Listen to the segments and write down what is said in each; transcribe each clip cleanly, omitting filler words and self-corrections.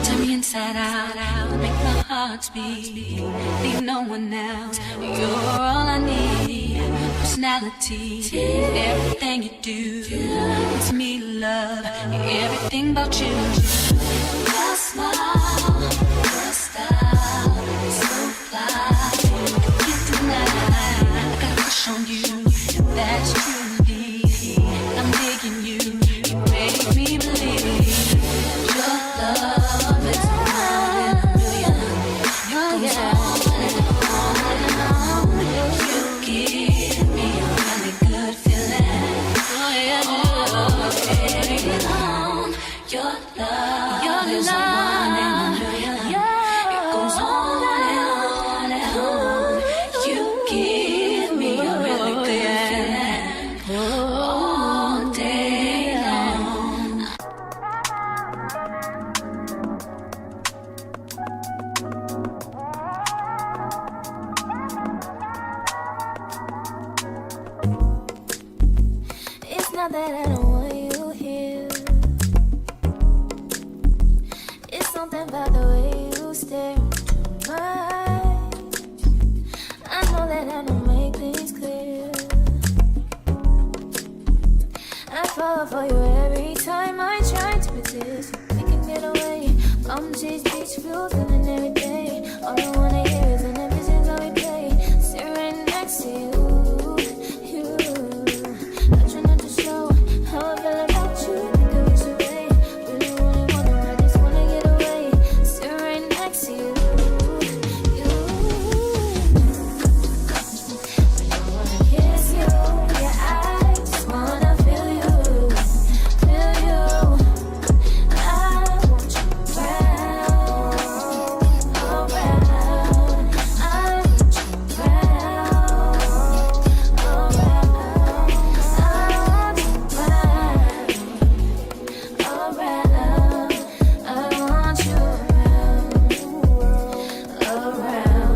Turn me inside out, make my heart beat. Leave no one else. You're all I need. Personality, everything you do. It's me, love, everything about you. Your smile, your style, so fly. I can't deny, I got a crush on you. That's truly, I'm digging you. You make me believe. Your love is one in a million. Goes on and on. You give me a really good feeling. Oh yeah, your love is one in a million. It goes on and on. You give me a really good feeling all day long. It's not that I don't want you here. It's something about the way you stare into my eyes. I know that I don't make things clear. I fall for you every time I try to resist. We can get away from these beach views and every day. All I wanna hear is an visions that we play. Sit right next to you. I try not to show how I feel about you. Think I wish away. Really wanna, I just wanna get away. Sit right next to you. I don't wanna kiss you. Yeah, I just wanna feel you. Feel you. I want you around, around. I want you around, around.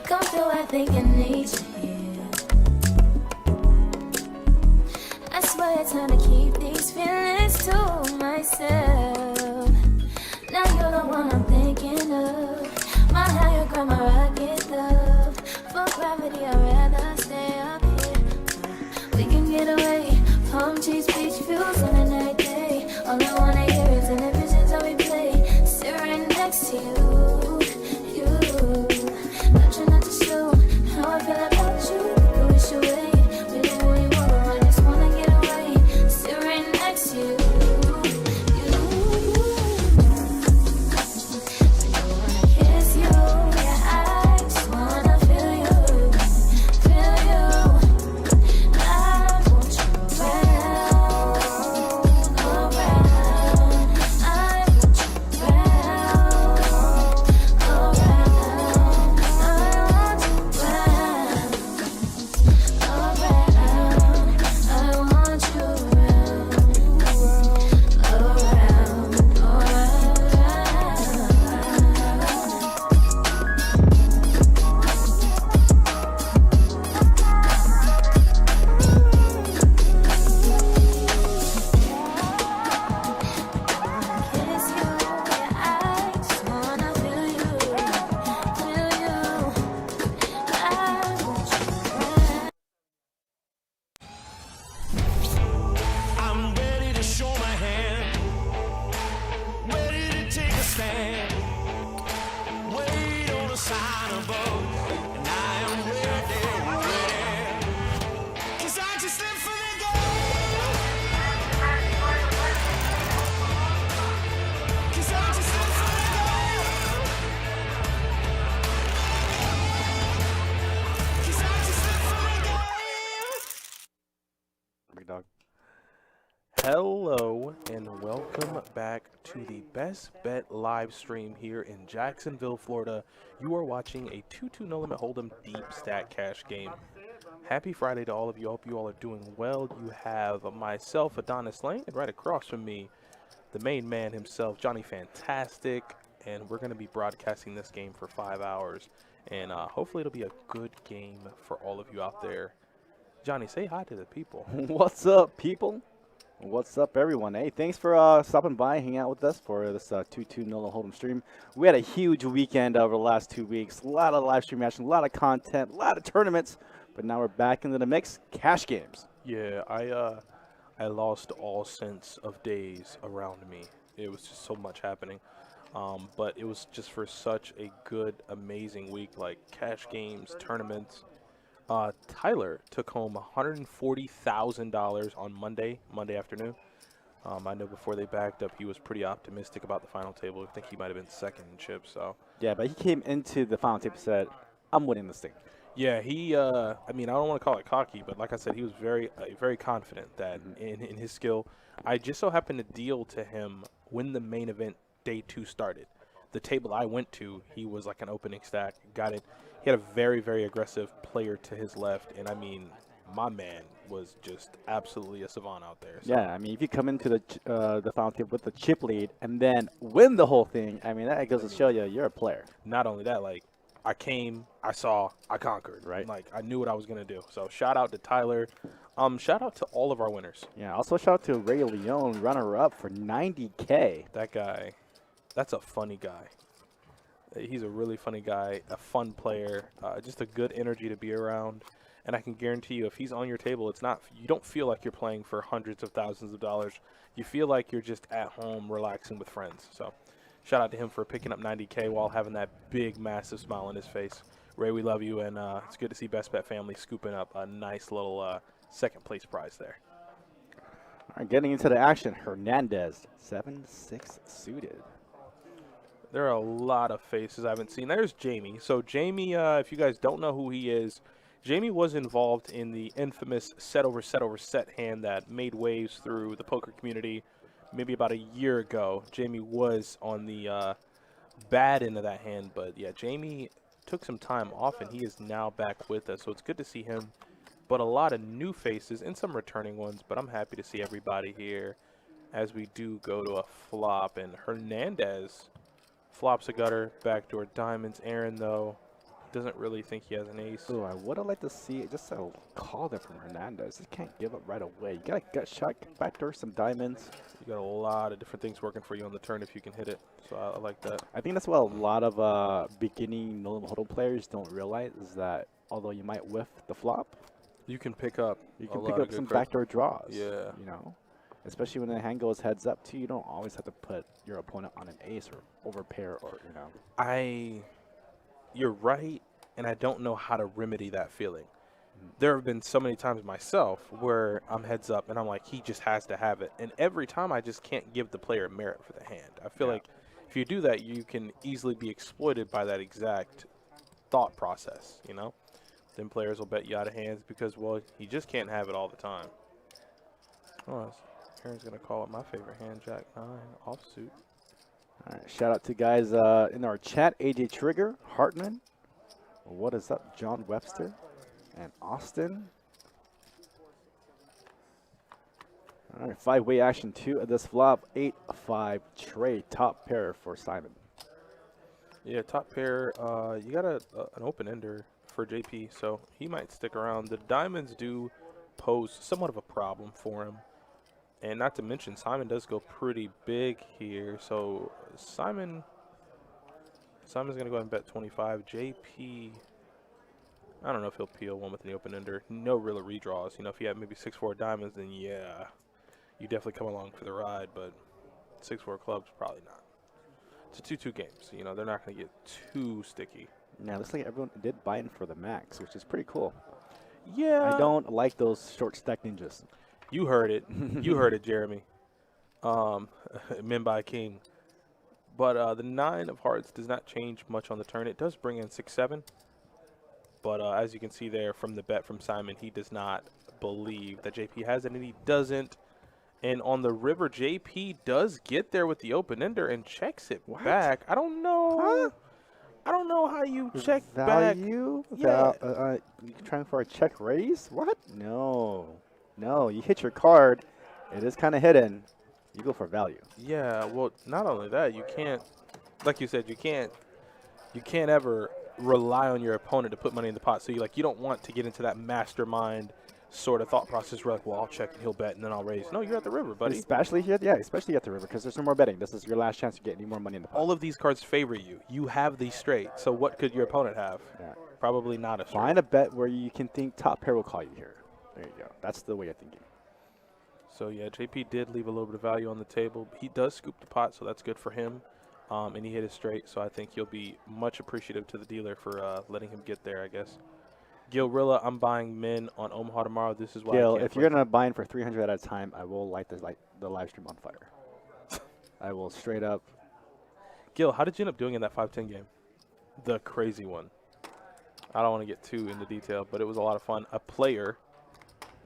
Come through, I think I need you here. I swear it's time to keep these feelings to myself. Now you're the one I'm thinking of. My higher ground, my rocket love. For gravity, I'd rather stay up here. We can get away from cheese beach views on a night day. All I wanna hear is an visions that we play. Sit right next to you. I try not to show how I feel about you. Think I wish away. Really wanna, I just wanna get away. Sit right next to you. Hello and welcome back to the Best Bet live stream here in Jacksonville, Florida. You are watching a 2-2 no limit hold'em deep stack cash game. Happy Friday to all of you. I hope you all are doing well. You have myself, Adonis Lane, and right across from me, the main man himself, Johnny Fantastic, and we're going to be broadcasting this game for 5 hours, and hopefully it'll be a good game for all of you out there. Johnny, say hi to the people. What's up, people? What's up, everyone? Hey, thanks for stopping by, hanging out with us for this 2-2 Nola Hold'em stream. We had a huge weekend over the last 2 weeks. A lot of live stream action, a lot of content, a lot of tournaments. But now we're back into the mix. Cash games. Yeah, I lost all sense of days around me. It was just so much happening. But it was just for such a good, amazing week, like cash games, tournaments. Tyler took home $140,000 on Monday afternoon. I know before they backed up, he was pretty optimistic about the final table. I think he might have been second in chips. So Yeah, but he came into the final table and said, I'm winning this thing. yeah, he. I mean, I don't want to call it cocky, but like I said, he was very confident that in his skill. I just so happened to deal to him when the main event day 2 started. The table I went to, he was like an opening stack, got it. He had a very, very aggressive player to his left, and I mean, my man was just absolutely a savant out there. So. Yeah, I mean, if you come into the final table with the chip lead and then win the whole thing, I mean, that goes to show you you're a player. Not only that, like, I came, I saw, I conquered. Right. Like, I knew what I was going to do. So, shout out to Tyler. Shout out to all of our winners. Yeah, also shout out to Ray Leone, runner-up for $90K. That guy, that's a funny guy. He's a really funny guy, a fun player, just a good energy to be around. And I can guarantee you, if he's on your table, it's not. You don't feel like you're playing for hundreds of thousands of dollars. You feel like you're just at home relaxing with friends. So, shout out to him for picking up $90K while having that big, massive smile on his face. Ray, we love you, and it's good to see Best Bet family scooping up a nice little second place prize there. All right, getting into the action, Hernandez, 7-6 suited. There are a lot of faces I haven't seen. There's Jamie. So Jamie, if you guys don't know who he is, Jamie was involved in the infamous set over set hand that made waves through the poker community maybe about a year ago. Jamie was on the bad end of that hand, but yeah, Jamie took some time off and he is now back with us. So it's good to see him, but a lot of new faces and some returning ones, but I'm happy to see everybody here as we do go to a flop. And Hernandez flops a gutter, backdoor diamonds. Aaron, though, doesn't really think he has an ace. Oh, I would have liked to see just a call there from Hernandez. He can't give up right away. You got a gut shot, backdoor, some diamonds. You got a lot of different things working for you on the turn if you can hit it. So I like that. I think that's what a lot of beginning no limit hold'em players don't realize is that although you might whiff the flop, You can pick up. you can pick up some backdoor draws. Yeah. You know, especially when the hand goes heads up too. You don't always have to put your opponent on an ace or overpair or You're right, and I don't know how to remedy that feeling. There have been so many times myself where I'm heads up and I'm like, he just has to have it. And every time I just can't give the player merit for the hand. I feel like if you do that, you can easily be exploited by that exact thought process, you know? Then players will bet you out of hands because, well, he just can't have it all the time. Oh, Aaron's going to call it my favorite hand, Jack 9, offsuit. All right, shout out to guys in our chat, AJ Trigger, Hartman, what is up, John Webster, and Austin. All right, 5-way action 2 of this flop, 8-5 trade, top pair for Simon. Yeah, top pair, you got an open ender for JP, so he might stick around. The diamonds do pose somewhat of a problem for him. And not to mention, Simon does go pretty big here. So Simon's going to go ahead and bet 25. JP, I don't know if he'll peel one with an open ender. No real redraws. You know, if you have maybe 6-4 diamonds, then yeah, you definitely come along for the ride. But 6-4 clubs, probably not. It's a 2-2 game, so, you know, they're not going to get too sticky. Yeah, looks like everyone did buy in for the max, which is pretty cool. Yeah. I don't like those short stack ninjas. You heard it. You heard it, Jeremy. Men by King. But the 9 of hearts does not change much on the turn. It does bring in 6-7. But as you can see there from the bet from Simon, he does not believe that JP has it, and he doesn't. And on the river, JP does get there with the open ender and checks it back. I don't know. Huh? I don't know how you check back. Value? Yeah. You trying for a check raise? What? No. No, you hit your card. It is kind of hidden. You go for value. Yeah, well, not only that, you can't, like you said, you can't ever rely on your opponent to put money in the pot. So you don't want to get into that mastermind sort of thought process where well, I'll check and he'll bet and then I'll raise. No, you're at the river, buddy. Especially here, especially at the river because there's no more betting. This is your last chance to get any more money in the pot. All of these cards favor you. You have these straight. So what could your opponent have? Yeah. Probably not a straight. Find a bet where you can think top pair will call you here. There you go. That's the way of thinking. So yeah, JP did leave a little bit of value on the table. He does scoop the pot, so that's good for him. And he hit it straight, so I think he'll be much appreciative to the dealer for letting him get there, I guess. Gilrilla, I'm buying min on Omaha tomorrow. This is why. Gil, if you're gonna buy in for 300 at a time, I will light the live stream on fire. I will straight up. Gil, how did you end up doing in that 5-10 game? The crazy one. I don't want to get too into detail, but it was a lot of fun. A player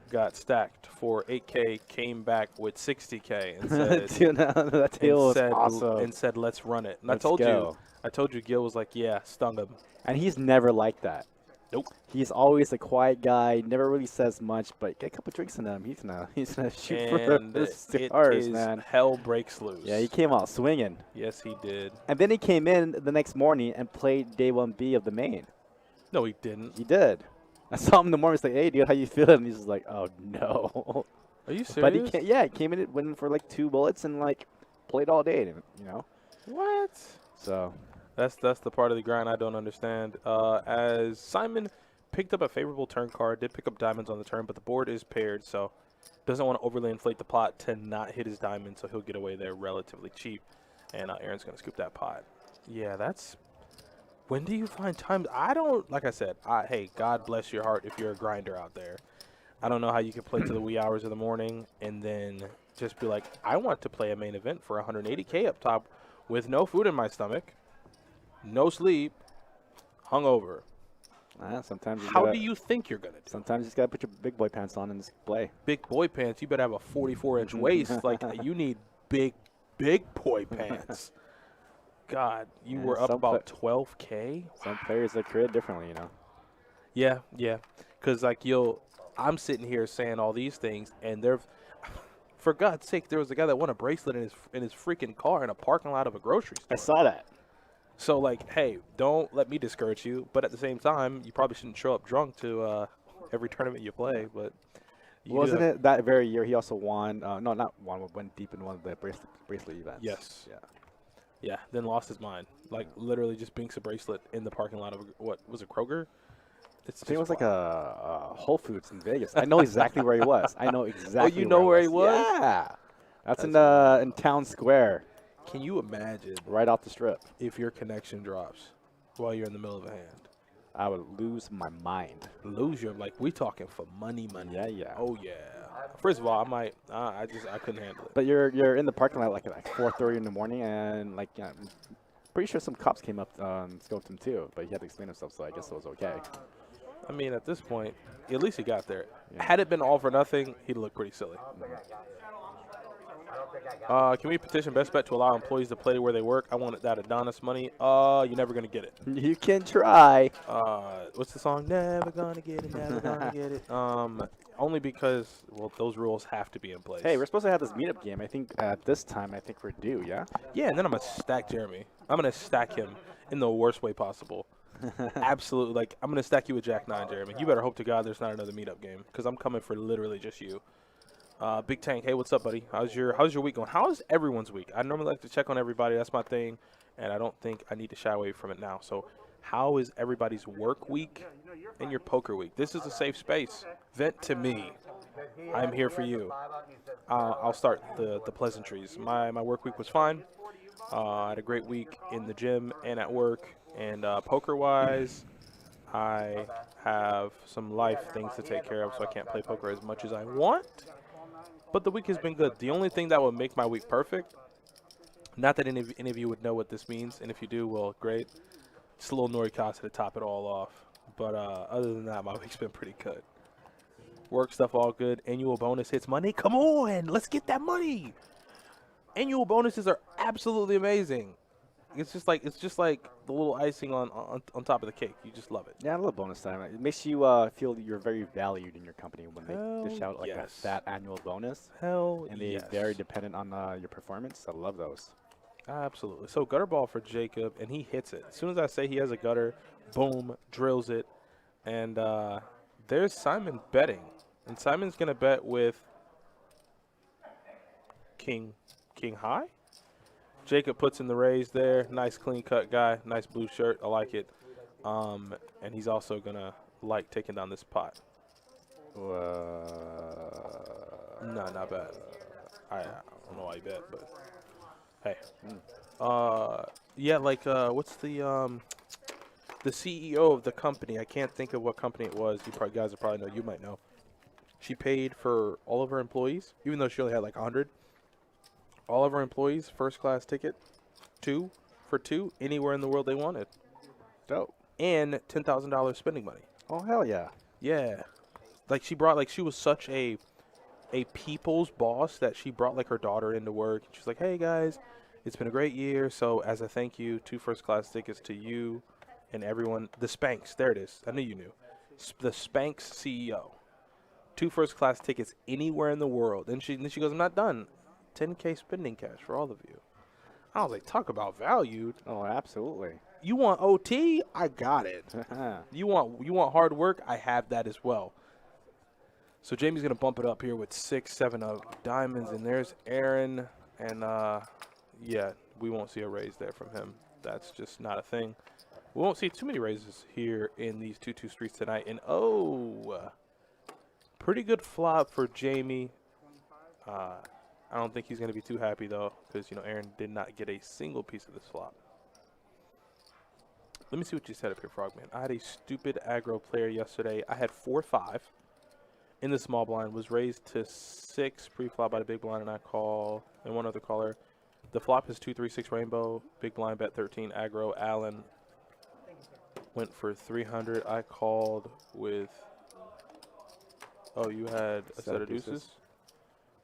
got stacked for 8K, came back with 60K, and said, Dude, that tail was awesome. And said, "Let's run it." And Let's I go. told you, Gil was like, "Yeah, stung him." And he's never like that. Nope. He's always a quiet guy, never really says much, but get a couple drinks in him. He's gonna shoot for the stars, man. Hell breaks loose. Yeah, he came out swinging. Yes, he did. And then he came in the next morning and played day 1B of the main. No, he didn't. He did. I saw him in the morning. He's like, "Hey, dude, how you feeling?" And he's just like, "Oh no." Are you serious? But he came in, went in for like 2 bullets and like played all day. You know. What? So. That's the part of the grind I don't understand. As Simon picked up a favorable turn card, did pick up diamonds on the turn, but the board is paired, so doesn't want to overly inflate the pot to not hit his diamond, so he'll get away there relatively cheap. And Aaron's going to scoop that pot. Yeah, that's... When do you find time? I don't... Like I said, hey, God bless your heart if you're a grinder out there. I don't know how you can play to the wee hours of the morning and then just be like, I want to play a main event for 180K up top with no food in my stomach. No sleep, hungover. Sometimes How do you think you're going to do? Sometimes you just got to put your big boy pants on and just play. Big boy pants, you better have a 44-inch waist. Like, you need big boy pants. God, you were up about 12K? Some players that create differently, you know. Yeah. Because, like, I'm sitting here saying all these things, and for God's sake, there was a guy that won a bracelet in his freaking car in a parking lot of a grocery store. I saw that. So, like, hey, don't let me discourage you. But at the same time, you probably shouldn't show up drunk to every tournament you play. But wasn't it that very year he also won? No, not won. Went deep in one of the bracelet events. Yes. Yeah. Yeah. Then lost his mind. Like, literally just binks a bracelet in the parking lot of what was it, Kroger? I think it was like a Whole Foods in Vegas. I know exactly where he was. I know exactly. Oh, you know where he was? Yeah. That's in Town Square. Can you imagine right off the strip if your connection drops while you're in the middle of a hand? I would lose my mind. Lose your, like, we talking for money. Yeah. Oh yeah. First of all, I might. I couldn't handle it. But you're in the parking lot like at 4:30 in the morning, and like I'm pretty sure some cops came up and scoped him too. But he had to explain himself, so I guess it was okay. I mean, at this point, at least he got there. Yeah. Had it been all for nothing, he'd look pretty silly. Can we petition Best Bet to allow employees to play where they work? I wanted that Adonis money. You're never going to get it. You can try. What's the song? Never gonna get it, never gonna get it. Only because, well, those rules have to be in place. Hey, we're supposed to have this meetup game. I think at this time, I think we're due, yeah? Yeah, and then I'm going to stack Jeremy. I'm going to stack him in the worst way possible. Absolutely. Like, I'm going to stack you with Jack 9, Jeremy. You better hope to God there's not another meetup game because I'm coming for literally just you. Big Tank, hey, what's up, buddy? How's your week going? How is everyone's week? I normally like to check on everybody. That's my thing, and I don't think I need to shy away from it now. So how is everybody's work week and your poker week? This is a safe space. Vent to me. I'm here for you. I'll start the pleasantries. My work week was fine. I had a great week in the gym and at work. And poker-wise, I have some life things to take care of, so I can't play poker as much as I want. But the week has been good. The only thing that would make my week perfect, not that any of you would know what this means, and if you do, well, great. Just a little Noricasa to top it all off. But other than that, my week's been pretty good. Work stuff all good. Annual bonus hits Monday. Come on, let's get that money. Annual bonuses are absolutely amazing. It's just like the little icing on top of the cake. You just love it. Yeah, a little bonus time. It makes you feel you're very valued in your company when they dish out like a fat annual bonus. Hell And they're very dependent on your performance. I love those. Absolutely. So gutter ball for Jacob, and he hits it. As soon as I say he has a gutter, boom, drills it. And there's Simon betting. And Simon's going to bet with King High. Jacob puts in the raise there. Nice clean cut guy. Nice blue shirt. I like it. And he's also going to like taking down this pot. No, not bad. I don't know why you bet, but hey. Yeah, like what's the CEO of the company? I can't think of what company it was. You probably guys will probably know. You might know. She paid for all of her employees, even though she only had like 100. All of her employees, first class ticket, two for two, anywhere in the world they wanted. Dope. And $10,000 spending money. Oh, hell yeah. Yeah. Like she brought, like she was such a people's boss that she brought like her daughter into work. And she's like, hey guys, it's been a great year. So as a thank you, 2 first class tickets to you and everyone. The Spanx, there it is. I knew you knew. The Spanx CEO. 2 first class tickets anywhere in the world. And she goes, I'm not done. 10K spending cash for all of you. I was like, talk about valued. Oh, absolutely. You want OT? I got it. You want hard work? I have that as well. So Jamie's gonna bump it up here with 6, 7 of diamonds, and there's Aaron, and yeah, we won't see a raise there from him. That's just not a thing. We won't see too many raises here in these 2-2 streets tonight. And pretty good flop for Jamie. I don't think he's going to be too happy, though, because, Aaron did not get a single piece of this flop. Let me see what you said up here, Frogman. I had a stupid aggro player yesterday. I had 4-5 in the small blind, was raised to 6 pre-flop by the big blind, and I call, and one other caller. The flop is 2-3-6 rainbow, big blind bet 13, aggro. Allen went for 300. I called with, you had a set of deuces?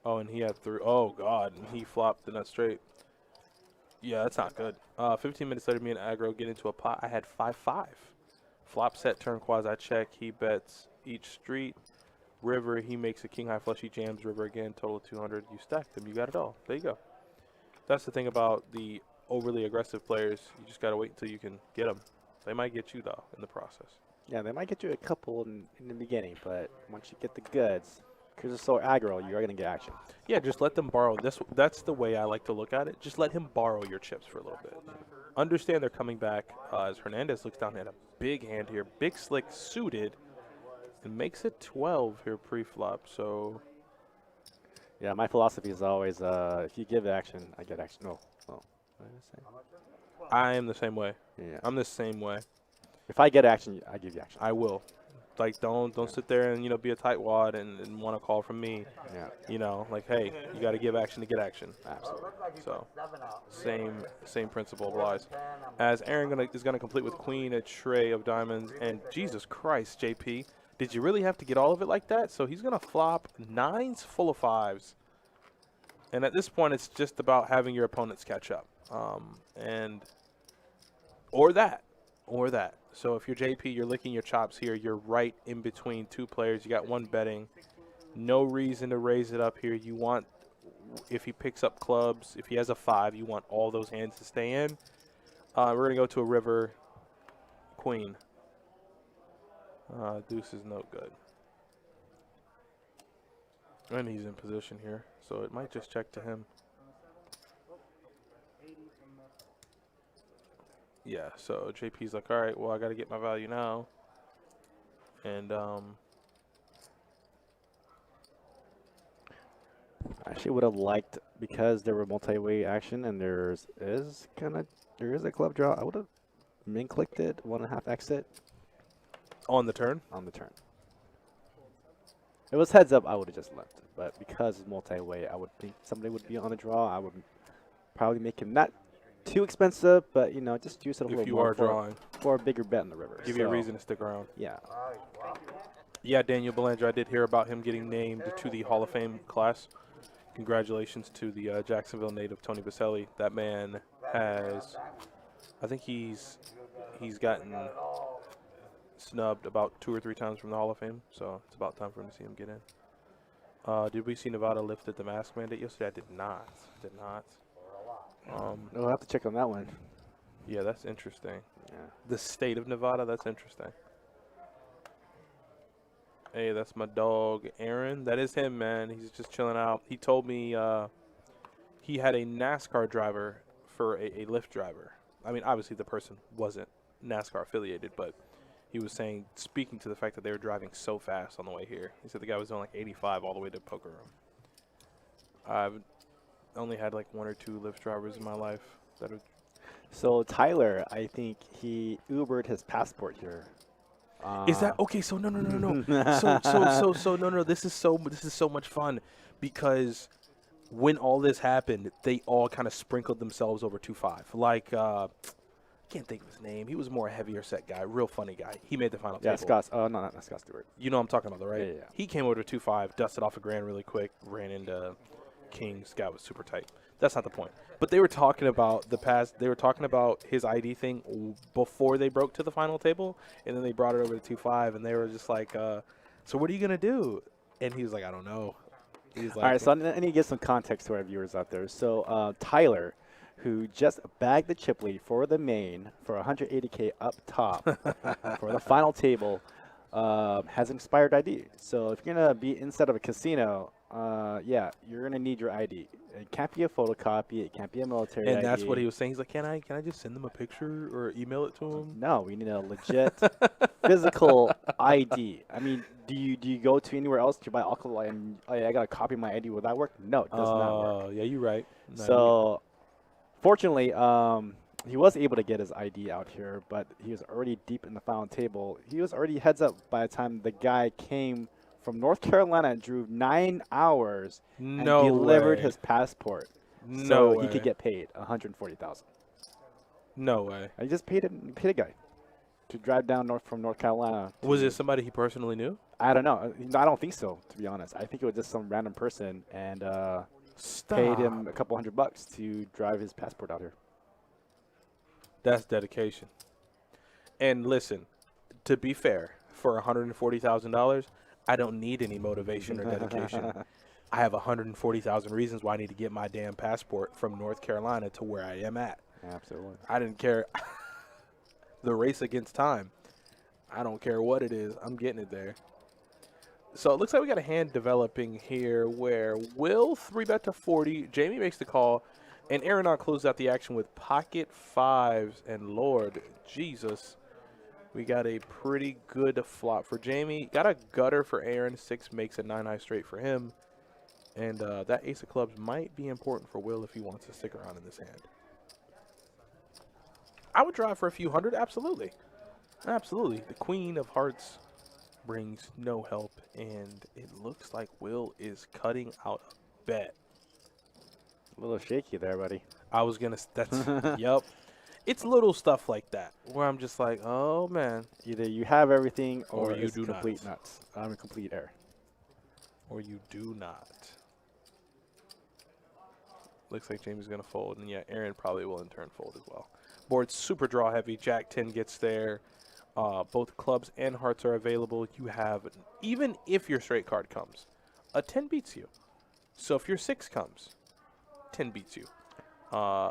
Oh, and he had 3. Oh, God. And he flopped the nut straight. Yeah, that's not good. 15 minutes later, me and aggro get into a pot. I had 5-5. Flop set, turn quasi check. He bets each street. River, he makes a king high flush. He jams river again. Total of 200. You stacked them. You got it all. There you go. That's the thing about the overly aggressive players. You just got to wait until you can get them. They might get you, though, in the process. Yeah, they might get you a couple in the beginning, but once you get the goods, because it's so aggro, you are going to get action. Yeah, just let them borrow. That's the way I like to look at it. Just let him borrow your chips for a little bit. Understand they're coming back as Hernandez looks down at a big hand here. Big slick suited and makes it 12 here pre-flop. So, yeah, my philosophy is always if you give action, I get action. No. What did I say? I am the same way. Yeah. I'm the same way. If I get action, I give you action. I will. Like, don't sit there and, be a tightwad and want a call from me. Yeah. Like, hey, you got to give action to get action. Absolutely. So, same principle applies. As Aaron is gonna complete with queen, a tray of diamonds, and Jesus Christ, JP, did you really have to get all of it like that? So he's gonna flop 9s full of 5s, and at this point, it's just about having your opponents catch up, or that. So if you're JP, you're licking your chops here. You're right in between 2 players. You got 1 betting. No reason to raise it up here. You want, if he picks up clubs, if he has a 5, you want all those hands to stay in. We're going to go to a river queen. Deuce is no good. And he's in position here, so it might just check to him. Yeah, so JP's like, all right, well, I got to get my value now. And I actually would have liked, because there were multi-way action and there is a club draw, I would have min clicked it, 1.5 exit. on the turn? On the turn. If it was heads up, I would have just left it. But because it's multi-way, I would think somebody would be on the draw. I would probably make him not too expensive, but just juice it a little If you more are drawing. for a bigger bet in the river. Give you a reason to stick around. Yeah. Yeah, Daniel Belanger, I did hear about him getting named to the Hall of Fame class. Congratulations to the Jacksonville native, Tony Baselli. That man has, I think he's gotten snubbed about 2 or 3 times from the Hall of Fame, so it's about time for him to see him get in. Did we see Nevada lifted the mask mandate yesterday? I did not. Did not. We'll have to check on that one. Yeah, that's interesting. Yeah. The state of Nevada, that's interesting. Hey, that's my dog, Aaron. That is him, man. He's just chilling out. He told me he had a NASCAR driver for a Lyft driver. I mean, obviously the person wasn't NASCAR affiliated, but he was speaking to the fact that they were driving so fast on the way here. He said the guy was doing like 85 all the way to Poker Room. I've only had like 1 or 2 Lyft drivers in my life that are. So Tyler, I think he Ubered his passport here. Is that okay? So no. So no. This is so much fun because when all this happened, they all kind of sprinkled themselves over 2-5. Like can't think of his name. He was more a heavier set guy, real funny guy. He made the final table. Scott. Oh no, not Scott Stewart. You know what I'm talking about, though, right? Yeah. He came over to 2-5, dusted off a grand really quick, ran into King's. Guy was super tight. That's not the point. But they were talking about They were talking about his ID thing before they broke to the final table, and then they brought it over to 2-5, and they were just like, "So what are you gonna do?" And he was like, "I don't know." He's like, all right, so I need to get some context to our viewers out there. So Tyler, who just bagged the chip lead for the main for 180K up top for the final table, has an expired ID. So if you're gonna be inside of a casino, yeah, you're gonna need your ID. It can't be a photocopy. It can't be a military ID. and that's what he was saying. He's like, "Can I just send them a picture or email it to him?" No, we need a legit physical ID. I mean, do you go to anywhere else to buy alcohol and oh, yeah, I gotta copy my ID? Will that work? No, it does not work. Yeah, you're right. No, So, fortunately, he was able to get his ID out here, but he was already deep in the final table. He was already heads up by the time the guy came from North Carolina and drove 9 hours and delivered his passport. So he could get paid $140,000. No way. I just paid a guy to drive down from North Carolina. Was it somebody he personally knew? I don't know. I don't think so, to be honest. I think it was just some random person and paid him a couple $100 to drive his passport out here. That's dedication. And listen, to be fair, for $140,000, I don't need any motivation or dedication. I have 140,000 reasons why I need to get my damn passport from North Carolina to where I am at. Absolutely. I didn't care. The race against time. I don't care what it is. I'm getting it there. So it looks like we got a hand developing here where Will 3-bet to 40. Jamie makes the call. And Aaron closes out the action with pocket fives. And Lord Jesus, we got a pretty good flop for Jamie. Got a gutter for Aaron. 6 makes a 9-high straight for him. And that ace of clubs might be important for Will if he wants to stick around in this hand. I would drive for a few hundred. Absolutely. Absolutely. The queen of hearts brings no help. And it looks like Will is cutting out a bet. A little shaky there, buddy. I was going to. That's. Yep. It's little stuff like that where I'm just like, oh, man. Either you have everything or you it's do complete not. nuts. I'm a complete error. Or you do not. Looks like Jamie's going to fold. And, yeah, Aaron probably will in turn fold as well. Board's super draw heavy. Jack 10 gets there. Both clubs and hearts are available. You have, even if your straight card comes, a 10 beats you. So if your 6 comes, 10 beats you.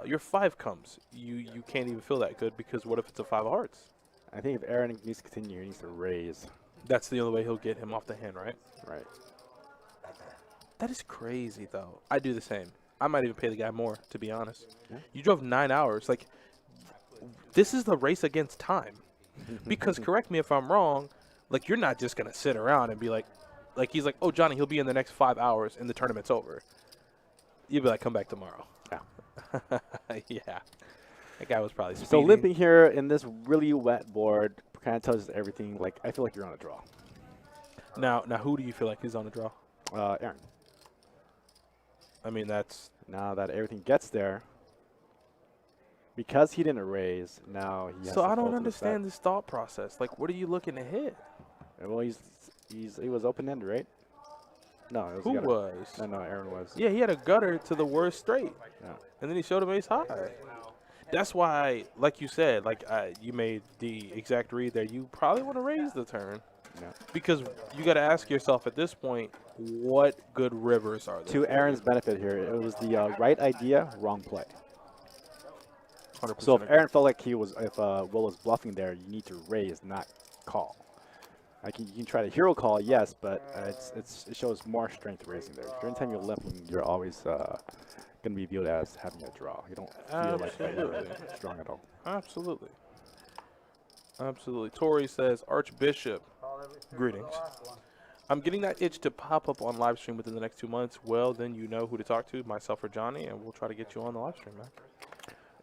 Your 5 comes, you can't even feel that good because what if it's a 5 of hearts? I think if Aaron needs to continue, he needs to raise. That's the only way he'll get him off the hand, right? Right. That is crazy, though. I do the same. I might even pay the guy more, to be honest. Yeah. You drove 9 hours. Like, this is the race against time. Because, correct me if I'm wrong, like, you're not just going to sit around and be like, he's like, oh, Johnny, he'll be in the next 5 hours and the tournament's over. You'll be like, come back tomorrow. Yeah. Yeah. That guy was probably speeding. So limping here in this really wet board kind of tells us everything. Like, I feel like you're on a draw. Now, who do you feel like is on a draw? Aaron. I mean, that's... Now that everything gets there, because he didn't raise, now he has So to I don't fold to the understand set. this thought process. Like, what are you looking to hit? Well, He was open-ended, right? No, it was Who the gutter. was? No, Aaron was. Yeah, he had a gutter to the worst straight, Yeah. and then he showed him ace high. That's why, like you said, you made the exact read there. You probably want to raise the turn Yeah. because you got to ask yourself at this point, what good rivers are there? To Aaron's benefit here, it was the right idea, wrong play. 100% So if agree. Aaron felt like if Will was bluffing there, you need to raise, not call. Like you can try to hero call, yes, but it shows more strength raising there. During the time you're limping, you're always going to be viewed as having a draw. You don't feel like you're Absolutely. strong at all. Absolutely. Absolutely. Tori says, Archbishop, greetings. I'm getting that itch to pop up on live stream within the next 2 months. Well, then you know who to talk to, myself or Johnny, and we'll try to get you on the live stream, man.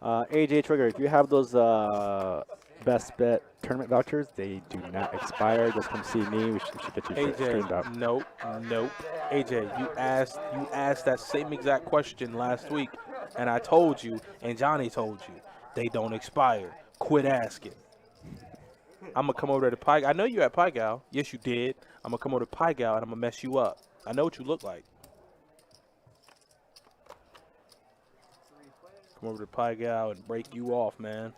AJ Trigger, if you have those best bet tournament vouchers, they do not expire. Just come see me. We should get you streamed up. AJ, nope. AJ, you asked that same exact question last week, and I told you, and Johnny told you, they don't expire. Quit asking. I'm gonna come over there to Pie. I know you at Pie Gal. Yes, you did. I'm gonna come over to Pie Gal and I'm gonna mess you up. I know what you look like. Come over to Pie Gal and break you off, man.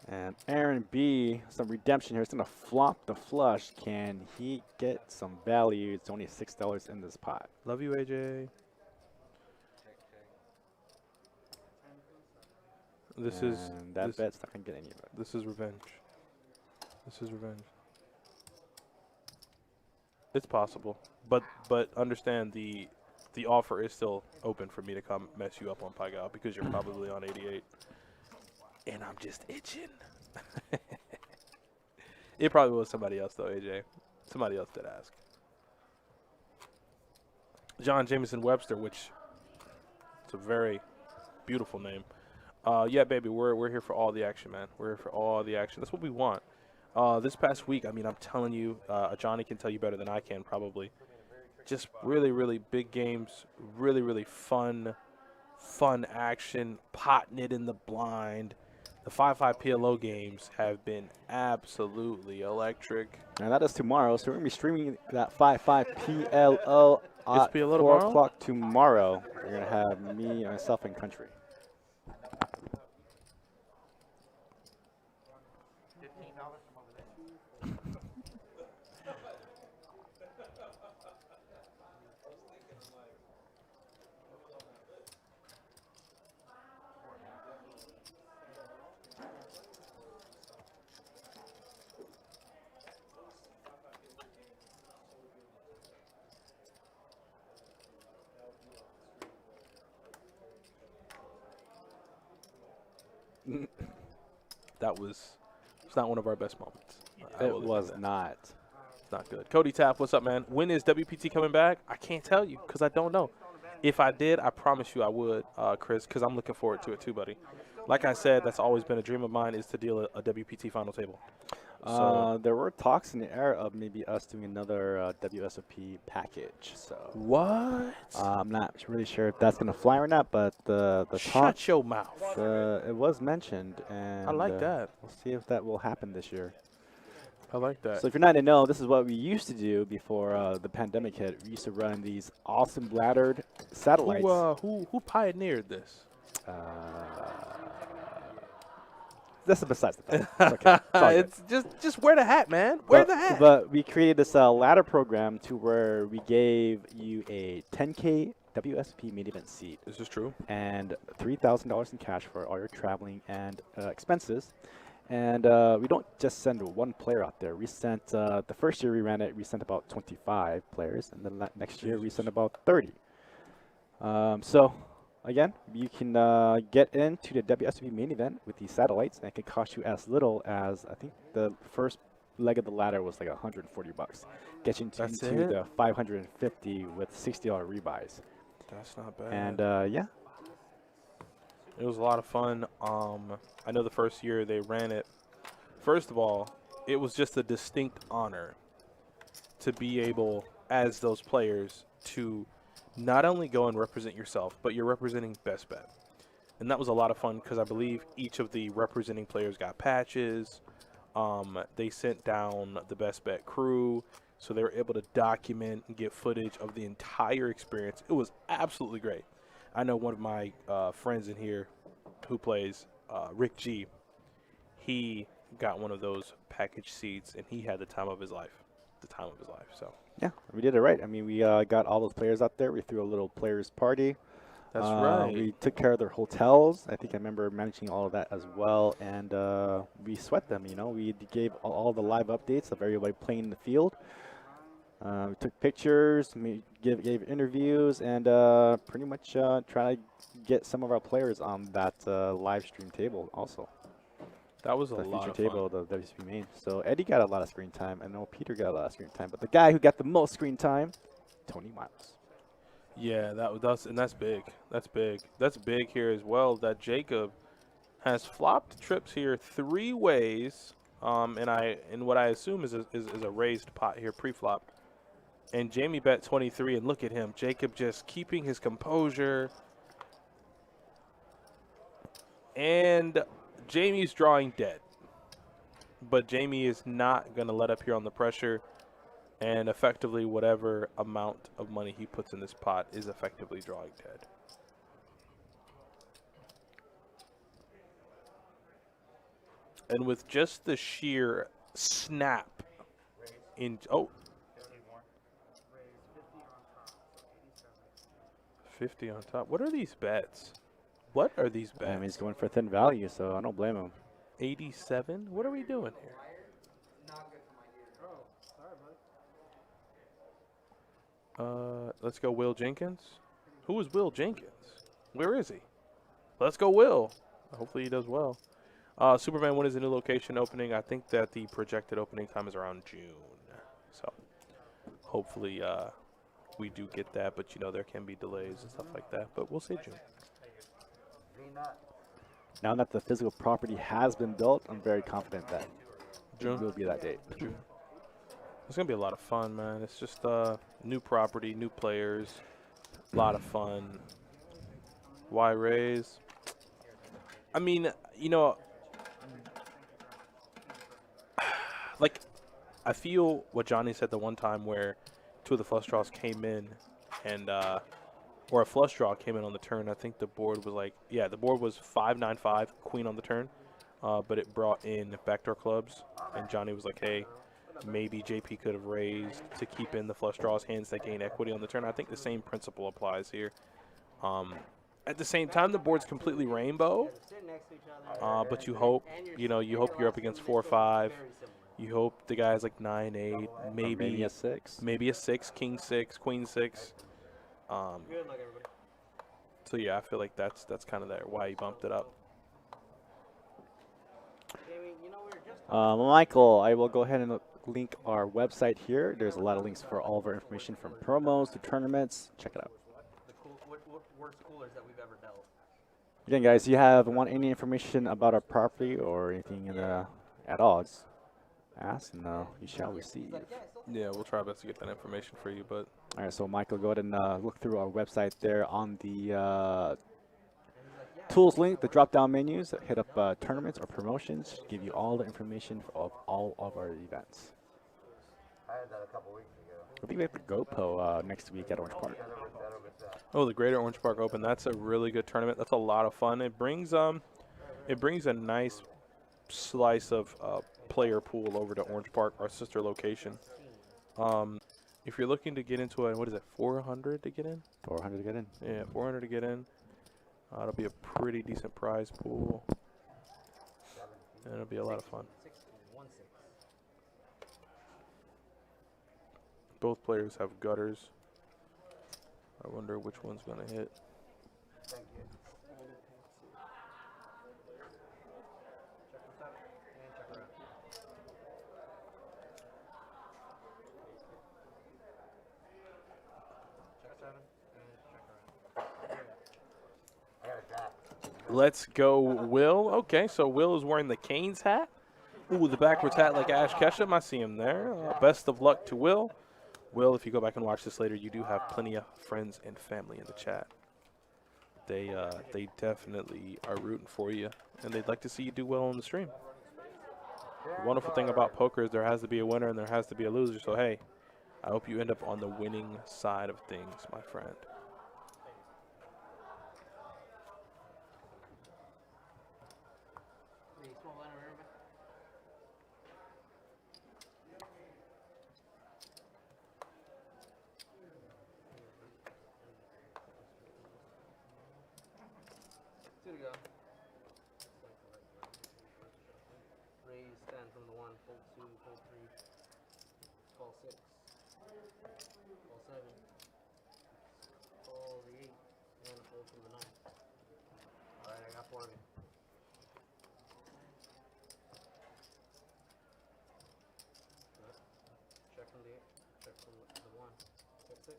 And Aaron B, some redemption here. It's going to flop the flush. Can he get some value? It's only $6 in this pot. Love you, AJ. This is that this, bet's not going to get any of it. This is revenge. This is revenge. It's possible, but understand the offer is still open for me to come mess you up on Pie Gal because you're probably on 88, and I'm just itching. It probably was somebody else though, AJ. Somebody else did ask. John Jameson Webster, which it's a very beautiful name. Yeah, baby, we're here for all the action, man. We're here for all the action. That's what we want. This past week, I mean, I'm telling you, Johnny can tell you better than I can probably. Just really, really big games, really, really fun action, potting it in the blind. The 5-5 PLO games have been absolutely electric. And that is tomorrow, so we're going to be streaming that 5-5 PLO at PLO 4 tomorrow? o'clock tomorrow. We're going to have me, myself, and Country. It's not one of our best moments. It was not. It's not good. Cody Tapp, what's up, man? When is WPT coming back? I can't tell you because I don't know. If I did, I promise you I would, Chris, because I'm looking forward to it too, buddy. Like I said, that's always been a dream of mine is to deal a WPT final table. So There were talks in the air of maybe us doing another WSOP package. So what? I'm not really sure if that's going to fly or not, but the talk, Shut your mouth. it was mentioned, and I like that. We'll see if that will happen this year. I like that. So if you're not to know, this is what we used to do before the pandemic hit. We used to run these awesome laddered satellites. Who pioneered this? That's besides the point. It's okay. It's all good. It's just wear the hat, man. Wear the hat. But we created this ladder program to where we gave you a 10K WSP main event seat This is true. and $3,000 in cash for all your traveling and expenses. And we don't just send one player out there. We sent, the first year we ran it, we sent about 25 players. And then next year we sent about 30. So, again, you can get into the WSP main event with these satellites. And it can cost you as little as, I think the first leg of the ladder was like $140. Get you into the 550 with $60 rebuys. That's not bad. And, yeah. It was a lot of fun. I know the first year they ran it. First of all, it was just a distinct honor to be able, as those players, to not only go and represent yourself, but you're representing Best Bet. And that was a lot of fun because I believe each of the representing players got patches. They sent down the Best Bet crew So they were able to document and get footage of the entire experience. It was absolutely great. I know one of my friends in here who plays, Rick G, he got one of those package seats, and he had the time of his life. The time of his life. So Yeah, we did it right. I mean, we got all those players out there. We threw a little players party. that's right. We took care of their hotels. I think I remember managing all of that as well, and we sweat them. You know, we gave all the live updates of everybody playing in the field. We took pictures, we gave interviews, and pretty much try to get some of our players on that live stream table also. That was a The lot feature of table, fun. the WCP main. So Eddie got a lot of screen time. I know Peter got a lot of screen time, but the guy who got the most screen time, Tony Miles. Yeah, that's big. That's big. That's big here as well. That Jacob has flopped trips here 3 ways, and what I assume is a raised pot here pre-flop. And Jamie bet 23, and look at him, Jacob just keeping his composure. And Jamie's drawing dead, but Jamie is not gonna let up here on the pressure. And effectively, whatever amount of money he puts in this pot is effectively drawing dead. And with just the sheer snap in, 50 on top. What are these bets? What are these I mean, he's bets? going for thin value, so I don't blame him. 87? What are we doing here? Let's go Will Jenkins. Who is Will Jenkins? Where is he? Let's go Will. Hopefully he does well. Superman, when is the new location opening? I think that the projected opening time is around June. So hopefully we do get that, but you know there can be delays and stuff like that. But we'll say June. Now that the physical property has been built, I'm very confident that June. it will be that date. June. It's gonna be a lot of fun, man. It's just new property, new players, a lot of fun. Why raise? I mean, you know, like I feel what Johnny said the one time where 2 of the flush draws came in, and or a flush draw came in on the turn. I think the board was like, yeah, the board was 5-9-5 queen on the turn, but it brought in backdoor clubs, and Johnny was like, hey, maybe JP could have raised to keep in the flush draws hands that gain equity on the turn. I think the same principle applies here. At the same time, the board's completely rainbow, but you hope you're up against 4-5. You hope the guy's like 9-8, Maybe a 6. maybe a 6, king 6, queen 6. So yeah, I feel like that's kind of there why he bumped it up. Michael, I will go ahead and link our website here. There's a lot of links for all of our information from promos to tournaments. Check it out. Worst coolers that we've ever dealt. Again, guys, you want any information about our property or anything at all, just ask and you shall receive. Yeah, we'll try our best to get that information for you, but All right, so Michael, go ahead and look through our website there on the tools link, the drop-down menus. Hit up tournaments or promotions. Give you all the information of all of our events. I had that a couple weeks ago. I think we have the GoPro next week at Orange Park. oh, the Greater Orange Park Open, that's a really good tournament. That's a lot of fun. It brings a nice slice of player pool over to Orange Park, our sister location. If you're looking to get into what is it, 400 to get in? 400 to get in. Yeah, 400 to get in. It'll be a pretty decent prize pool, and it'll be a lot of fun. Both players have gutters. I wonder which one's going to hit. Let's go, Will. Okay, so Will is wearing the Canes hat. Ooh, the backwards hat like Ash Ketchum. I see him there. Best of luck to Will. Will, if you go back and watch this later, you do have plenty of friends and family in the chat. They definitely are rooting for you, and they'd like to see you do well on the stream. The wonderful thing about poker is there has to be a winner and there has to be a loser. So, hey, I hope you end up on the winning side of things, my friend. Two to go. Raise 10 from the 1, fold 2, fold 3, call 6, call 7, call the 8, and fold from the 9. Alright, I got 4 of you. Check from the 8, check from the 1, check 6.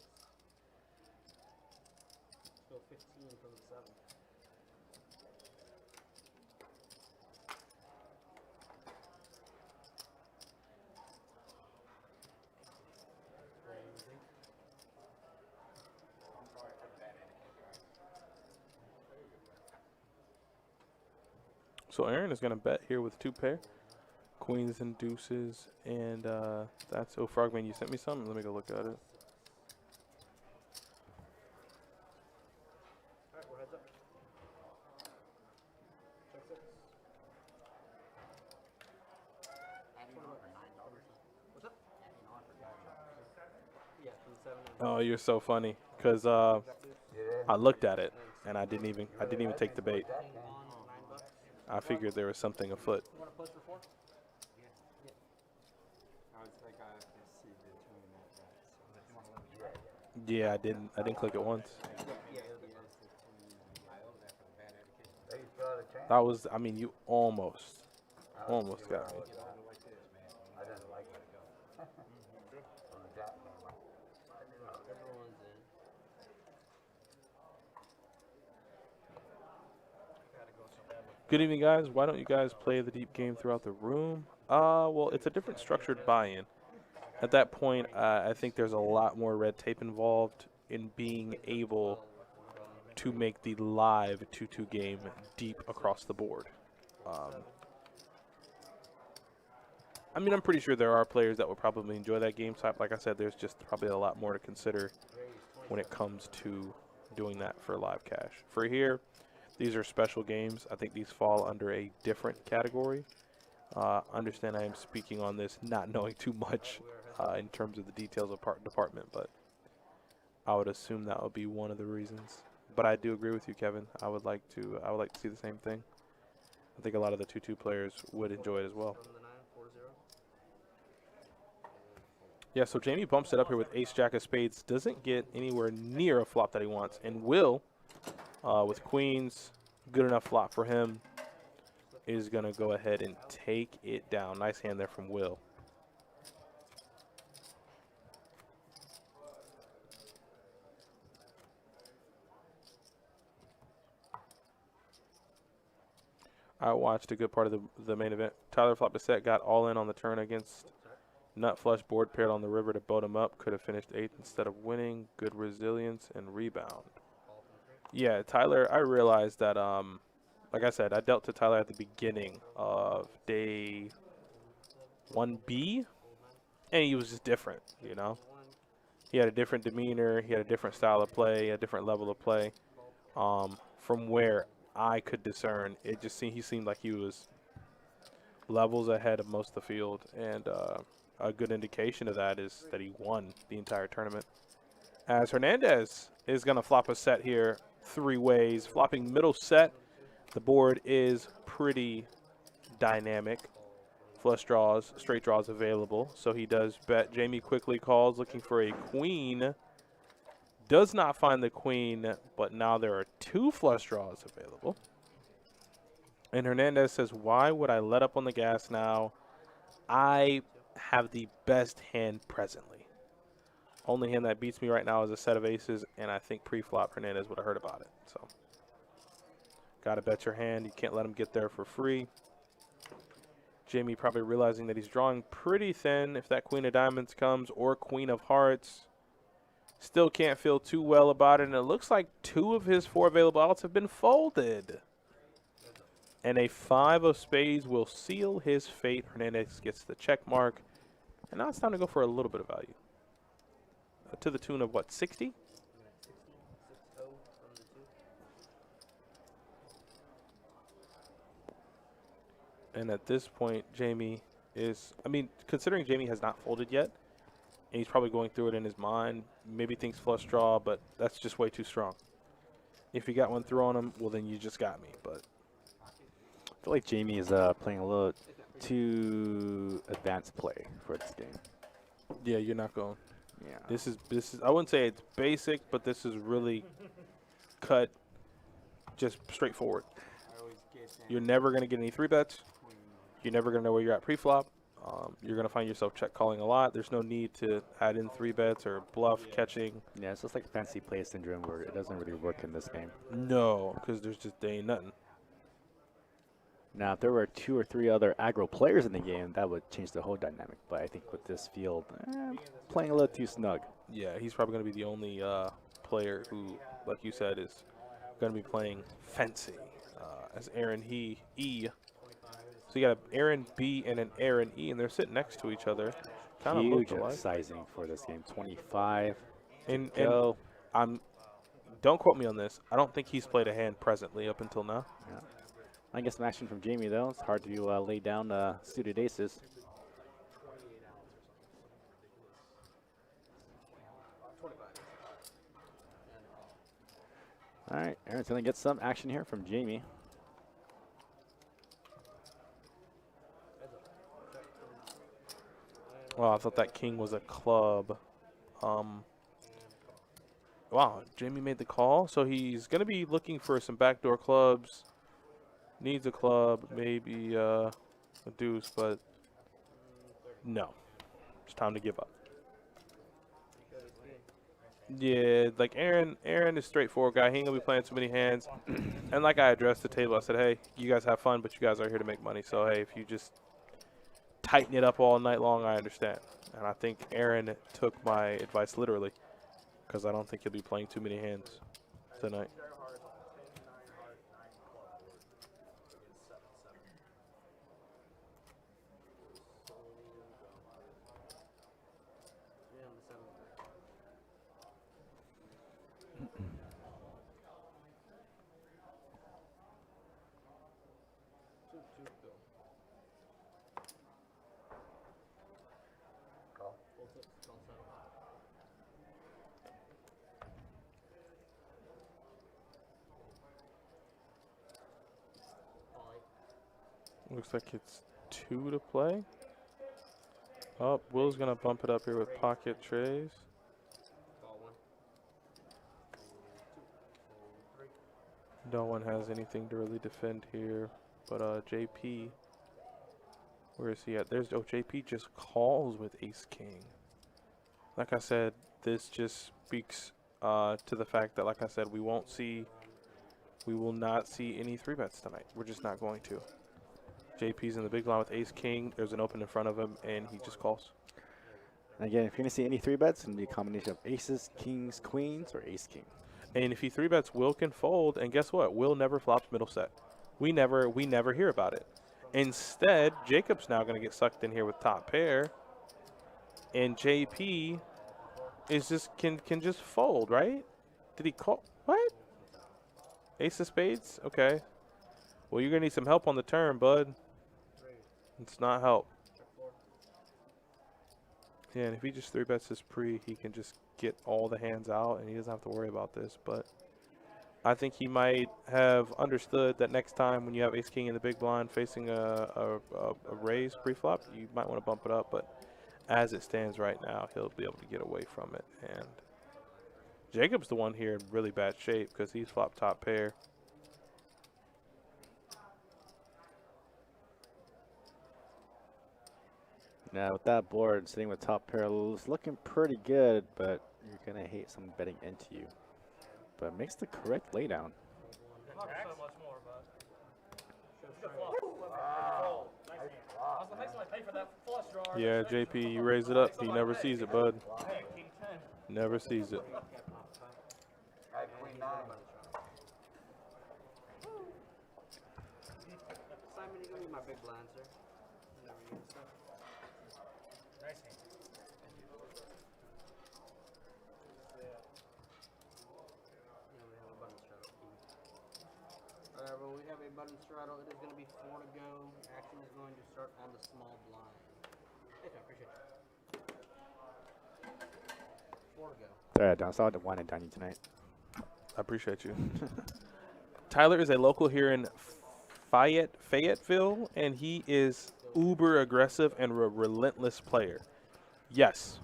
Let's go 15 from the 7. So Aaron is going to bet here with 2 pair. Queens and deuces. And that's... Oh, Frogman, you sent me something? Let me go look at it. Alright, we're heads up. Check 6. What's up? Yeah, from the 7 and Oh, you're so funny. Because I looked at it, and I didn't even take the bait. $9. I figured there was something afoot. You want to push for 4? Yeah, I didn't click it once. Yeah, it'll be fun. That was, I mean, you almost got me. Everyone's in. Good evening, guys. Why don't you guys play the deep game throughout the room? Well, it's a different structured buy-in. At that point, I think there's a lot more red tape involved in being able to make the live 2-2 game deep across the board. I mean, I'm pretty sure there are players that would probably enjoy that game type. Like I said, there's just probably a lot more to consider when it comes to doing that for live cash. For here, these are special games. I think these fall under a different category. Understand I am speaking on this not knowing too much in terms of the details of department, but I would assume that would be one of the reasons. But I do agree with you, Kevin. I would like to see the same thing. I think a lot of the 2-2 players would enjoy it as well. From the 9, 4-0. Yeah, so Jamie bumps it up here with ace-jack of spades. Doesn't get anywhere near a flop that he wants. And Will, with queens, good enough flop for him, is going to go ahead and take it down. Nice hand there from Will. I watched a good part of the main event. Tyler flopped a set, got all in on the turn against nut flush, board paired on the river to boat him up. Could have finished 8th instead of winning. Good resilience and rebound. Yeah, Tyler, I realized that, like I said, I dealt to Tyler at the beginning of day 1B, and he was just different, you know? He had a different demeanor. He had a different style of play, a different level of play. From where I could discern, it just seemed, he seemed like he was levels ahead of most of the field, and a good indication of that is that he won the entire tournament. As Hernandez is going to flop a set here 3 ways, flopping middle set. The board is pretty dynamic. Flush draws, straight draws available, so he does bet. Jamie quickly calls, looking for a queen. Does not find the queen, but now there are 2 flush draws available. And Hernandez says, why would I let up on the gas now? I have the best hand presently. Only hand that beats me right now is a set of aces, and I think pre-flop Hernandez would have heard about it. So, got to bet your hand. You can't let him get there for free. Jamie probably realizing that he's drawing pretty thin if that queen of diamonds comes, or queen of hearts. Still can't feel too well about it, and it looks like 2 of his 4 available outs have been folded. And a 5 of spades will seal his fate. Hernandez gets the check mark, and now it's time to go for a little bit of value. to the tune of what, 60? I'm at 60, 6-0 from the 2. And at this point, Jamie is, I mean, considering Jamie has not folded yet, and he's probably going through it in his mind, maybe thinks flush draw, but that's just way too strong. If you got one through on him, well, then you just got me. But I feel like Jamie is playing a little too advanced play for this game. yeah, you're not going. Yeah. This is, I wouldn't say it's basic, but this is really cut, just straightforward. You're never going to get any 3-bets. You're never going to know where you're at pre-flop. You're going to find yourself check calling a lot. There's no need to add in 3-bets or bluff catching. Yeah, it's just like fancy play syndrome where it doesn't really work in this game. No, because there ain't nothing. Now, if there were 2 or 3 other aggro players in the game, that would change the whole dynamic. But I think with this field, playing a little too snug. Yeah, he's probably going to be the only player who, like you said, is going to be playing fancy as Aaron E. So you got an Aaron B and an Aaron E, and they're sitting next to each other. Kind of look Huge alike. sizing for this game. 25. And Go. don't quote me on this. I don't think he's played a hand presently up until now. Yeah. I guess some action from Jamie, though. It's hard to lay down suited aces. All right, Aaron's going to get some action here from Jamie. Well, I thought that king was a club. Wow, Jamie made the call. So he's going to be looking for some backdoor clubs. Needs a club, maybe a deuce, but no. It's time to give up. Yeah, like Aaron is a straightforward guy. He ain't going to be playing too many hands. And like I addressed the table, I said, hey, you guys have fun, but you guys are here to make money. So, hey, if you just tighten it up all night long, I understand. And I think Aaron took my advice literally, because I don't think he'll be playing too many hands tonight. Looks like it's 2 to play. Oh, Will's going to bump it up here with pocket trays. No one has anything to really defend here, but JP, where is he at? There's, oh, JP just calls with ace-king. Like I said, this just speaks to the fact that, like I said, we will not see any 3-bets tonight. We're just not going to. JP's in the big line with ace-king. There's an open in front of him, and he just calls. And again, if you're going to see any 3-bets, it's going to be a combination of aces, kings, queens, or ace-king. And if he 3-bets, Will can fold, and guess what? Will never flops middle set. We never hear about it. Instead, Jacob's now going to get sucked in here with top pair, and JP is just can just fold, right? Did he call? What? Ace of spades? Okay. Well, you're going to need some help on the turn, bud. It's not help. Yeah, and if he just 3-bets his pre, he can just get all the hands out, and he doesn't have to worry about this. But I think he might have understood that next time when you have ace-king in the big blind facing a raise pre-flop, you might want to bump it up. But as it stands right now, he'll be able to get away from it. And Jacob's the one here in really bad shape because he's flop top pair. Now, with that board sitting with top pair, it's looking pretty good, but you're going to hate someone betting into you. But makes the correct laydown. Yeah, JP, you raise it up. He never sees it, bud. Never sees it. Simon, you give me my big blind, sir. Never use stuff. Well, we have a button straddle. It is going to be 4 to go. Action is going to start on the small blind. Thanks, I appreciate you. 4 to go. Yeah, Don. Saw the wine and dining tonight. I appreciate you. Tyler is a local here in Fayetteville, and he is uber aggressive and a relentless player. Yes.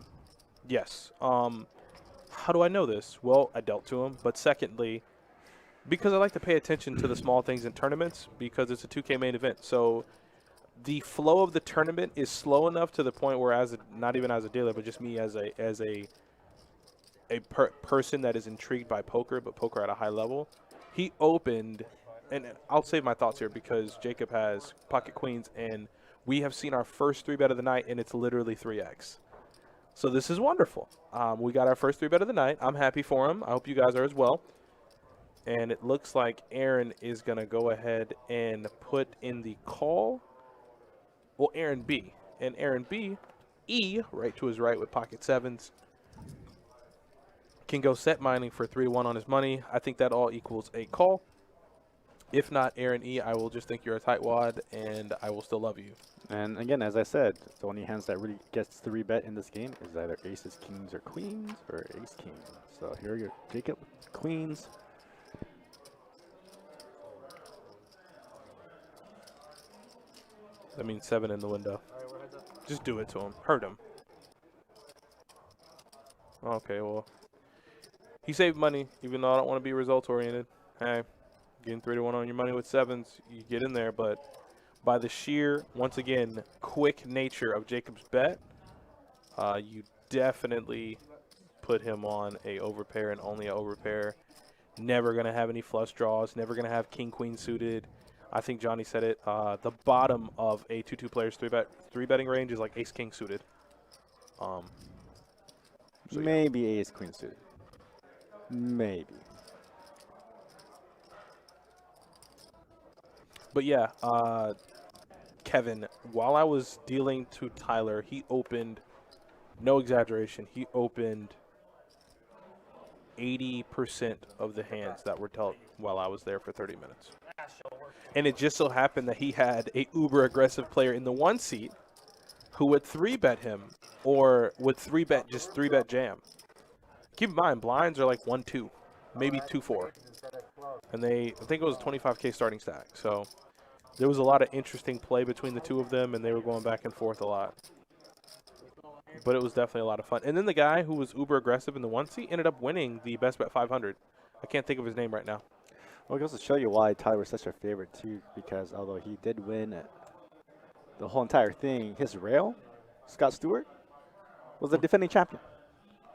Yes. How do I know this? Well, I dealt to him. But secondly, because I like to pay attention to the small things in tournaments because it's a 2K main event. So the flow of the tournament is slow enough to the point where, not even as a dealer, but just me as a person that is intrigued by poker, but poker at a high level, he opened, and I'll save my thoughts here because Jacob has pocket queens, and we have seen our first 3-bet of the night, and it's literally 3x. So this is wonderful. We got our first 3-bet of the night. I'm happy for him. I hope you guys are as well. And it looks like Aaron is going to go ahead and put in the call. Well, Aaron B. And Aaron B, E, right to his right with pocket sevens, can go set mining for 3-1 on his money. I think that all equals a call. If not, Aaron E, I will just think you're a tightwad, and I will still love you. And again, as I said, the only hands that really gets 3-bet in this game is either aces, kings, or queens, or ace-king. So here are your Jacob queens. That means 7 in the window. Just do it to him. Hurt him. Okay, well. He saved money, even though I don't want to be results-oriented. Hey, getting 3-1 on your money with 7s, you get in there. But by the sheer, once again, quick nature of Jacob's bet, you definitely put him on a overpair and only a overpair. Never going to have any flush draws. Never going to have king-queen suited. I think Johnny said it. The bottom of a 2-2 player's 3-betting range is like ace-king suited. So Maybe ace-queen suited. Maybe. But yeah, Kevin, while I was dealing to Tyler, he opened, no exaggeration, he opened 80% of the hands that were dealt while I was there for 30 minutes. And it just so happened that he had a uber aggressive player in the 1 seat who would 3-bet him or would 3-bet, just 3-bet jam. Keep in mind, blinds are like 1-2, maybe 2-4. And I think it was a 25K starting stack. So there was a lot of interesting play between the two of them, and they were going back and forth a lot. But it was definitely a lot of fun. And then the guy who was uber aggressive in the 1 seat ended up winning the Best Bet 500. I can't think of his name right now. Well, it goes to show you why Tyler was such a favorite, too, because although he did win the whole entire thing, his rail, Scott Stewart, was the defending champion.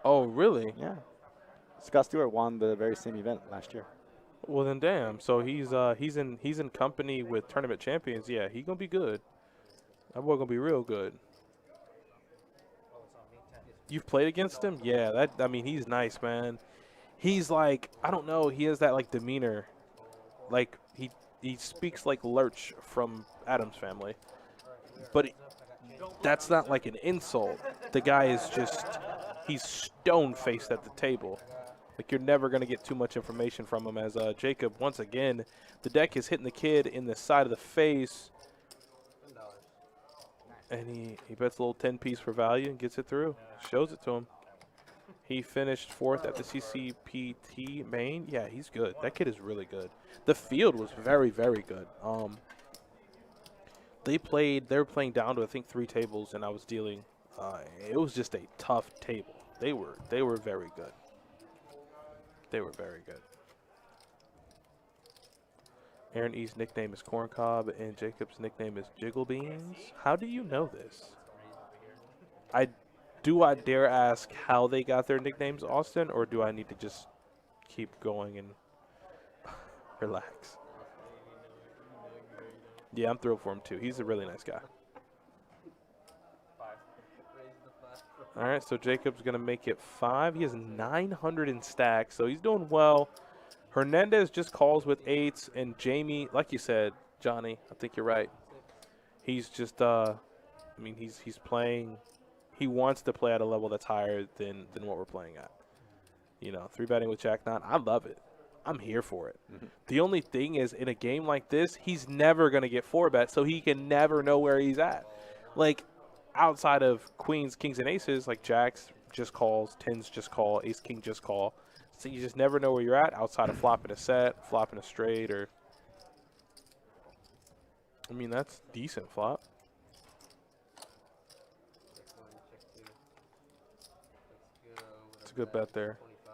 Oh, really? Yeah. Scott Stewart won the very same event last year. Well, then damn. So he's in company with tournament champions. Yeah, he gonna be good. That boy gonna be real good. You've played against him? Yeah, I mean, he's nice, man. He's like, I don't know, he has that like demeanor. Like he speaks like Lurch from Addams Family. But that's not like an insult. The guy is just, he's stone-faced at the table. Like, you're never going to get too much information from him. As Jacob, once again, the deck is hitting the kid in the side of the face. And he bets a little 10-piece for value and gets it through. Shows it to him. He finished 4th at the CCPT main. Yeah, he's good. That kid is really good. The field was very, very good. They were playing down to, I think, 3 tables, and I was dealing. It was just a tough table. They were very good. They were very good. Aaron E's nickname is Corncob, and Jacob's nickname is Jiggle Beans. How do you know this? Do I dare ask how they got their nicknames, Austin, or do I need to just keep going and relax? Yeah, I'm thrilled for him, too. He's a really nice guy. All right, so Jacob's going to make it 5. He has 900 in stacks, so he's doing well. Hernandez just calls with 8s, and Jamie, like you said, Johnny, I think you're right. He's just, I mean, he's playing. He wants to play at a level that's higher than what we're playing at. You know, 3-betting with Jack 9, I love it. I'm here for it. Mhm. The only thing is, in a game like this, he's never going to get 4-bet, so he can never know where he's at. Like, outside of queens, kings, and aces, like jacks just calls, tens just call, ace, king just call. So you just never know where you're at outside of flopping a set, flopping a straight, or... I mean, that's decent flop. Check one, check two. Let's go. It's a good bet there. 25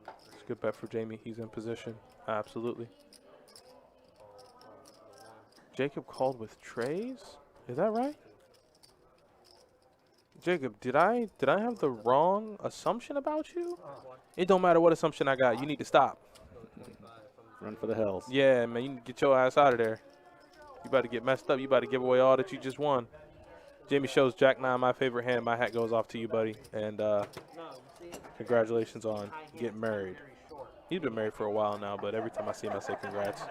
from It's a good bet for Jamie. He's in position. Absolutely. call from the one. Jacob called with trays? Is that right? Jacob, did I have the wrong assumption about you? It don't matter what assumption I got. You need to stop. Go 25 from Run for the hills. Yeah, man, you need to get your ass out of there. You about to get messed up. You about to give away all that you just won. Jamie shows Jack 9, my favorite hand. My hat goes off to you, buddy. And No, you see, congratulations on high hand getting married. very short. He's been married for a while now, but every time I see him, I say congrats.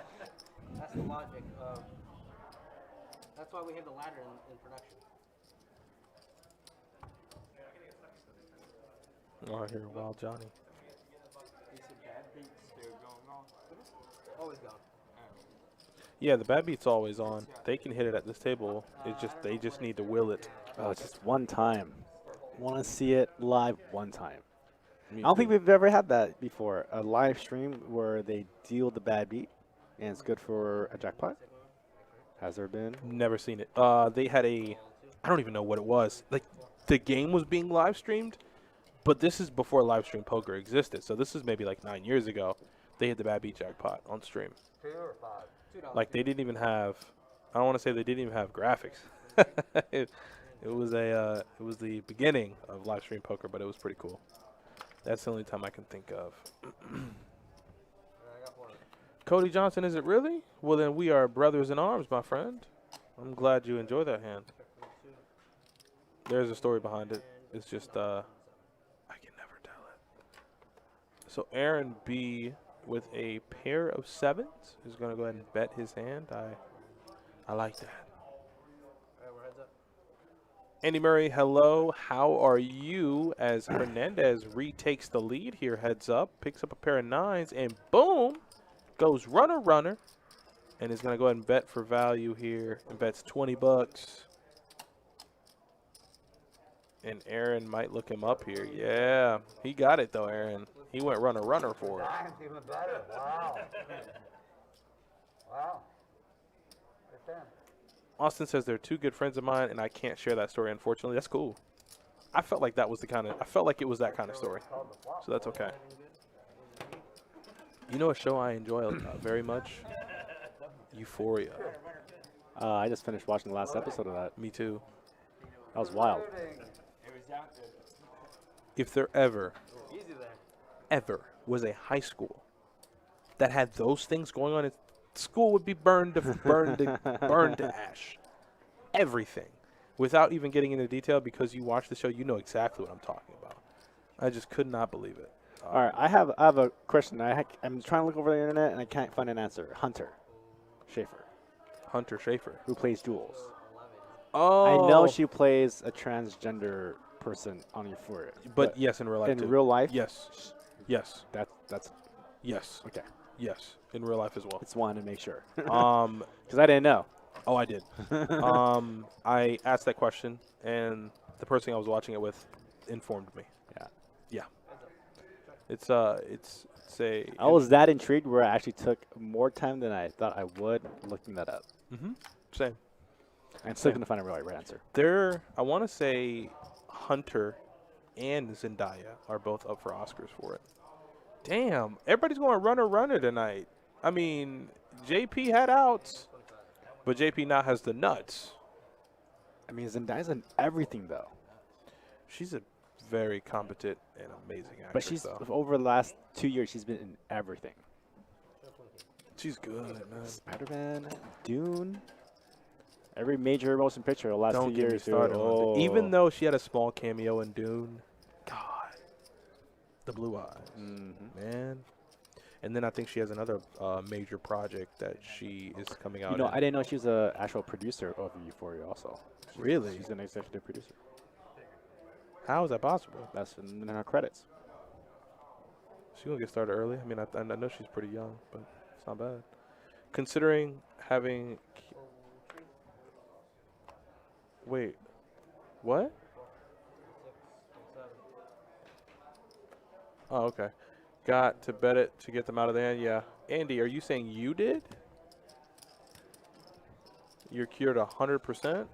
That's the logic of. That's why we have the ladder in production. Oh, I hear Wild Johnny. Always gone. Yeah, the bad beat's always on. They can hit it at this table. It's just they just need to will it. Oh, it's just one time. Want to see it live one time. Me I don't think too. we've ever had that before. A live stream where they deal the bad beat, and it's good for a jackpot. Has there been? Never seen it. They had a, I don't even know what it was. Like the game was being live streamed, but this is before live stream poker existed. So this is maybe like 9 years ago. They hit the bad beat jackpot on stream. $2 or $5? Like they didn't even have, I don't want to say they didn't even have graphics. it was the beginning of live stream poker, but it was pretty cool. That's the only time I can think of. I got one. Cody Johnson, is it really? Well, then we are brothers in arms, my friend. I'm glad you enjoy that hand. There's a story behind it. It's just, I can never tell it. So Aaron B with a pair of sevens is going to go ahead and bet his hand. I like that. Alright, we're heads up. Andy Murray, hello. How are you? As Hernandez retakes the lead here, heads up, picks up a pair of nines, and boom, goes runner, runner, and is going to go ahead and bet for value here, and bets 20 bucks. And Aaron might look him up here. Yeah, he got it though, Aaron. He went runner, runner for it. That's even better. Wow. Wow. Right there. Austin says they're two good friends of mine, and I can't share that story, unfortunately. That's cool. I felt like that was the kind of, I felt like it was that kind of story. So that's okay. You know a show I enjoy very much? Euphoria. I just finished watching the last episode of that. Me too. That was wild. If there ever Easy there. was a high school that had those things going on, school would be burned to ash. Everything. Without even getting into detail, because you watch the show, you know exactly what I'm talking about. I just could not believe it. All right, I have a question. I'm trying to look over the internet and I can't find an answer. Hunter Schaefer, Hunter Schaefer. who plays Jules. Oh. I know she plays a transgender person on Euphoria, But yes, in real life in too. real life, Yes. Yes. that's Yes. okay. Yes. In real life as well. Just wanted to make sure Um. because I didn't know. Oh, I did. I asked that question, and the person I was watching it with informed me. Yeah. Yeah. It's a. I was that intrigued where I actually took more time than I thought I would looking that up. Same. I'm still gonna find a right answer. There, I want to say Hunter and Zendaya are both up for Oscars for it. Damn, everybody's going runner tonight. I mean, JP had outs, but JP now has the nuts. I mean, Zendaya's in everything though, She's a very competent and amazing actress. but she's though. over the last 2 years she's been in everything. She's good, man. Spider-Man, Dune, every major motion picture the last Don't 2 get me years. started. Oh. Even though she had a small cameo in Dune, God, the blue eyes, man. And then I think she has another major project that she is coming out. You know, in. I didn't know she was an actual producer of Euphoria. Also, Really? she's an executive producer. How is that possible? That's in her credits. She's gonna get started early. I mean, I know she's pretty young, but it's not bad. Considering having. Wait, what? Oh, okay. Got to bet it to get them out of the hand. Yeah. Andy, are you saying you did? You're cured 100%.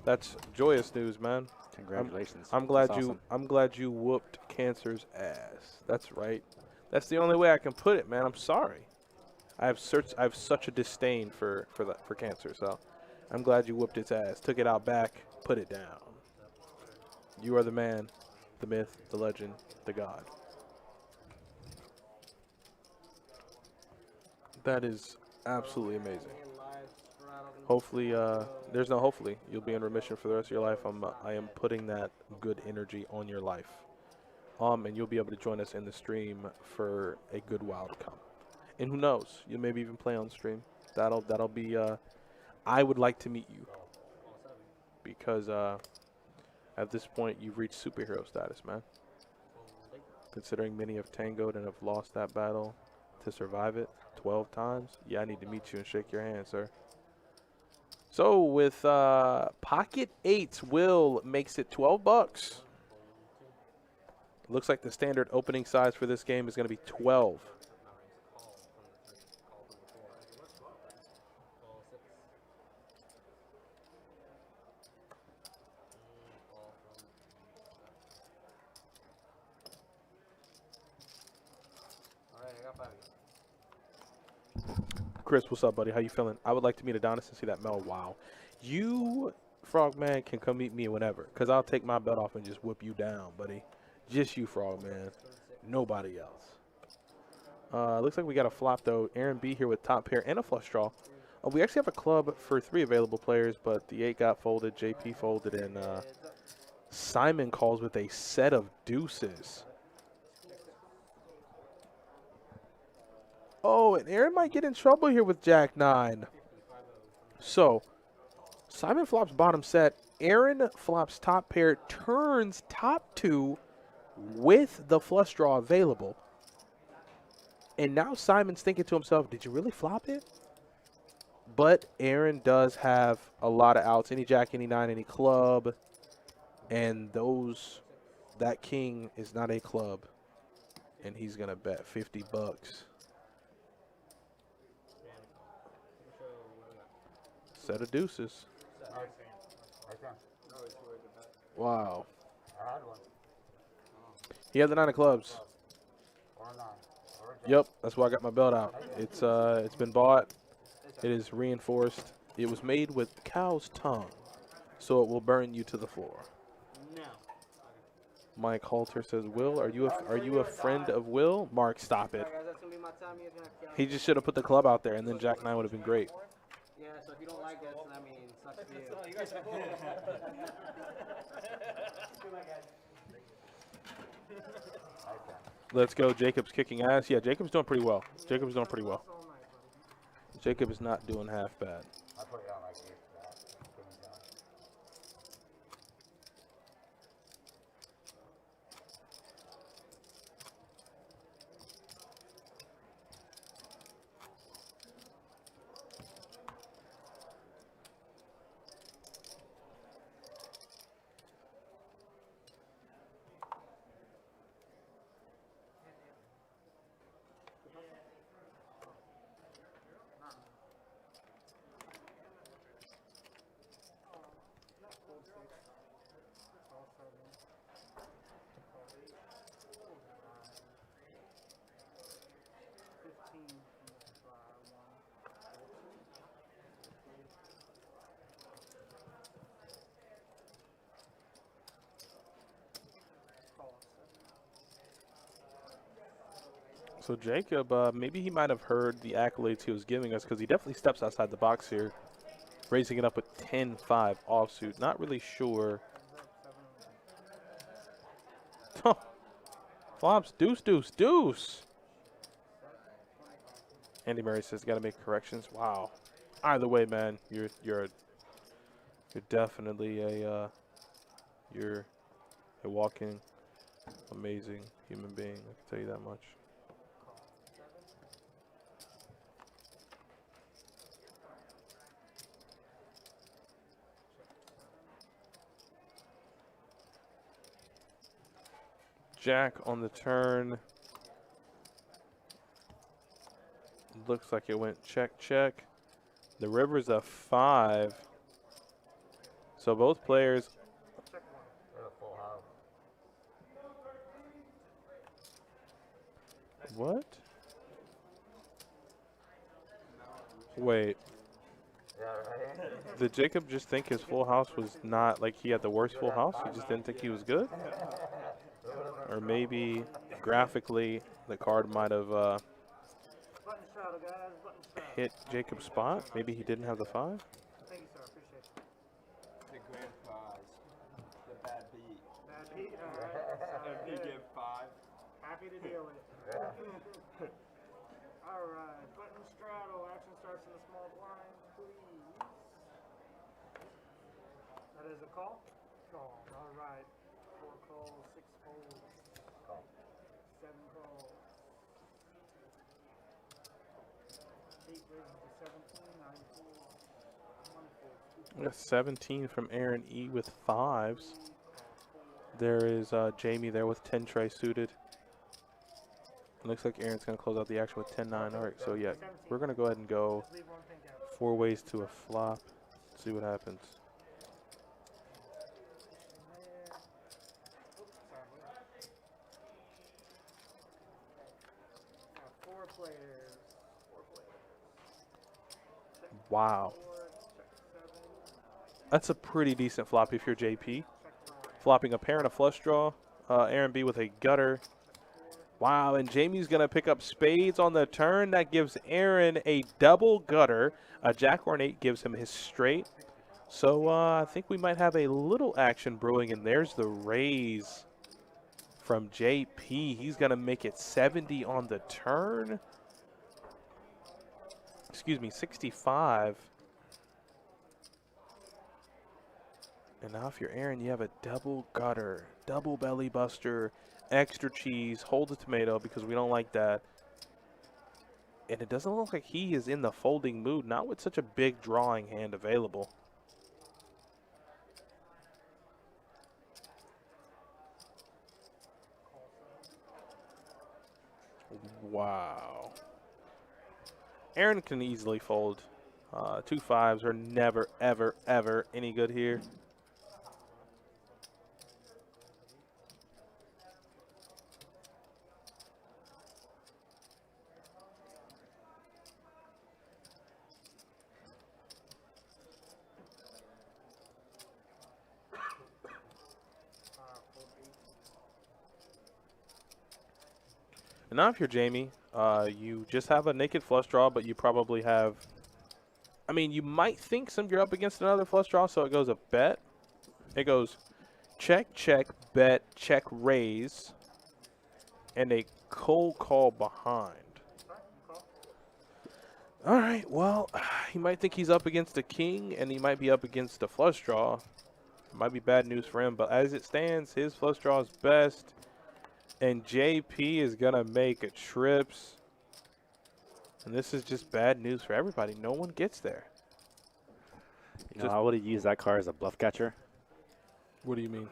That's joyous news, man. Congratulations. I'm glad That's you. awesome. I'm glad you whooped cancer's ass. That's right. That's the only way I can put it, man. I'm sorry. I have such a disdain for cancer. So, I'm glad you whooped its ass. Took it out back. Put it down. You are the man, the myth, the legend, the god. That is absolutely amazing. Hopefully, there's no hopefully. You'll be in remission for the rest of your life. I am putting that good energy on your life. And you'll be able to join us in the stream for a good while to come. And who knows, you'll maybe even play on stream. That'll be. I would like to meet you because at this point you've reached superhero status, man. Considering many have tangoed and have lost that battle to survive it 12 times, yeah, I need to meet you and shake your hand, sir. So with pocket eights, Will makes it 12 bucks. Looks like the standard opening size for this game is going to be 12. Chris, what's up, buddy? How you feeling? I would like to meet Adonis and see that Mel. Wow. You, Frogman, can come meet me whenever, because I'll take my belt off and just whip you down, buddy. Just you, Frogman. Nobody else. Looks like we got a flop, though. Aaron B here with top pair and a flush draw. We actually have a club for 3 available players, but the 8 got folded, JP folded, and Simon calls with a set of deuces. Oh, and Aaron might get in trouble here with Jack 9. So, Simon flops bottom set. Aaron flops top pair, turns top 2 with the flush draw available. And now Simon's thinking to himself, did you really flop it? But Aaron does have a lot of outs. Any jack, any 9, any club. And that king is not a club. And he's going to bet 50 bucks. Set of deuces. Wow. He had the 9 of clubs. Yep, that's why I got my belt out. It's been bought. It is reinforced. It was made with cow's tongue, so it will burn you to the floor. Mike Halter says, "Will, are you a friend of Will?" Mark, stop it. He just should have put the club out there, and then Jack 9 would have been great. Yeah, so if you don't like this, then I mean, sucks for you. Let's go. Jacob's kicking ass. Yeah, Jacob's doing pretty well. Jacob's doing pretty well. Jacob is not doing half bad. So Jacob, maybe he might have heard the accolades he was giving us, because he definitely steps outside the box here, raising it up with 10-5 offsuit. Not really sure. Flops, deuce, deuce, deuce. Andy Murray says, got to make corrections. Wow. Either way, man, you're definitely you're a walking amazing human being. I can tell you that much. Jack on the turn. Looks like it went check, check. The river's a 5. So both players. What? Wait. Did Jacob just think his full house was not, like he had the worst full house? He just didn't think he was good? Or maybe graphically the card might have hit Jacob's spot? Maybe he didn't have the 5? Thank you, sir. Appreciate it. The grand prize. The bad beat. Bad beat. All right. If you get 5. Happy to deal with it. All right. Button straddle. Action starts in the small blind, please. That is a call? Call. All right. 4 calls, 6 folds. 7 calls. 8 raises to 17, 9 folds. 1 fold. 2 We got 17 from Aaron E with 5s. There is Jamie there with 10 tray suited. It looks like Aaron's going to close out the action with 10-9. All right, so yeah, we're going to go ahead and go Leave one thing out. 4 ways to a flop. See what happens. There. Oops, sorry. Got 4 players. 4 players. Check Wow. 4, check 7, That's a pretty decent flop if you're JP. check 5. Flopping a pair and a flush draw. Aaron B with a gutter. Wow, and Jamie's going to pick up spades on the turn. That gives Aaron a double gutter. A jack or an 8 gives him his straight. So I think we might have a little action brewing, and there's the raise from JP. He's going to make it 70 on the turn. Excuse me, 65. And now if you're Aaron, you have a double gutter, double belly buster, extra cheese, hold the tomato because we don't like that. And it doesn't look like he is in the folding mood, not with such a big drawing hand available. Wow. Aaron can easily fold. 2 5s are never, ever, ever any good here. And now if you're Jamie, you just have a naked flush draw, but you probably have, I mean, you might think you're up against another flush draw, so it goes a bet. It goes check, check, bet, check, raise, and a cold call behind. All right, well, he might think he's up against a king, and he might be up against a flush draw. It might be bad news for him, but as it stands, his flush draw is best. And JP is going to make a trips. And this is just bad news for everybody. No one gets there. You know, I would have used that card as a bluff catcher. What do you mean?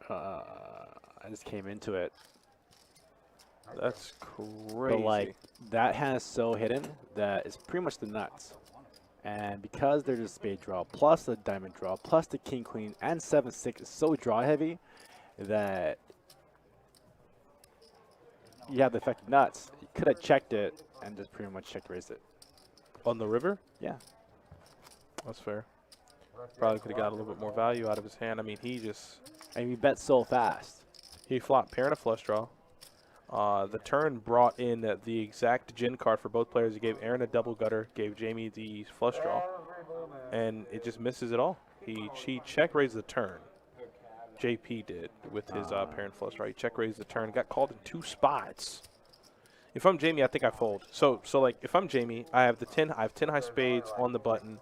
I just came into it. That's crazy. But, like, that hand is so hidden that it's pretty much the nuts. And because there's a spade draw, plus the diamond draw, plus the king, queen, and 7-6 is so draw heavy that you have the effect nuts. You could have checked it and just pretty much checked raised it. On the river? Yeah. That's fair. Probably could have got a little bit more value out of his hand. I mean, And we bet so fast. he flopped pair and a flush draw. The turn brought in the exact gin card for both players. He gave Aaron a double gutter, gave Jamie the flush draw, and it just misses it all. He check raised the turn. JP did with his pair and flush draw. He check raised the turn, got called in 2 spots. If I'm Jamie, I think I fold. So like if I'm Jamie, I have 10 high spades on the button.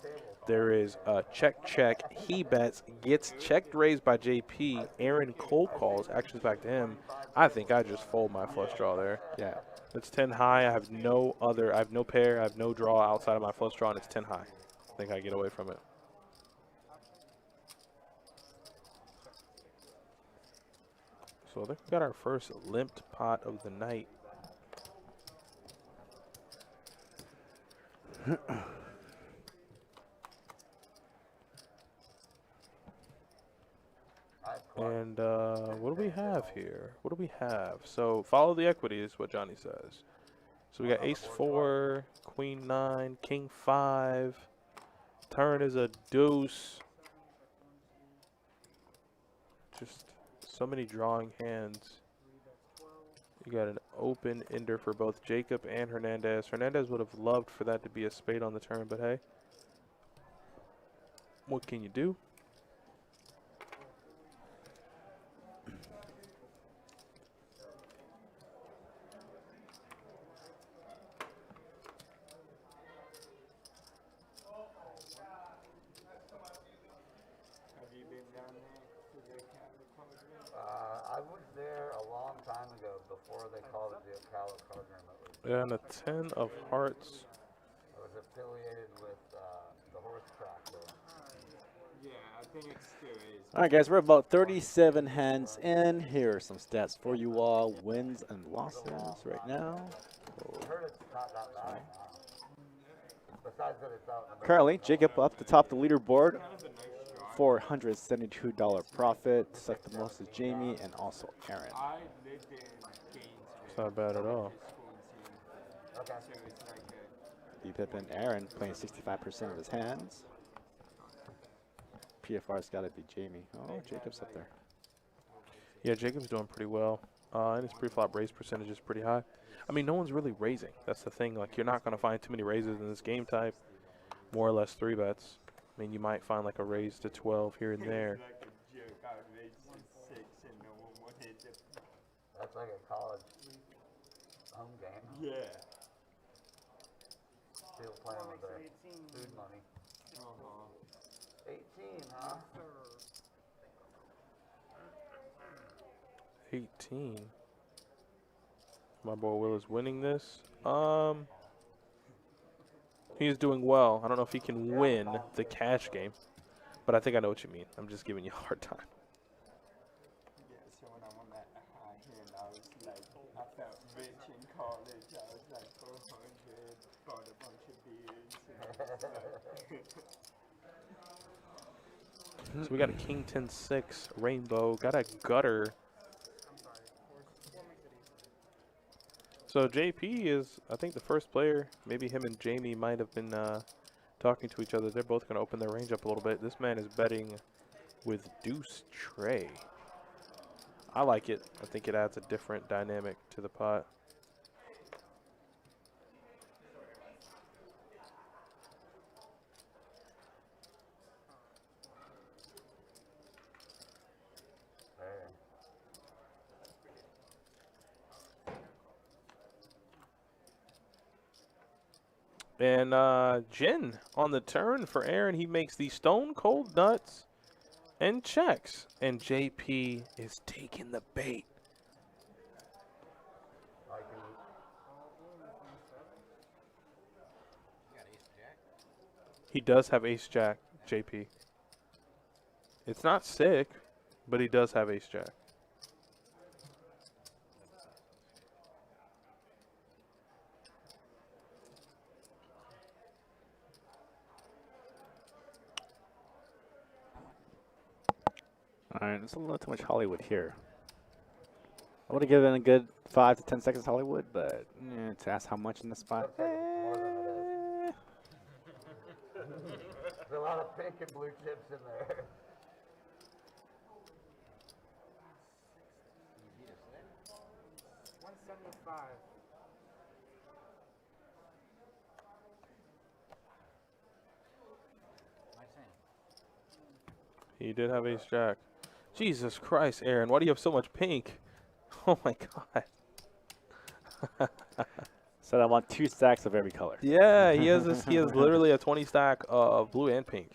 There is a check, check. He bets, gets checked raised by JP. Aaron cold calls, actions back to him. I think I just fold my flush draw there. Yeah. It's 10 high. I have no pair. I have no draw outside of my flush draw, and it's 10 high. I think I get away from it. So I think we got our first limped pot of the night. And what do we have here? What do we have? So follow the equity is what Johnny says. So we got ace 4, queen 9, king 5. Turn is a deuce. Just so many drawing hands. You got an open ender for both Jacob and Hernandez. Hernandez would have loved for that to be a spade on the turn, but hey, what can you do? Have you been down there to the Cali Cauldron? I was there a long time ago before they called it the Ocala Cauldron. And a 10 of hearts. I was affiliated with the horse track there. Yeah, I think it still is. All right, guys, we're about 37 hands in. Here are some stats for you all. Wins and losses right now. I heard it's not that bad now. Besides that it's out in the Currently, Jacob up the top of the leaderboard. $472 profit. Second most is Jamie and also Aaron. I lived in Gainesville. It's not bad at all. Okay. So it's like a, D-Pip and Aaron playing 65% of his hands. PFR's got to be Jamie. Oh, Jacob's up there. Yeah, Jacob's doing pretty well. And his pre-flop raise percentage is pretty high. I mean, no one's really raising. That's the thing. Like, you're not going to find too many raises in this game type. More or less 3 bets. I mean, you might find like a raise to 12 here and there. like a joke. I raised to 6 and no one wanted to. That's like a college home game. Yeah. Still playing with their food money. 18, huh? 18. My boy Will is winning this. He's doing well. I don't know if he can win the cash game, but I think I know what you mean. I'm just giving you a hard time. Yeah, so when I won that high hand, I was like, I felt rich in college. I was like 400, bought a bunch of beers. So we got a king 10-6 rainbow. Got a gutter. So JP is, I think, the first player. Maybe him and Jamie might have been talking to each other. They're both going to open their range up a little bit. This man is betting with deuce tray. I like it. I think it adds a different dynamic to the pot. And Jin on the turn for Aaron. He makes the stone cold nuts and checks. And JP is taking the bait. He does have ace jack, JP. It's not sick, but he does have ace jack. All right, there's a little too much Hollywood here. I would have given a good 5 to 10 seconds Hollywood, but to ask how much in the spot. There's a lot of pink and blue chips in there. He did have ace jack. Jesus Christ, Aaron, why do you have so much pink? Oh my God. Said I want 2 stacks of every color. Yeah, he has this. He has literally a 20 stack of blue and pink.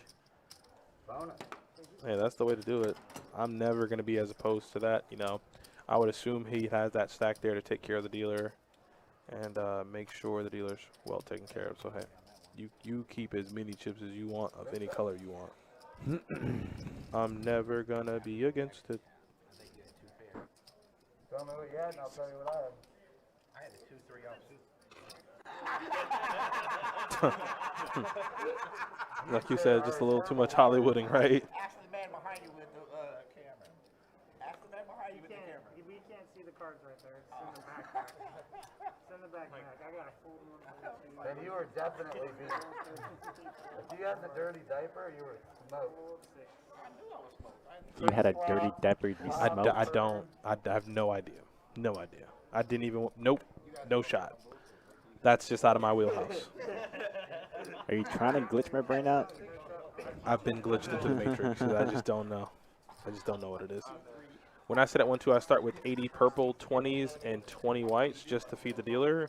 Hey, that's the way to do it. I'm never gonna be as opposed to that. You know, I would assume he has that stack there to take care of the dealer and make sure the dealer's well taken care of. So hey, you keep as many chips as you want of any color you want. I'm never gonna be against it. Tell me what you had, and I'll tell you what I had. I had a 2-3 offsuit. Like you said, just a little too much Hollywooding, right? Ask the man behind you with the camera. Ask the man behind you with the camera. We can't see the cards right there. It's in the backpack. It's in the backpack. I got a full one. Then you were definitely beat. If you had the dirty diaper, you were smoked. You had a dirty diaper. You smoked. I don't. I have no idea. No idea. I didn't even. Nope. No shot. That's just out of my wheelhouse. Are you trying to glitch my brain out? I've been glitched into the matrix, so I just don't know. I just don't know what it is. When I sit at 1-2, I start with 80 purple, 20s, and 20 whites just to feed the dealer.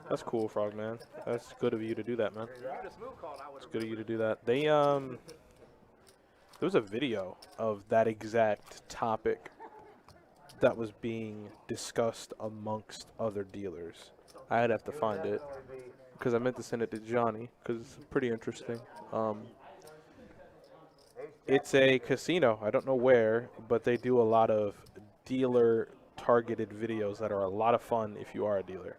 That's cool, Frogman. That's good of you to do that, man. It's good of you to do that. They there was a video of that exact topic that was being discussed amongst other dealers. I'd have to find it because I meant to send it to Johnny because it's pretty interesting. It's a casino. I don't know where, but they do a lot of dealer-targeted videos that are a lot of fun if you are a dealer.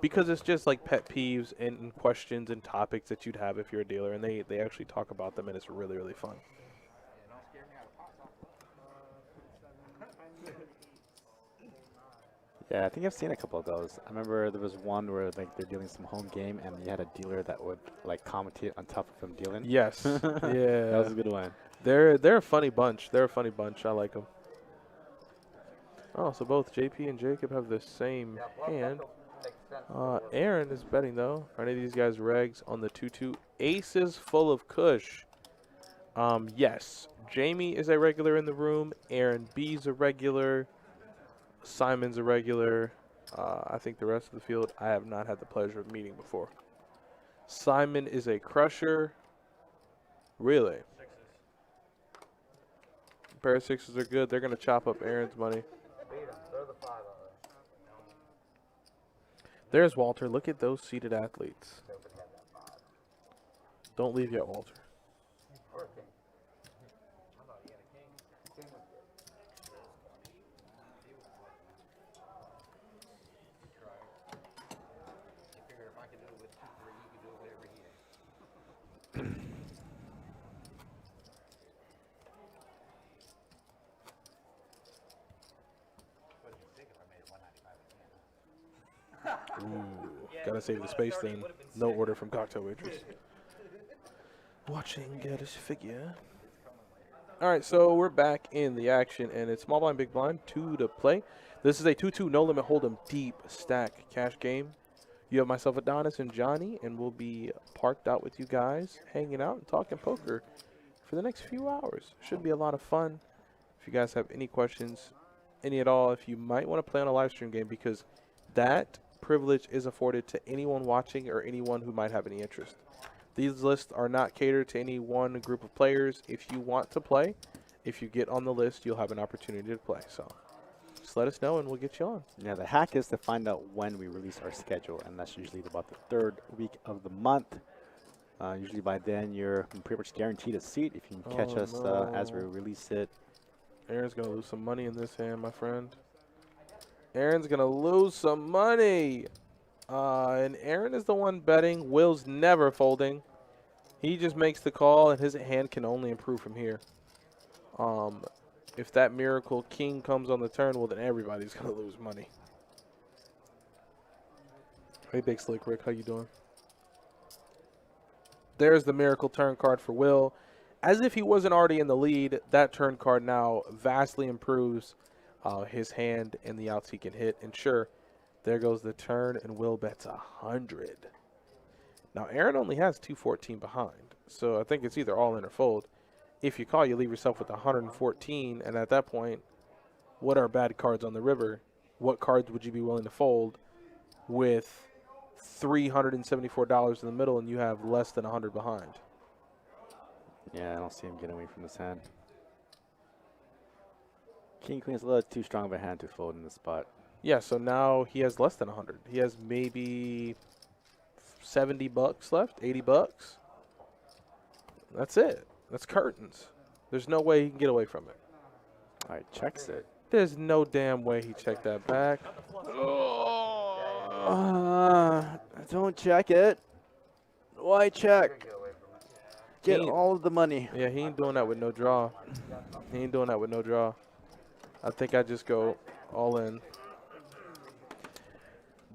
Because it's just like pet peeves and questions and topics that you'd have if you're a dealer, and they actually talk about them, and it's really, really fun. Yeah, I think I've seen a couple of those. I remember there was one where like they're dealing some home game, and you had a dealer that would like commentate on top of them dealing. Yes. Yeah. That was a good one. They're a funny bunch. They're a funny bunch. I like them. Oh, so both JP and Jacob have the same hand. Aaron is betting, though. Are any of these guys regs on the 2-2? Aces full of kush. Yes. Jamie is a regular in the room. Aaron B's a regular. Simon's a regular. I think the rest of the field I have not had the pleasure of meeting before. Simon is a crusher. Really? Pair of sixes are good. They're going to chop up Aaron's money. There's Walter. Look at those seated athletes. Don't leave yet, Walter. Ooh, gotta save the space then. No order from Cocktail Waitress. Watching get his figure. Alright, so we're back in the action, and it's small blind, big blind, 2 to play. This is a 2-2 no limit hold'em deep stack cash game. You have myself, Adonis, and Johnny, and we'll be parked out with you guys, hanging out and talking poker for the next few hours. Should be a lot of fun. If you guys have any questions, any at all, if you might want to play on a live stream game, because that privilege is afforded to anyone watching or anyone who might have any interest. These lists are not catered to any one group of players. If you want to play, if you get on the list, you'll have an opportunity to play. So just let us know and we'll get you on. Yeah, the hack is to find out when we release our schedule, and that's usually about the 3rd week of the month. Usually by then, you're pretty much guaranteed a seat if you can catch us as we release it. Aaron's going to lose some money in this hand, my friend. Aaron's going to lose some money. And Aaron is the one betting. Will's never folding. He just makes the call, and his hand can only improve from here. If that miracle king comes on the turn, well, then everybody's going to lose money. Hey, Big Slick Rick, how you doing? There's the miracle turn card for Will. As if he wasn't already in the lead, that turn card now vastly improves his hand and the outs he can hit. And sure, there goes the turn, and Will bets 100. Now, Aaron only has 214 behind, so I think it's either all in or fold. If you call, you leave yourself with 114, and at that point, what are bad cards on the river? What cards would you be willing to fold with $374 in the middle, and you have less than 100 behind? Yeah, I don't see him getting away from this hand. King Queen is a little too strong of a hand to fold in this spot. Yeah, so now he has less than 100. He has maybe 70 bucks left, 80 bucks. That's it. That's curtains. There's no way he can get away from it. All right, checks it. There's no damn way he checked that back. Don't check it. Why check? Get away from it. Get He- all of the money. Yeah, he ain't doing that with no draw. He ain't doing that with no draw. I think I just go all in.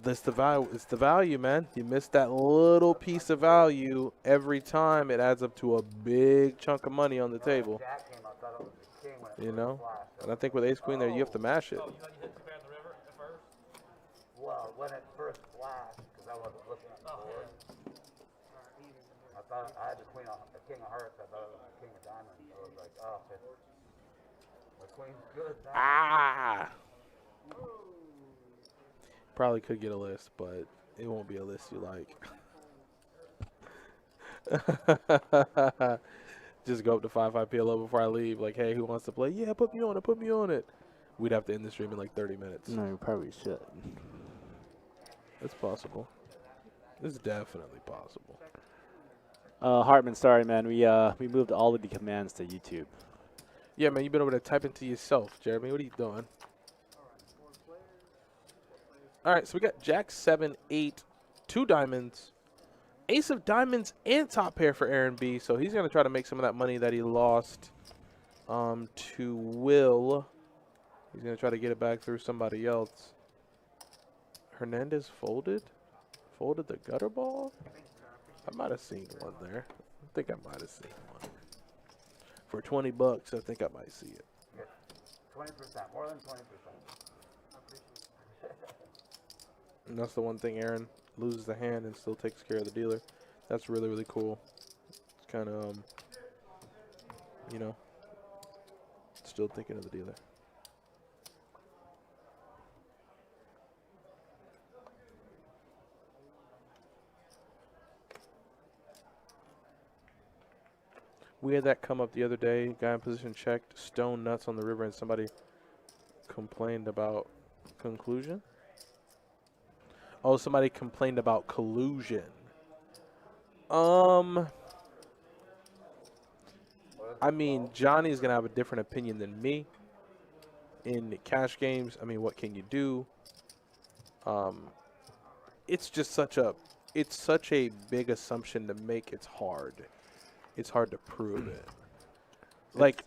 This the value. It's the value, man. You miss that little piece of value every time. It adds up to a big chunk of money on the table. Jack came, I thought it was the king when it You first know. flashed. And I think with ace queen there, you have to mash it. Well, when it first flashed, because I wasn't looking at the board. I thought I had the king of hearts. I thought it was the king of diamonds. I was like, oh, the queen's good now. Ah. Probably could get a list, but it won't be a list you like. Just go up to 5-5 PLO before I leave. Like, hey, who wants to play? Yeah, put me on it. Put me on it. We'd have to end the stream in like 30 minutes. No, you probably should. It's possible. It's definitely possible. Hartman, sorry, man. We moved all of the commands to YouTube. Yeah, man, you've been over there typing to yourself, Jeremy. What are you doing? All right, so we got Jack 7, 8, 2 diamonds, ace of diamonds, and top pair for Aaron B. So he's going to try to make some of that money that he lost to Will. He's going to try to get it back through somebody else. Hernandez folded? Folded the gutter ball? I might have seen one there. I think I might have seen one. For 20 bucks, I think I might see it. 20%, more than 20%. And that's the one thing Aaron loses the hand and still takes care of the dealer. That's really, really cool. It's kind of, you know, still thinking of the dealer. We had that come up the other day. Guy in position checked, stone nuts on the river, and somebody complained about conclusion. Oh, somebody complained about collusion. I mean, Johnny's gonna have a different opinion than me. In cash games, I mean, what can you do? It's just such a big assumption to make. It's hard. It's hard to prove it. Like,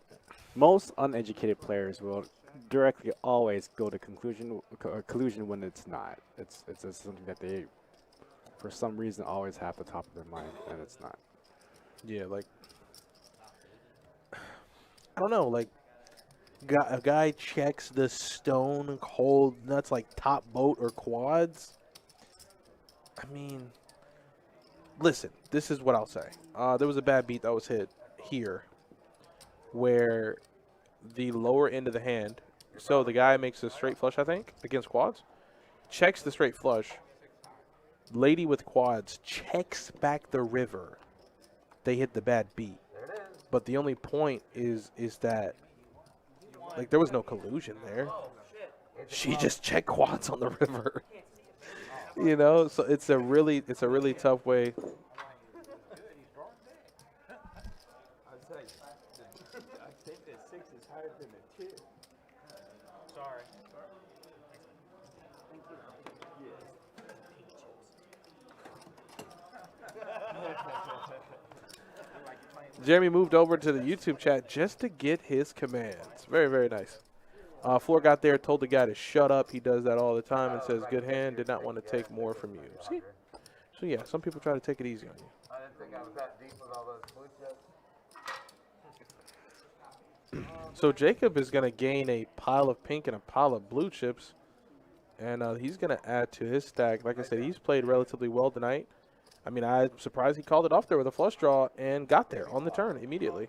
Most uneducated players will directly always go to collusion when it's not. It's just something that they, for some reason, always have at the top of their mind, and it's not. yeah, like, I don't know, like, a guy checks the stone cold nuts like top boat or quads. I mean, listen, this is what I'll say. There was a bad beat that was hit here where the lower end of the hand, so the guy makes a straight flush, I think, against quads, checks the straight flush. Lady with quads checks back the river. They hit the bad beat. But the only point is that, like, there was no collusion there. She just checked quads on the river. You know, so it's a really tough way. I was like, I think the 6 is higher than the 2. Sorry. Jeremy moved over to the YouTube chat just to get his commands. Very, very nice. Floor got there, told the guy to shut up. He does that all the time and says, good hand, did not want to take more from you. See? So, yeah, some people try to take it easy on you. I didn't think I was that deep with all those blue chips. So Jacob is going to gain a pile of pink and a pile of blue chips. And he's going to add to his stack. Like I said, he's played relatively well tonight. I mean, I'm surprised he called it off there with a flush draw and got there on the turn immediately.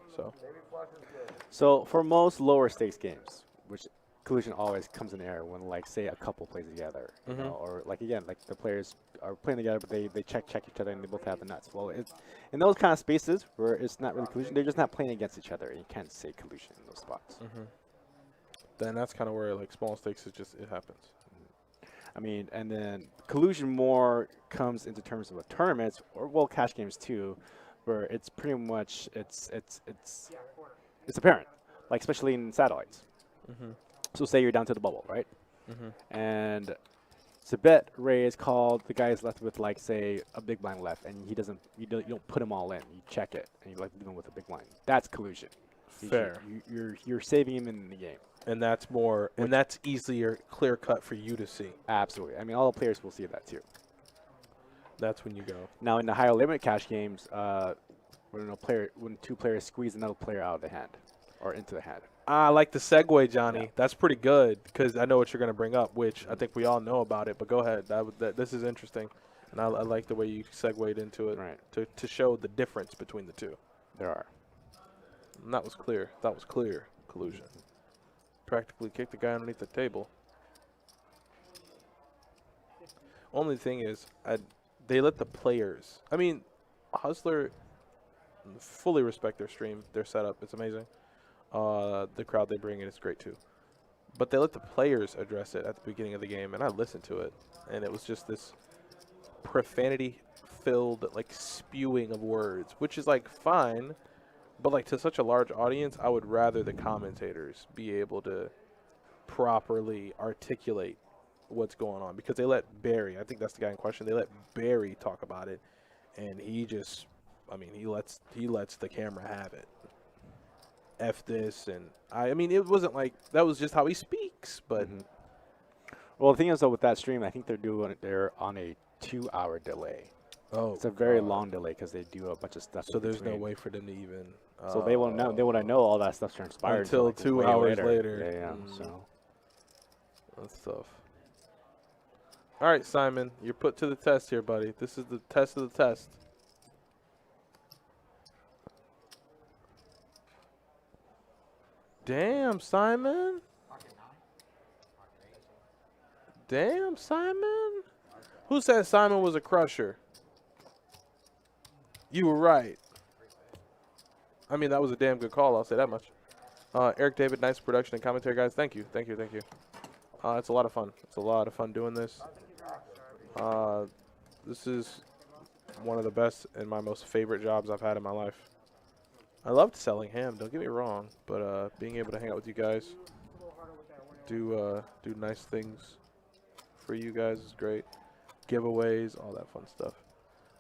So for most lower stakes games, which collusion always comes in air when, like, say a couple plays together, you know, or like again, like the players are playing together, but they check each other and they both have the nuts. Well, it's in those kind of spaces where it's not really collusion; they're just not playing against each other, and you can't say collusion in those spots. Then that's kind of where, like, small stakes, it happens. I mean, and then collusion more comes into terms of a tournaments or, well, cash games too, where it's pretty much it's apparent, like especially in satellites. So say you're down to the bubble, right? Mm-hmm. And it's a bet raise called. The guy's left with like say a big blind left, and he doesn't. You don't put him all in. You check it, and you like leave him with a big blind. That's collusion. Fair. You're saving him in the game. And that's more, and that's easier, clear cut for you to see. Absolutely. I mean, all the players will see that too. That's when you go. Now in the higher limit cash games, when two players squeeze another player out of the hand or into the hand. I like the segue, Johnny. Yeah. That's pretty good because I know what you're going to bring up, which I think we all know about it. But go ahead. This is interesting, and I like the way you segued into it to show the difference between the two. There are. And that was clear. That was clear collusion. Practically kicked the guy underneath the table. Only thing is, they let the players. I mean, Hustler fully respect their stream, their setup. It's amazing. The crowd they bring in is great too. But they let the players address it at the beginning of the game, and I listened to it, and it was just this profanity-filled, like, spewing of words, which is, like, fine. But, like, to such a large audience, I would rather the commentators be able to properly articulate what's going on. Because they let Barry, I think that's the guy in question, they let Barry talk about it. And he just, I mean, he lets the camera have it. F this. And, I mean, it wasn't like, that was just how he speaks. But Well, the thing is, though, with that stream, I think they're on a 2-hour delay. Oh, it's a very long delay because they do a bunch of stuff. So there's no way for them to even. So they won't know. They want to know all that stuff's transpired until like 2 hours later. Yeah. So that's tough. All right, Simon, you're put to the test here, buddy. This is the test of the test. Damn, Simon. Damn, Simon. Who said Simon was a crusher? You were right. I mean, that was a damn good call. I'll say that much. Eric David, nice production and commentary, guys. Thank you. Thank you. Thank you. It's a lot of fun. It's a lot of fun doing this. This is one of the best and my most favorite jobs I've had in my life. I loved selling ham, don't get me wrong, but being able to hang out with you guys, do nice things for you guys is great. Giveaways, all that fun stuff.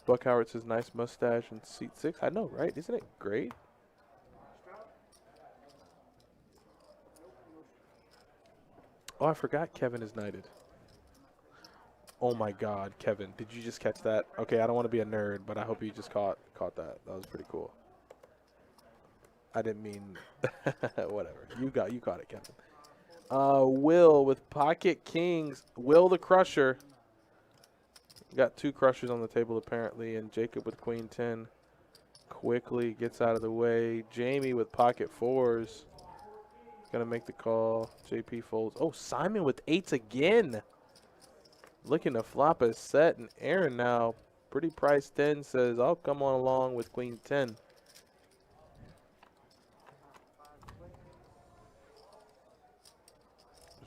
Buck Howard says, nice mustache and seat 6. I know, right? Isn't it great? Oh, I forgot Kevin is knighted. Oh my God, Kevin, did you just catch that? Okay, I don't want to be a nerd, but I hope you just caught that. That was pretty cool. I didn't mean whatever. You caught it, Kevin. Will with Pocket Kings. Will the Crusher. Got 2 crushers on the table apparently, and Jacob with Queen 10 quickly gets out of the way. Jamie with Pocket 4s. Gonna make the call. JP folds. Oh, Simon with 8s again. Looking to flop a set, and Aaron now, pretty price 10, says, I'll come on along with Queen 10.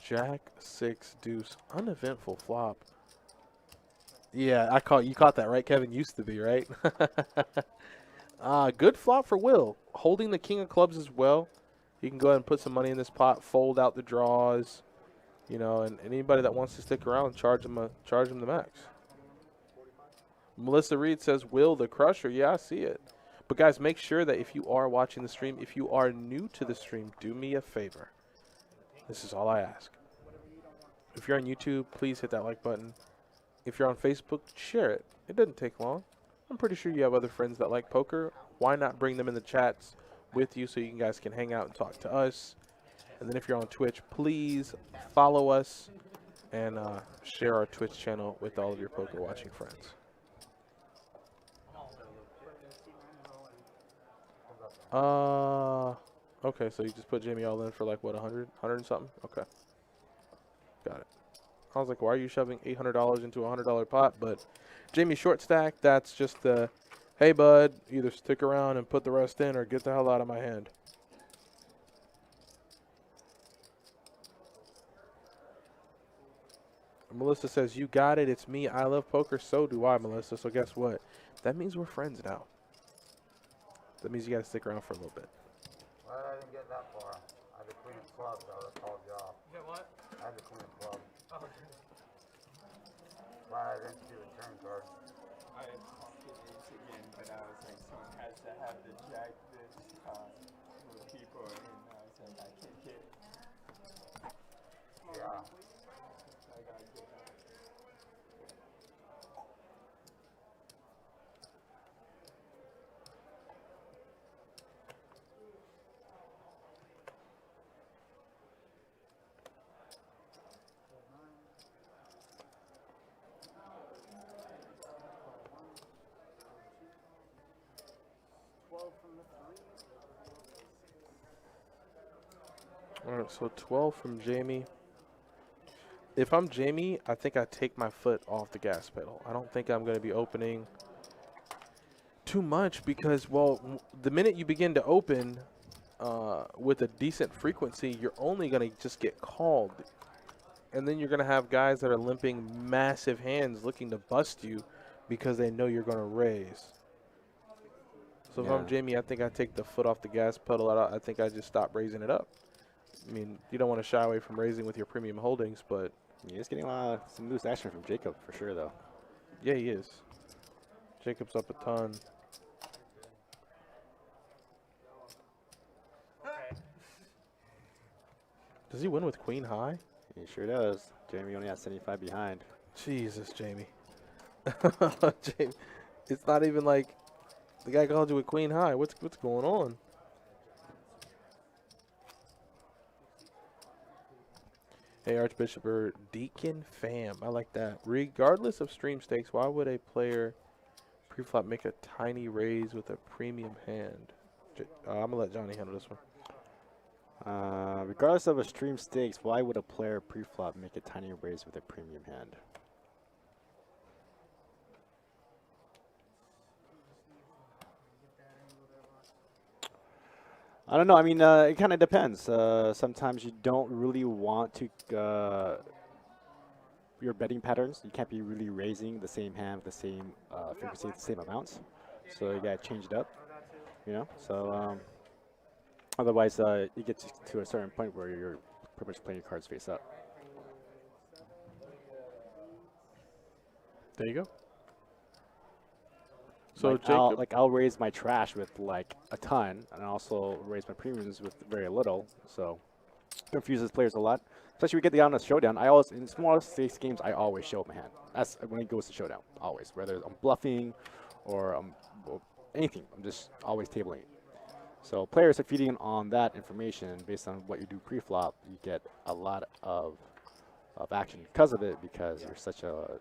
Jack 6 deuce. Uneventful flop. Yeah, you caught that, right, Kevin? Used to be, right? Good flop for Will. Holding the king of clubs as well. He can go ahead and put some money in this pot, fold out the draws, you know, and anybody that wants to stick around, charge him the max. Melissa Reed says, Will the Crusher. Yeah, I see it. But, guys, make sure that if you are watching the stream, if you are new to the stream, do me a favor. This is all I ask. If you're on YouTube, please hit that like button. If you're on Facebook, share it. It doesn't take long. I'm pretty sure you have other friends that like poker. Why not bring them in the chats with you so you guys can hang out and talk to us? And then if you're on Twitch, please follow us and share our Twitch channel with all of your poker watching friends. Okay, so you just put Jamie all in for like what, 100 and something? Okay. Got it. I was like, why are you shoving $800 into a $100 pot? But Jamie short stack, that's just the, hey, bud, either stick around and put the rest in or get the hell out of my hand. Melissa says, you got it. It's me. I love poker. So do I, Melissa. So guess what? That means we're friends now. That means you got to stick around for a little bit. Well, I didn't get that far. I just queen of clubs. I would have called you off. You get what? I had the queen of clubs. Oh, okay. Why I didn't do the turn card. I appreciate it again, but I was like, someone has to have the jack this with people, and I was like, I can't get. Yeah. I gotta get that. All right, so 12 from Jamie. If I'm Jamie, I think I take my foot off the gas pedal. I don't think I'm going to be opening too much because, well, the minute you begin to open with a decent frequency, you're only going to just get called. And then you're going to have guys that are limping massive hands looking to bust you because they know you're going to raise. So if I'm Jamie, I think I take the foot off the gas pedal. I think I just stop raising it up. I mean, you don't want to shy away from raising with your premium holdings, but He's getting some loose action from Jacob for sure, though. yeah, he is. Jacob's up a ton. Does he win with queen high? He sure does. Jamie only has 75 behind. Jesus, Jamie. Jamie. It's not even like the guy called you with queen high. What's going on? Hey, Archbishop or Deacon Fam. I like that. Regardless of stream stakes, why would a player preflop make a tiny raise with a premium hand? I'm going to let Johnny handle this one. Regardless of a stream stakes, why would a player preflop make a tiny raise with a premium hand? I don't know. I mean, it kind of depends. Sometimes you don't really want to your betting patterns. You can't be really raising the same hand with the same frequency, the same amounts. So you gotta change it up. You know. So otherwise, you get to a certain point where you're pretty much playing your cards face up. There you go. So Jacob, I'll raise my trash with like a ton, and also raise my premiums with very little. So it confuses players a lot. Especially when we get down to showdown. I always in smaller stakes games I always show my hand. That's when it goes to showdown. Always, whether I'm bluffing or anything, I'm just always tabling it. So players are feeding on that information based on what you do pre-flop. You get a lot of action because of it, because you're such a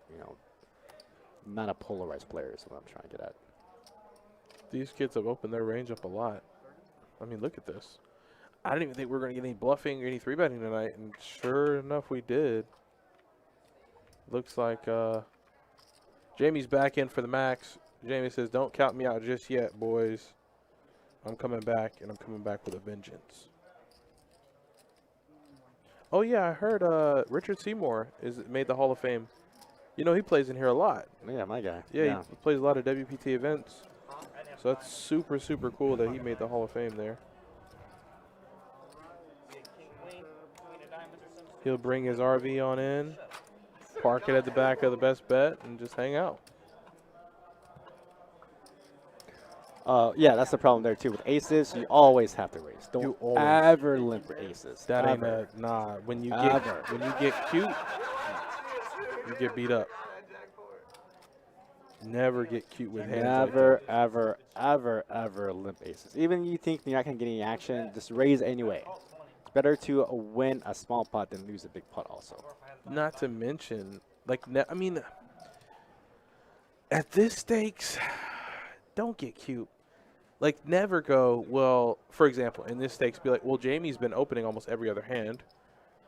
not a polarized player is what I'm trying to get at. these kids have opened their range up a lot. I mean, look at this. I didn't even think we were going to get any bluffing or any 3-betting tonight, and sure enough, we did. Looks like Jamie's back in for the max. Jamie says, don't count me out just yet, boys. I'm coming back, and I'm coming back with a vengeance. Oh, yeah, I heard Richard Seymour made the Hall of Fame. You know, he plays in here a lot. Yeah, my guy. Yeah, he plays a lot of WPT events. So that's super, super cool that he made the Hall of Fame there. He'll bring his RV on in, park it at the back of the best bet, and just hang out. Yeah, that's the problem there too. With aces, you always have to raise. Don't ever limp for aces. That ain't ever. nah. When you Ever. get cute, you get beat up. Never get cute with hands. Never, like that. ever, ever, ever limp aces. Even you think you're not gonna get any action, just raise anyway. It's better to win a small pot than lose a big pot. Also. Not to mention, like, I mean, at this stakes, don't get cute. Like, never go, well, for example, in this stakes, be like, well, Jamie's been opening almost every other hand.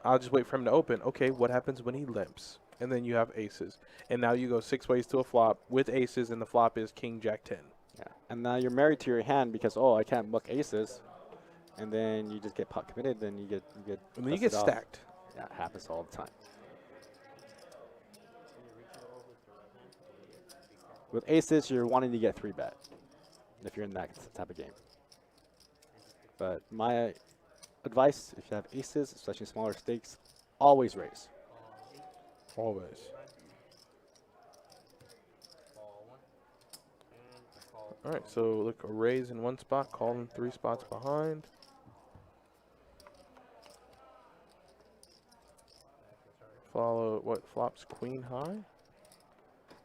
I'll just wait for him to open. Okay, what happens when he limps? And then you have aces. And now you go 6 ways to a flop with aces, and the flop is king, jack, 10. Yeah. And now you're married to your hand because, oh, I can't book aces. And then you just get pot committed, then you get And then you get stacked. Yeah, it happens all the time. With aces, you're wanting to get 3-bet if you're in that type of game. But my advice: if you have aces, especially smaller stakes, always raise. Always. Call 1. And call. All right, so look, a raise in one spot, calling 3 spots behind. Follow what flops queen high.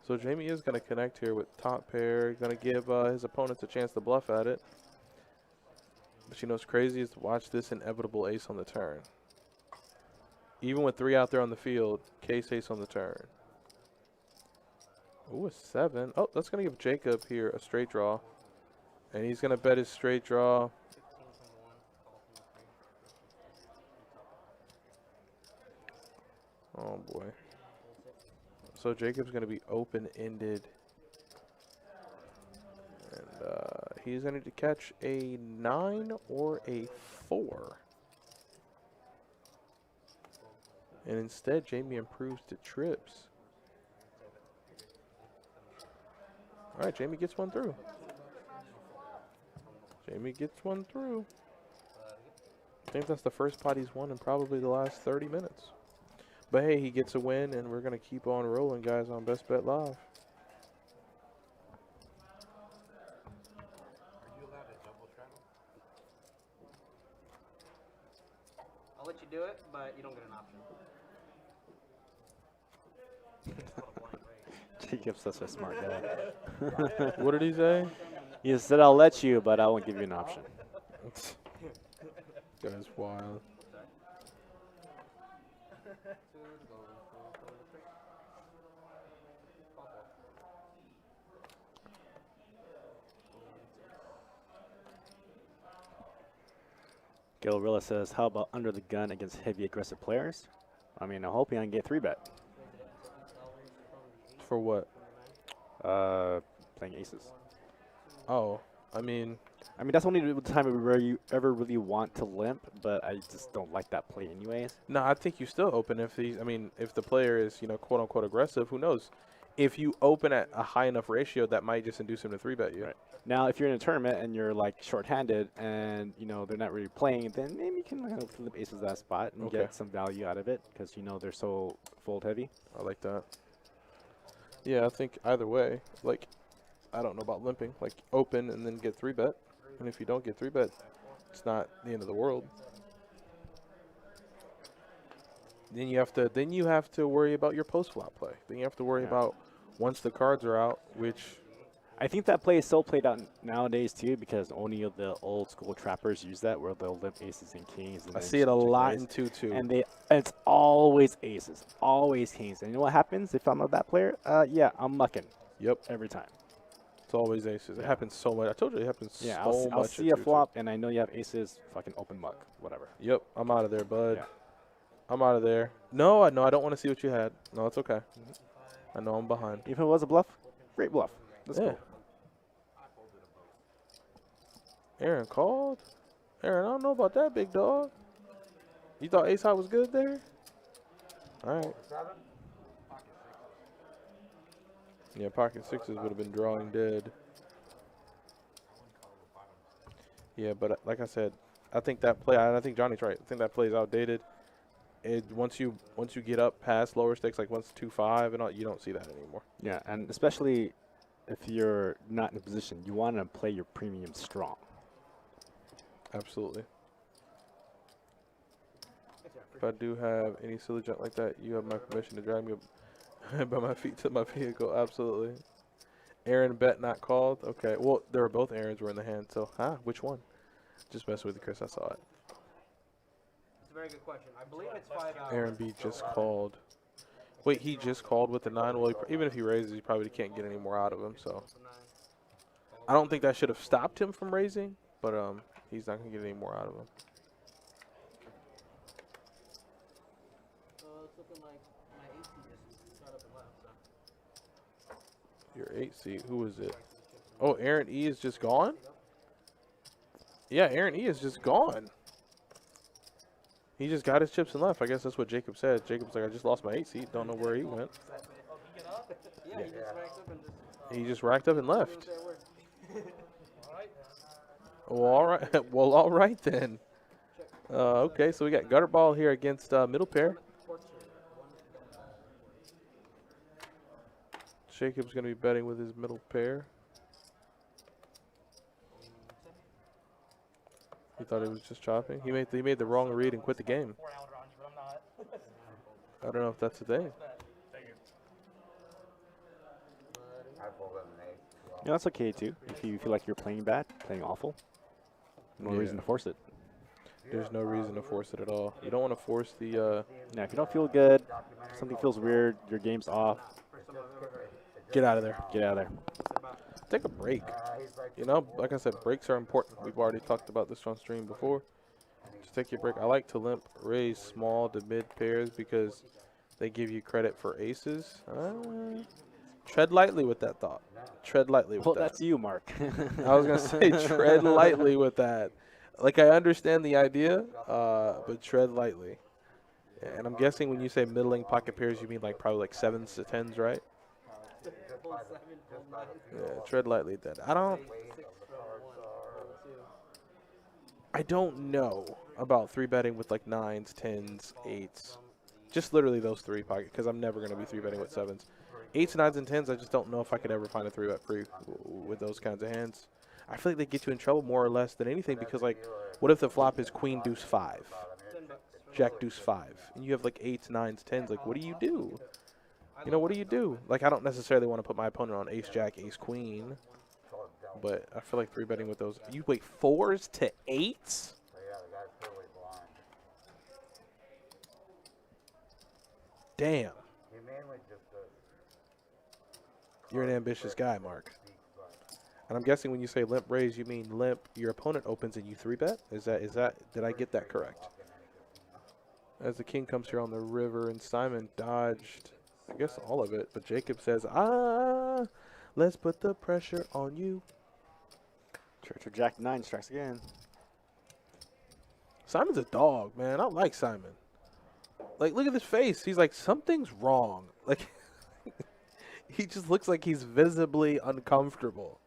So Jamie is going to connect here with top pair. Going to give his opponents a chance to bluff at it. But you know what's crazy is to watch this inevitable ace on the turn. Even with 3 out there on the field, case ace on the turn. Ooh, a 7. Oh, that's going to give Jacob here a straight draw. And he's going to bet his straight draw. 15 from the 1. Call from the 3. Oh, boy. So Jacob's going to be open-ended. And he's going to need to catch a 9 or a 4. And instead, Jamie improves to trips. All right, Jamie gets one through. Jamie gets one through. I think that's the first pot he's won in probably the last 30 minutes. But hey, he gets a win, and we're going to keep on rolling, guys, on Best Bet Live. Are you allowed to double channel? I'll let you do it, but you don't get an option. Jacob's such a smart guy. What did he say? He said, "I'll let you, but I won't give you an option." Guy's wild. 2 to go. Call from the 3. Call 4. Gilrilla says, "How about under the gun against heavy aggressive players?" I mean, I'm hoping I can get 3-bet. For what? Playing aces. Oh, I mean, that's only the time where you ever really want to limp, but I just don't like that play anyways. no, I think you still open if if the player is, quote unquote aggressive, who knows? If you open at a high enough ratio, that might just induce him to 3-bet you. Right. Now, if you're in a tournament and you're like shorthanded and they're not really playing, then maybe you can kind of flip aces that spot and Okay. get some value out of it because they're so fold heavy. I like that. Yeah, I think either way, like, I don't know about limping, like open and then get 3-bet. And if you don't get 3-bet, it's not the end of the world. Then you have to worry about your post flop play. Then you have to worry about once the cards are out, which I think that play is still played out nowadays too because only of the old school trappers use that where they'll limp aces and kings. And I then see it a check lot raise. in 2-2. And it's always aces, always kings. And you know what happens if I'm a that player? Yeah, I'm mucking. Yep. Every time. It's always aces. It happens so much. I told you it happens so much. I'll see at a 2-2. flop and I know you have aces, fucking open muck, whatever. Yep, I'm out of there, bud. Yeah. I'm out of there. No, I don't want to see what you had. No, it's okay. I know I'm behind. Even if it was a bluff, great bluff. Let's Yeah. go. Aaron called. Aaron, I don't know about that, big dog. You thought ace high was good there? All right. 7? Yeah, pocket sixes would have been drawing dead. Yeah, but like I said, I think that play. I think Johnny's right. I think that play is outdated. Once you get up past lower stakes, like once 2-5 and all, you don't see that anymore. Yeah, and especially if you're not in a position, you want to play your premium strong. Absolutely. If I do have any silly junk like that, you have my permission to drag me by my feet to my vehicle. Absolutely. Aaron bet not called. Okay. Well, there were both Aarons were in the hand. So, which one? Just messing with you, Chris. I saw it. It's a very good question. I believe it's 5 hours. Aaron B just called. Wait, he just called with the 9. Well, even if he raises, he probably can't get any more out of him. So, I don't think that should have stopped him from raising, but he's not gonna get any more out of him. It's looking like my 8 just got up and left. So. Your 8 seat. Who is it? Oh, Aaron E is just gone? Yeah, Aaron E is just gone. He just got his chips and left. I guess that's what Jacob said. Jacob's like, I just lost my 8 seat. Don't know where he went. Yeah, he just racked up and just. He just racked up and left. Well, all right. Well, all right then. Okay, so we got gutter ball here against middle pair. Jacob's going to be betting with his middle pair. He thought he was just chopping. He made the wrong read and quit the game. I don't know if that's the thing. I folded an ace. Well, Yeah, that's okay too. If you feel like you're playing bad, playing awful, no Yeah. reason to force it. There's no reason to force it at all. You don't want to force the. Now, if you don't feel good, something feels weird, your game's off, Get out of there. get out of there. Take a break. You know, like I said, breaks are important. We've already talked about this on stream before. Just take your break. I like to limp raise small to mid pairs because they give you credit for aces. Tread lightly with that thought. Tread lightly with Well, that. that's you, Mark. I was going to say tread lightly with that. Like, I understand the idea, but tread lightly. And I'm guessing when you say middling pocket pairs, you mean like probably like 7s to 10s, right? Yeah, tread lightly then. I don't know about 3-betting with like 9s, 10s, 8s. Just literally those 3 pocket, because I'm never going to be 3-betting with 7s. 8s, 9s, and 10s, I just don't know if I could ever find a 3-bet pre with those kinds of hands. I feel like they get you in trouble more or less than anything because, like, what if the flop is queen, deuce, 5? Jack, deuce, 5. And you have like 8s, 9s, 10s. Like, what do you do? You know, what do you do? Like, I don't necessarily want to put my opponent on ace, jack, ace, queen. But I feel like 3-betting with those. You wait 4s to 8s? so yeah, the guy's totally blind. Damn. He mainly just You're an ambitious guy, Mark. And I'm guessing when you say limp raise, you mean limp, your opponent opens and you 3-bet? Is that, did I get that correct? As the king comes here on the river and Simon dodged, I guess all of it. But Jacob says, let's put the pressure on you. Church or Jack 9 strikes again. Simon's a dog, man. I like Simon. Like, look at his face. He's like, something's wrong. Like, he just looks like he's visibly uncomfortable.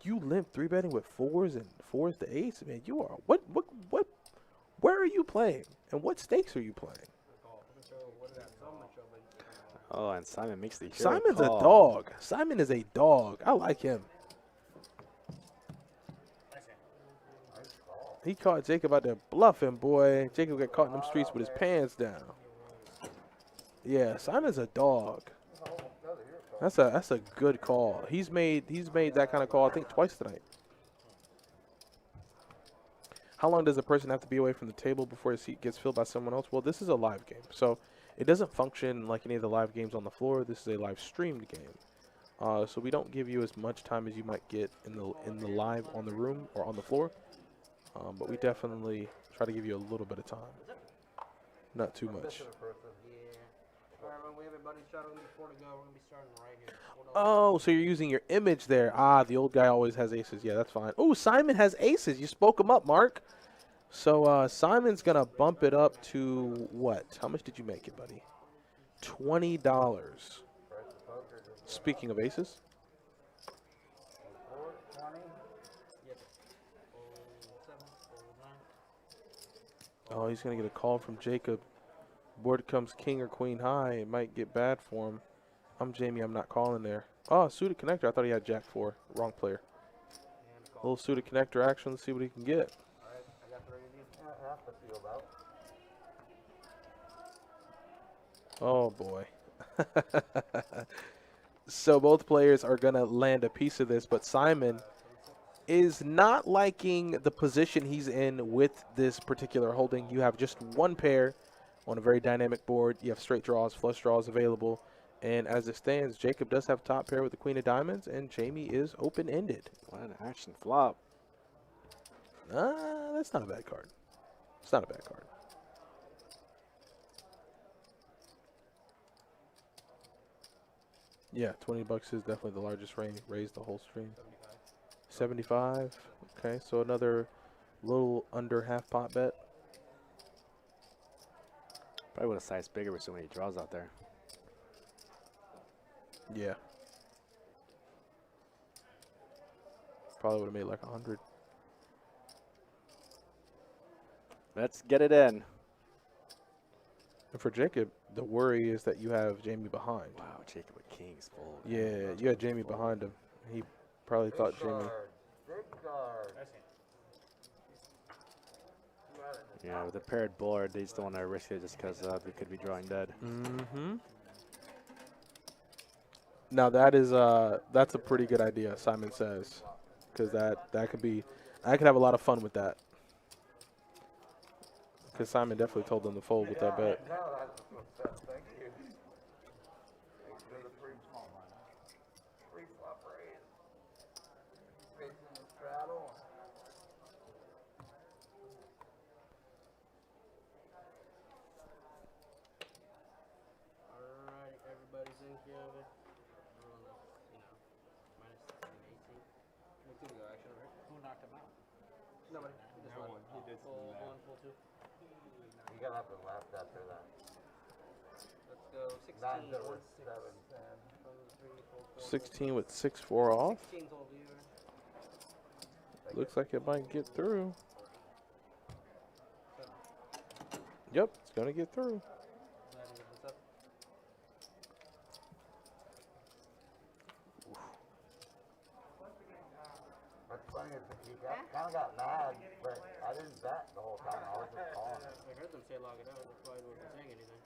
You limp 3-betting with 4s and 4s to 8s? Man, you are, where are you playing? And what stakes are you playing? Oh, and Simon makes the hero Simon's call. a dog. Simon is a dog. I like him. He caught Jacob out there bluffing, boy. Jacob got caught in them streets with his pants down. Yeah, Simon's a dog. That's a good call. He's made that kind of call I think twice tonight. How long does a person have to be away from the table before his seat gets filled by someone else? Well, this is a live game, so it doesn't function like any of the live games on the floor. This is a live streamed game, so we don't give you as much time as you might get in the live on the room or on the floor. But we definitely try to give you a little bit of time, not too much. Alright, we have everybody shot on before to go. We're gonna be starting right here. Oh, so you're using your image there. Ah, the old guy always has aces. Yeah, that's fine. Oh, Simon has aces. You spoke him up, Mark. So Simon's going to bump it up to what? How much did you make it, buddy? $20. Speaking of aces. Oh, he's going to get a call from Jacob. Board comes king or queen high. It might get bad for him. I'm Jamie. I'm not calling there. Oh, suited connector. I thought he had jack 4. Wrong player. A little suited connector action. Let's see what he can get. Oh, boy. So both players are going to land a piece of this, but Simon is not liking the position he's in with this particular holding. You have just one pair on a very dynamic board. You have straight draws, flush draws available. And as it stands, Jacob does have top pair with the queen of diamonds, and Jamie is open-ended. What an action flop. That's not a bad card. It's not a bad card. Yeah, $20 is definitely the largest raise the whole stream. 75. Okay, so another little under half pot bet. Probably would have sized bigger with so many draws out there. Yeah. Probably would have made like 100. Let's get it in. And for Jacob, the worry is that you have Jamie behind. Wow, Jacob with kings fold. Yeah, you had Jamie behind him. He probably thought Jamie. Big card. Yeah, with a paired board, they just don't want to risk it just because they could be drawing dead. Mm-hmm. Now that's a pretty good idea, Simon says, because that could be, I could have a lot of fun with that. Because Simon definitely told them to fold with that bet. No, that's what's up. Thank you. Free flop raise. Facing the straddle. Alright, everybody's in here. We're on the, minus 16, 18. 18 go action, right? Who knocked him out? Nobody. Just No one. one. He did Full some one, full two. You got up and left after that. Let's go 16 9 to with 7, 10. 16 with 6-4 off. 16 total viewer. Looks like it might get through. Yep, it's gonna get through. What's up? What's funny is that he kind of got mad, but I didn't bet the whole time. I was just calling. I heard them say log it out. That's why I wasn't saying anything.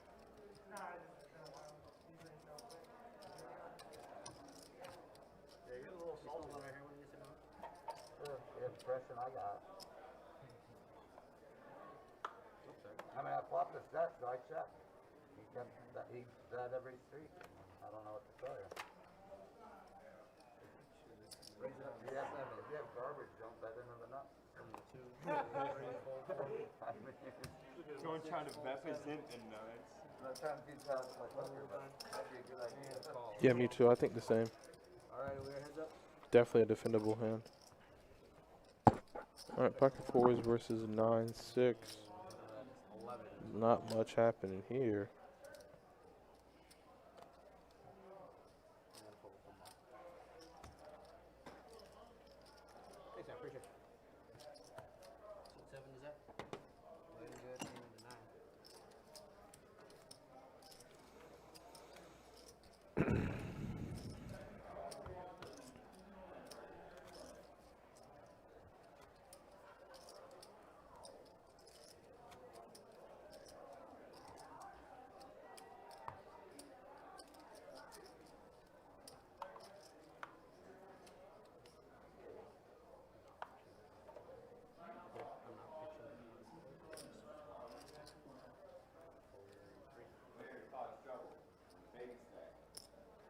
Yeah, you're a little salty right here. What do you say? The impression I got. Oops, sorry. I mean, I flopped the set, so I checked. He bet every street. I don't know what to tell you. If you have garbage, don't bet into the nuts. 2, 3, 4, 4. I mean, Don't try to represent the nuts. I'm not trying to teach how it's like poker, but that'd be a good idea. Call. Yeah, me too. I think the same. Alright, we are heads up. Definitely a defendable hand. All right, pocket fours versus 9-6. 11. Not much happening here. Thanks, I appreciate it. 7 is that? Very good. And the 9.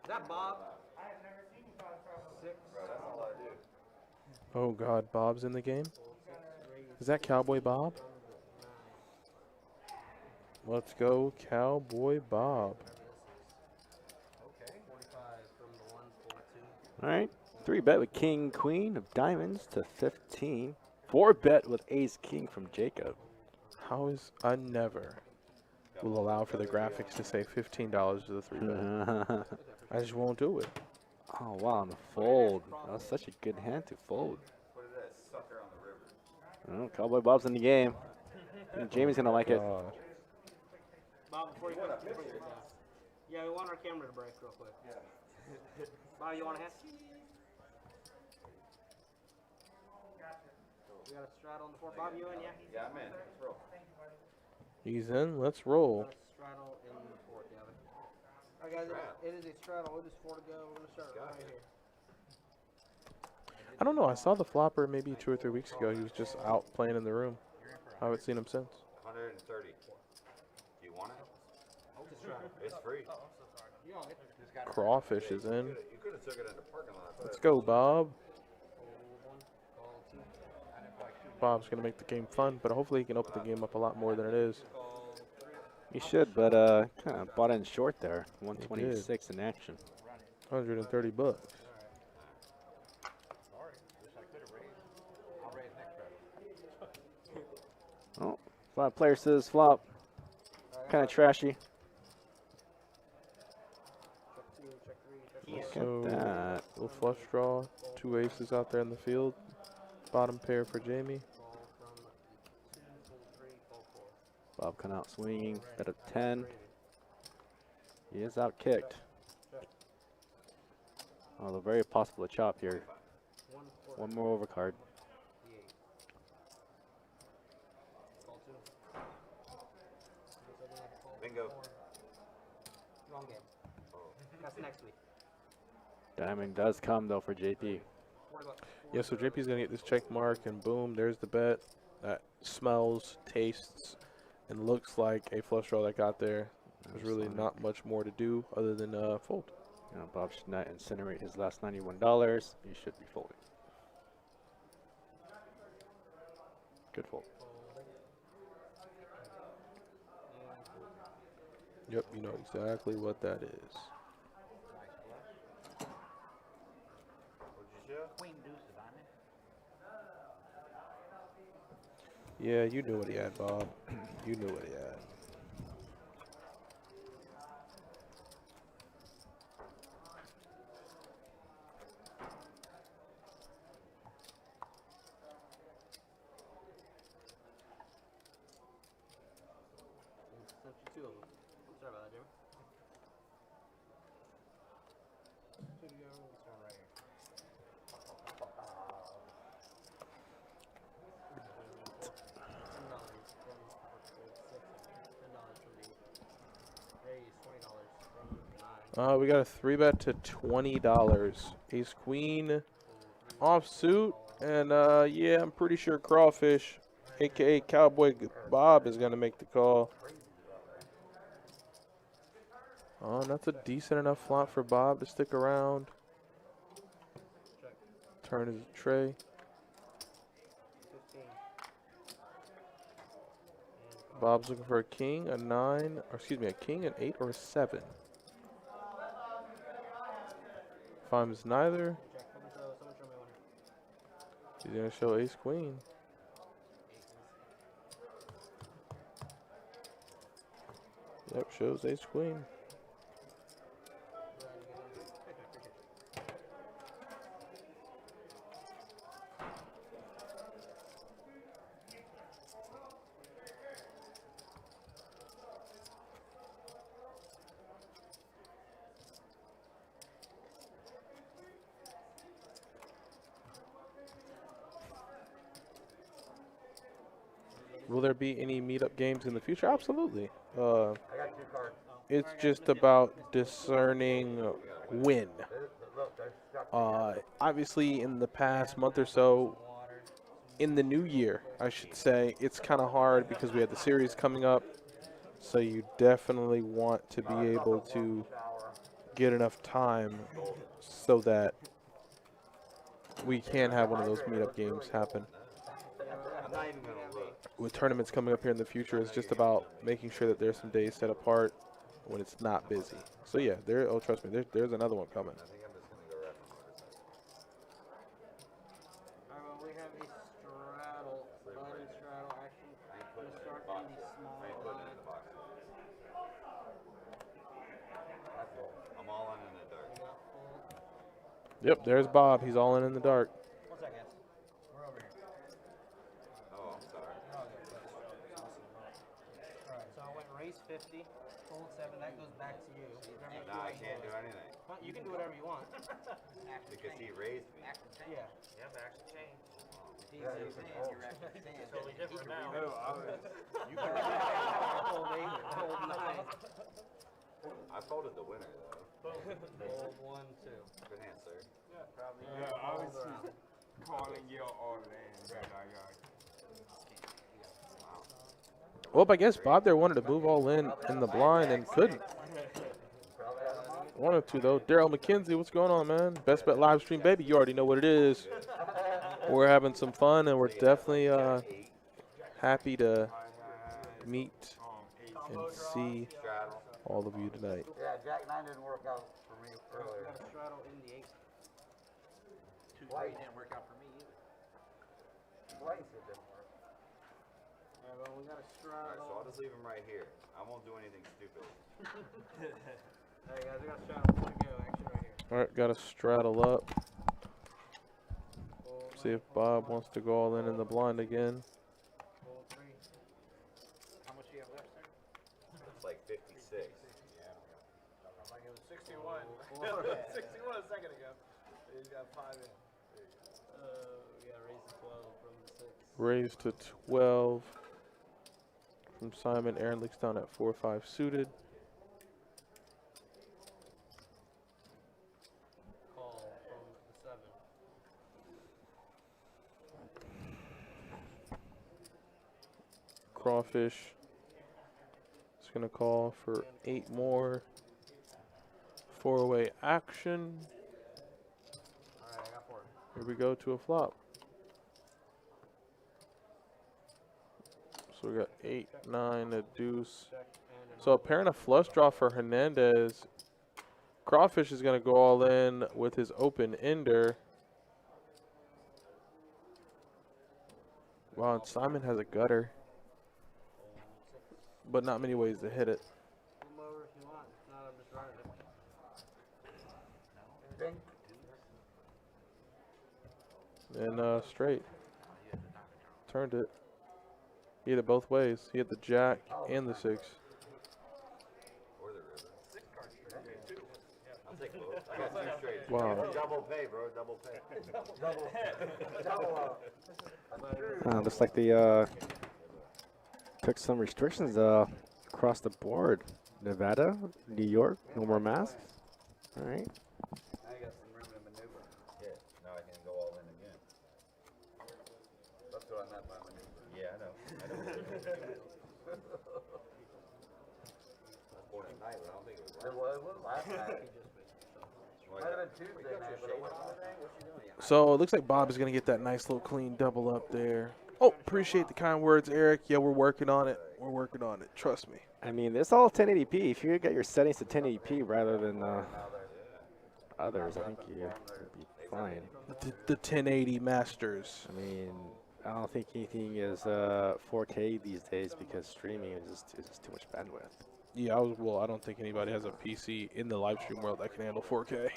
Is that Bob? I have never seen you cause trouble. 6. Oh God, Bob's in the game. 6 raise. Is that Cowboy Bob? 9. Let's go, Cowboy Bob. Okay. 45 from the 1, 42. All right. 3-bet with king, queen of diamonds to 15. 4-bet with ace, king from Jacob. How is I never will allow for the graphics to say $15 to the 3-bet. I just won't do it. Oh, wow, on the fold. That was such a good hand to fold. Oh, Cowboy Bob's in the game. I think Jamie's going to like it. God. Bob, before you go, yeah, we want our camera to break real quick. Bob, you want a hand? We got a straddle on the 4. Bob, you in, yeah? Yeah, I'm in. Let's roll. He's in. Let's roll. Got a straddle in the 4th, yeah. Alright, guys, it is a straddle. It is 4 to go. We're going to start right here. I don't know. I saw the flopper maybe 2 or 3 weeks ago. He was just out playing in the room. I haven't seen him since. 130. Do you want it? It's a straddle. It's free. You own it. Crawfish is in. You could have took it in the parking lot. Let's go, Bob. Fold 1, call 2. Bob's going to make the game fun, but hopefully he can open the game up a lot more than it is. Call 3. He should, but kind of bought in short there. 126 in action. 130 bucks. Oh, 5 player says flop. Kind of trashy. Check 2, check 3, check 4. So, that. little flush draw. 2 aces out there in the field. Bottom pair for Jamie. Call from 2, fold 3, call Bob coming out swinging. Bet of 10. He is out kicked. Although very possible to chop here. One more overcard. Bingo. Wrong game. That's next week. Diamond does come though for JP. Yeah, so JP's gonna get this check mark, and boom, there's the bet. That smells, tastes, and looks like a flush draw that got there. There's really not much more to do other than fold. You know, Bob should not incinerate his last $91. He should be folding. Good fold. Yep, you know exactly what that is. What'd you show? Queen deuce of diamond. Yeah, you knew what he had, Bob. You knew what he had. Sent you 2 of them. Sorry about that, Jimmy. Two to go. This one right here. We got a 3-bet to $20. Ace Queen offsuit, and yeah, I'm pretty sure Crawfish, aka Cowboy Bob, is gonna make the call. Oh, that's a decent enough flop for Bob to stick around. Turn his tray. 15. Bob's looking for a king, a 9, or excuse me, a king, an 8, or a 7. Finds neither. Someone show me one. He's gonna show Ace Queen. Yep, shows Ace Queen. Will there be any meetup games in the future? Absolutely. I got 2 cards. It's just about discerning when. Look, there's got Obviously, in the past month or so, in the new year, I should say, it's kind of hard because we have the series coming up. So you definitely want to be able to get enough time so that we can have one of those meetup games happen. I'm not even gonna look. With tournaments coming up here in the future, it's just about making sure that there's some days set apart when it's not busy. So yeah, oh trust me, there's another one coming. I think I'm just gonna go wrap my motorcycle. Alright, well, we have a straddle, button straddle action. I ain't I'm putting gonna it in start the box. in the small I ain't putting it in line. the box. That's all. I'm all in the dark. We got full. Yep, there's Bob. He's all in the dark. 1 second. We're over here. Oh, I'm sorry. Alright, so I went raise 50, fold 7, that goes back to you. Remember, No, I can't do anything Huh, you can do whatever you want. because he raised me. Yeah. Yeah, but action change. It's Totally different now. No, I was. Fold 8, fold 9, I folded the winner though. fold 1, 2. Good hand, sir. Yeah, I was just calling you all in, but I got. Well, I guess Bob there wanted to move all in the blind and couldn't. Wanted to though. Daryl McKenzie, what's going on, man? Best Bet live stream, baby. You already know what it is. We're having some fun, and we're definitely happy to meet and see Straddle. all of you tonight. Yeah, Jack 9 didn't work out for me We earlier. got a straddle in the 8. 2-3 didn't work out for me either. Twice it didn't work. Alright, well, we got a Alright, straddle. so I'll just leave him right here. I won't do anything stupid. Alright, guys, we got a straddle. 2 to go. Action right here. All right, got to straddle up. Fold See 9, if fold Bob wants to go all in the blind again. Fold 3. How much do you have left? 6. Like it was 61. 61 a second ago. He's got 5 in. We got raised to 12 from the 6. Raised to 12 from Simon. Aaron looks down at 4-5 suited. Call from the 7. Crawfish is going to call for 8 more. 4-way action. Alright, I got 4. Here we go to a flop. So we got 8, 9, a deuce. Check and So apparent a flush draw for Hernandez. Crawfish is going to go all in with his open ender. Wow, and Simon has a gutter, but not many ways to hit it. come over if you want. If not, I'm just running it. And straight. Turned it. He hit it both ways. He hit the jack and the 6. Or the river. 6 cards straight. I'll take both. I got 2 straight. Wow. Double pay, bro. Double pay. Looks like they took some restrictions across the board. Nevada, New York, no more masks. All right. Now you got some room to maneuver. Yeah, now I can go all in again. That's what I meant by maneuver. Yeah, I know. Born at night, but I don't think it was. It was last night. Might have been Tuesday night, but it wasn't. What you doing? So it looks like Bob is going to get that nice little clean double up there. Oh, appreciate the kind words, Eric. Yeah, we're working on it. We're working on it. Trust me. I mean, it's all 1080p. If you get your settings to 1080p rather than others, I think you'll be fine. The 1080 Masters. I mean, I don't think anything is 4K these days because streaming is just too much bandwidth. Yeah, I don't think anybody has a PC in the live stream world that can handle 4K.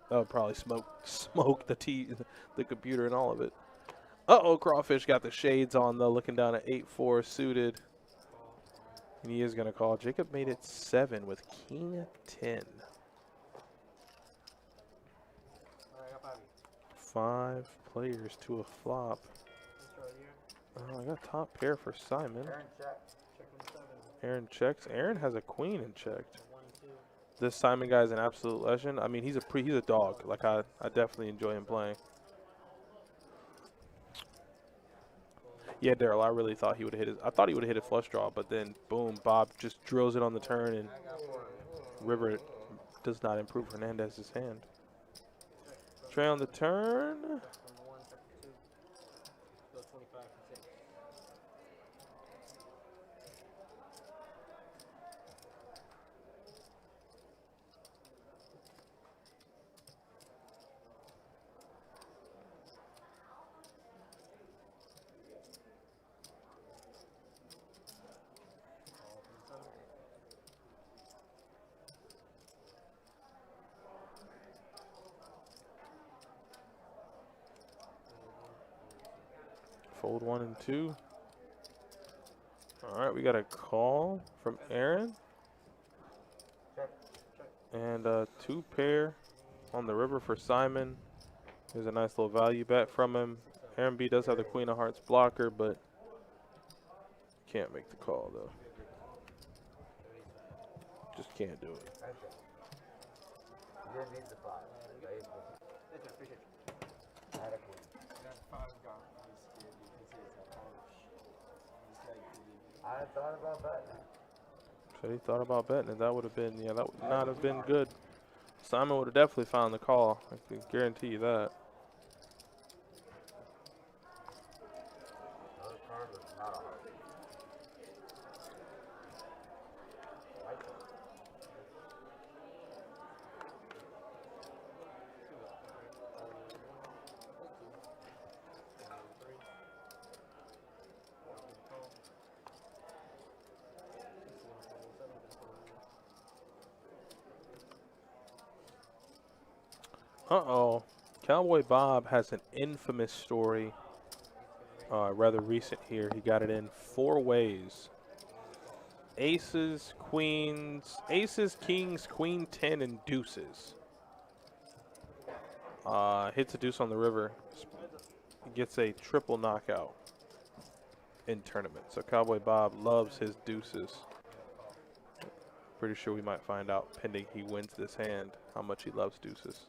That would probably smoke the computer and all of it. Uh-oh, Crawfish got the shades on, though, looking down at 8-4 suited. And he is going to call. Jacob made it 7 with King 10. Alright, I got 5. 5 players to a flop. This right here. Oh, I got top pair for Simon. Aaron, check. Check from 7. Aaron checks. Aaron has a queen and checked. 1, 2. This Simon guy's an absolute legend. I mean, he's a dog. Like, I definitely enjoy him playing. Yeah, Daryl, I really thought he would have hit it. I thought he would have hit a flush draw, but then, boom, Bob just drills it on the turn, and I got 4. River does not improve Hernandez's hand. Trey on the turn. From 1, check from 2. Go 25 from 6. Fold 1 and 2. All right, we got a call from Aaron. And 2 pair on the river for Simon. There's a nice little value bet from him. Aaron B does have the Queen of Hearts blocker, but can't make the call, though. Just can't do it. You didn't need the 5. I had a queen. That 5 got me scared because he has a harsh. It's like the I thought about that. So he thought about betting it. That would have been, that would not have been good. Simon would have definitely found the call. I can guarantee you that. Those cards was not a hard. Uh-oh. Cowboy Bob has an infamous story. Rather recent here. He got it in 4 ways. Aces, queens, kings, queen 10, and deuces. Hits a deuce on the river. Gets a triple knockout in tournament. So Cowboy Bob loves his deuces. Pretty sure we might find out, pending he wins this hand, how much he loves deuces.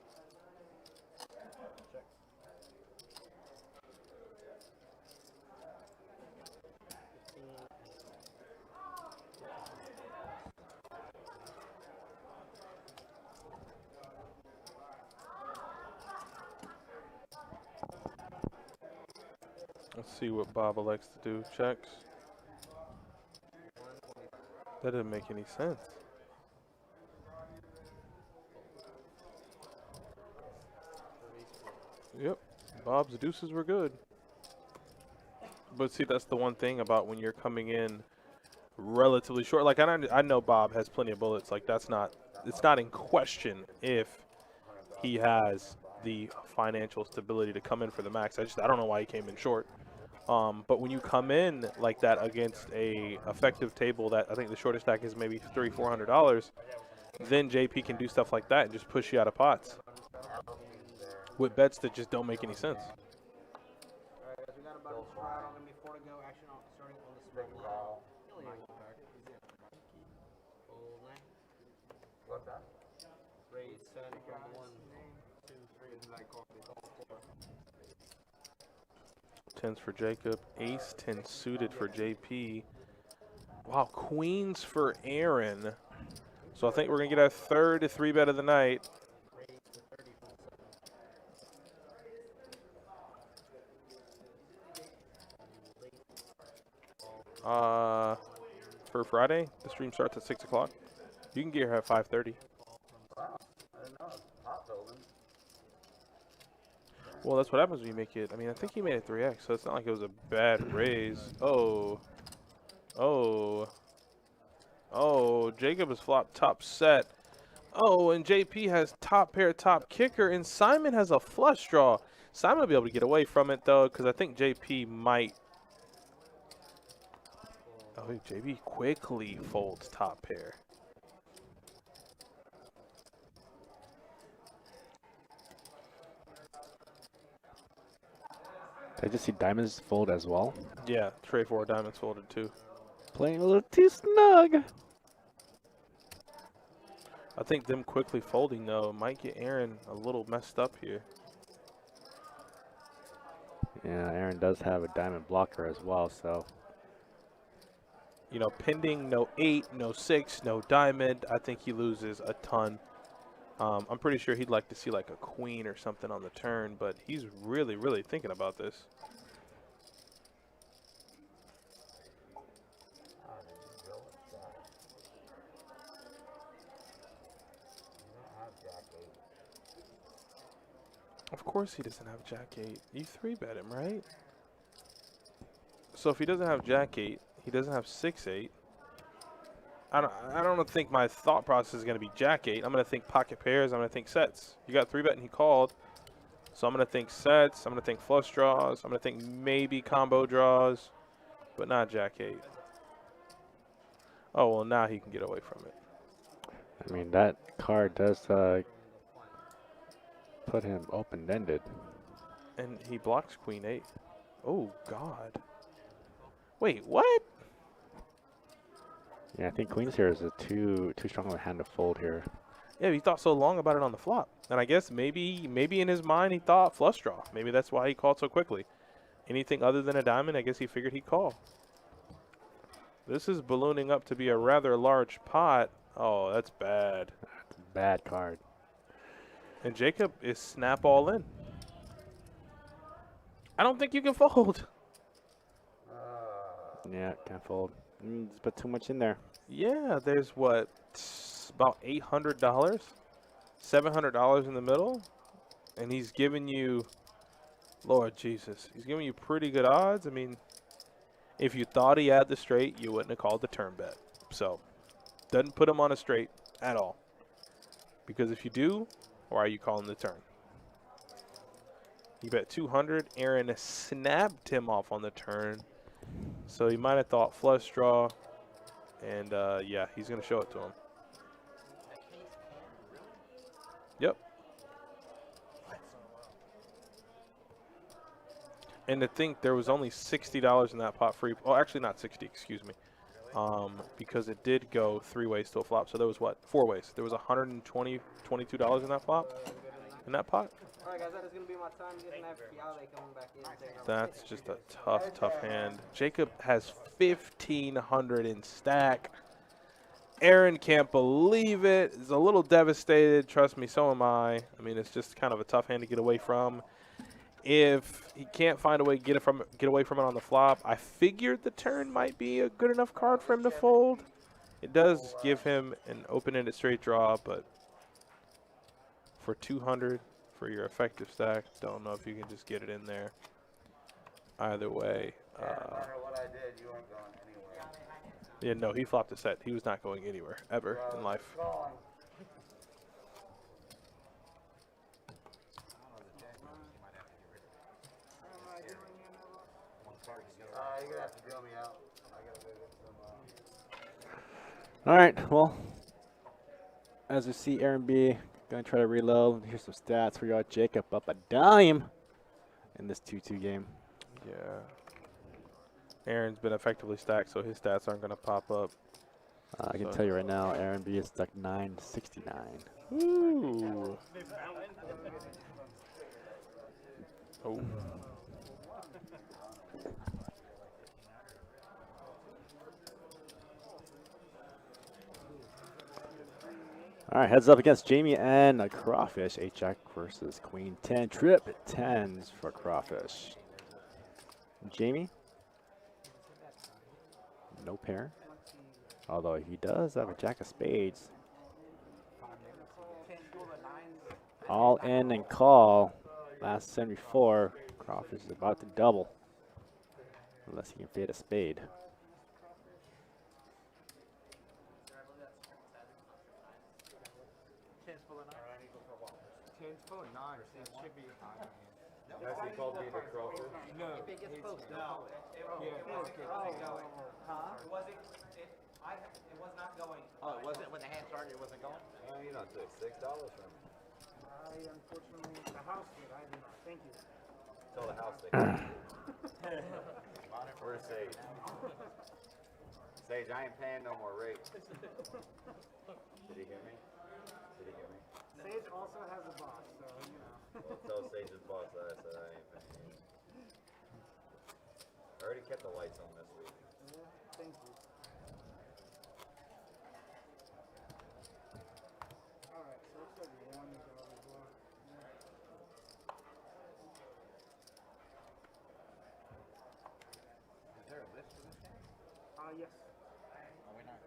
Let's see what Bob elects to do. Checks. That didn't make any sense. Yep, Bob's deuces were good. But see, that's the one thing about when you're coming in relatively short. Like, I know Bob has plenty of bullets. Like, it's not in question if he has the financial stability to come in for the max. I don't know why he came in short. But when you come in like that against a effective table that I think the shortest stack is maybe $300-400, then JP can do stuff like that and just push you out of pots with bets that just don't make any sense. Alright, guys, we got about a shot on him before to go. Action on starting on the small blind. He'll eat one back. Fold nine. What's that? Raise 10 from 1, 2, 3. Like all 4. 10s for Jacob, ace 10 suited for JP. Wow, queens for Aaron. So I think we're gonna get our third 3-bet of the night. For Friday, the stream starts at 6 o'clock. You can get here at 5:30. Wow, I didn't know. Hot building. Well, that's what happens when you make it. I mean, I think he made it 3x, so it's not like it was a bad raise. Oh. Jacob has flopped top set. Oh, and JP has top pair, top kicker, and Simon has a flush draw. Simon will be able to get away from it, though, because I think JP might. Oh, JP quickly folds top pair. Did I just see diamonds fold as well? Yeah, tray 4 diamonds folded, too. Playing a little too snug. I think them quickly folding, though, might get Aaron a little messed up here. Yeah, Aaron does have a diamond blocker as well, so. You know, pending no 8, no 6, no diamond, I think he loses a ton. I'm pretty sure he'd like to see like a queen or something on the turn, but he's really, really thinking about this. Of course he doesn't have Jack 8. You 3-bet him, right? So if he doesn't have Jack 8, he doesn't have 6-8. I don't think my thought process is going to be Jack 8. I'm going to think pocket pairs. I'm going to think sets. You got 3-bet and he called. So I'm going to think sets. I'm going to think flush draws. I'm going to think maybe combo draws, but not Jack 8. Oh, well, now he can get away from it. I mean, that card does put him open-ended. And he blocks queen 8. Oh, God. Wait, what? Yeah, I think queens here is a too strong of a hand to fold here. Yeah, he thought so long about it on the flop. And I guess maybe in his mind he thought flush draw. Maybe that's why he called so quickly. Anything other than a diamond, I guess he figured he'd call. This is ballooning up to be a rather large pot. Oh, that's bad. That's a bad card. And Jacob is snap all in. I don't think you can fold. Yeah, can't fold. Just put too much in there. Yeah, there's what, about $800, $700 in the middle, and he's giving you, Lord Jesus, he's giving you pretty good odds. I mean, if you thought he had the straight, you wouldn't have called the turn bet. So, doesn't put him on a straight at all. Because if you do, why are you calling the turn? He bet 200. Aaron snapped him off on the turn. So he might have thought flush draw, And, yeah, he's going to show it to him. Yep. And to think there was only $60 in that pot free. Oh, actually not 60, excuse me. Because it did go 3 ways to a flop. So there was what? 4 ways. There was $122 in that flop. In that pot. All right, guys, that is going to be my time. Getting that Fiale coming back in. That's just a tough hand. Jacob has 1,500 in stack. Aaron can't believe it. He's a little devastated. Trust me, so am I. I mean, it's just kind of a tough hand to get away from. If he can't find a way to get away from it on the flop, I figured the turn might be a good enough card for him to fold. It does give him an open-ended straight draw, but for 200 for your effective stack, don't know if you can just get it in there. Either way. Yeah, no matter what I did, you weren't going anywhere. Yeah, no, he flopped a set. He was not going anywhere, ever in life. You're going to have to deal me out. I got to go get some, All right, well, as we see, Aaron B going to try to reload. Here's some stats for y'all. Jacob up a dime in this 2-2 game. Yeah. Aaron's been effectively stacked, so his stats aren't going to pop up. I can tell you right now, Aaron B is stuck 969. Ooh. Oh. All right, heads up against Jamie and a Crawfish. 8-Jack versus Queen 10. Trip 10s for Crawfish. Jamie? No pair. Although he does have a Jack of Spades. All in and call. Last 74. Crawfish is about to double. Unless he can fade a spade. Yes, he called me the crawfish. No. If it gets close, no. It was not going. Oh, it wasn't when the hand started. It wasn't going. Oh, you don't take $6 from me. Unfortunately, the house did. I did not. Thank you. Tell the house they Where's Sage? Sage, I ain't paying no more rate. Did he hear me? Did he hear me? Sage also has a box, so you know. Well, tell Sage's boss that I said I ain't paying. I already kept the lights on this week. Yeah, thank you. Alright, so looks like one is already blocked. Is there a list for this game? Yes. We're not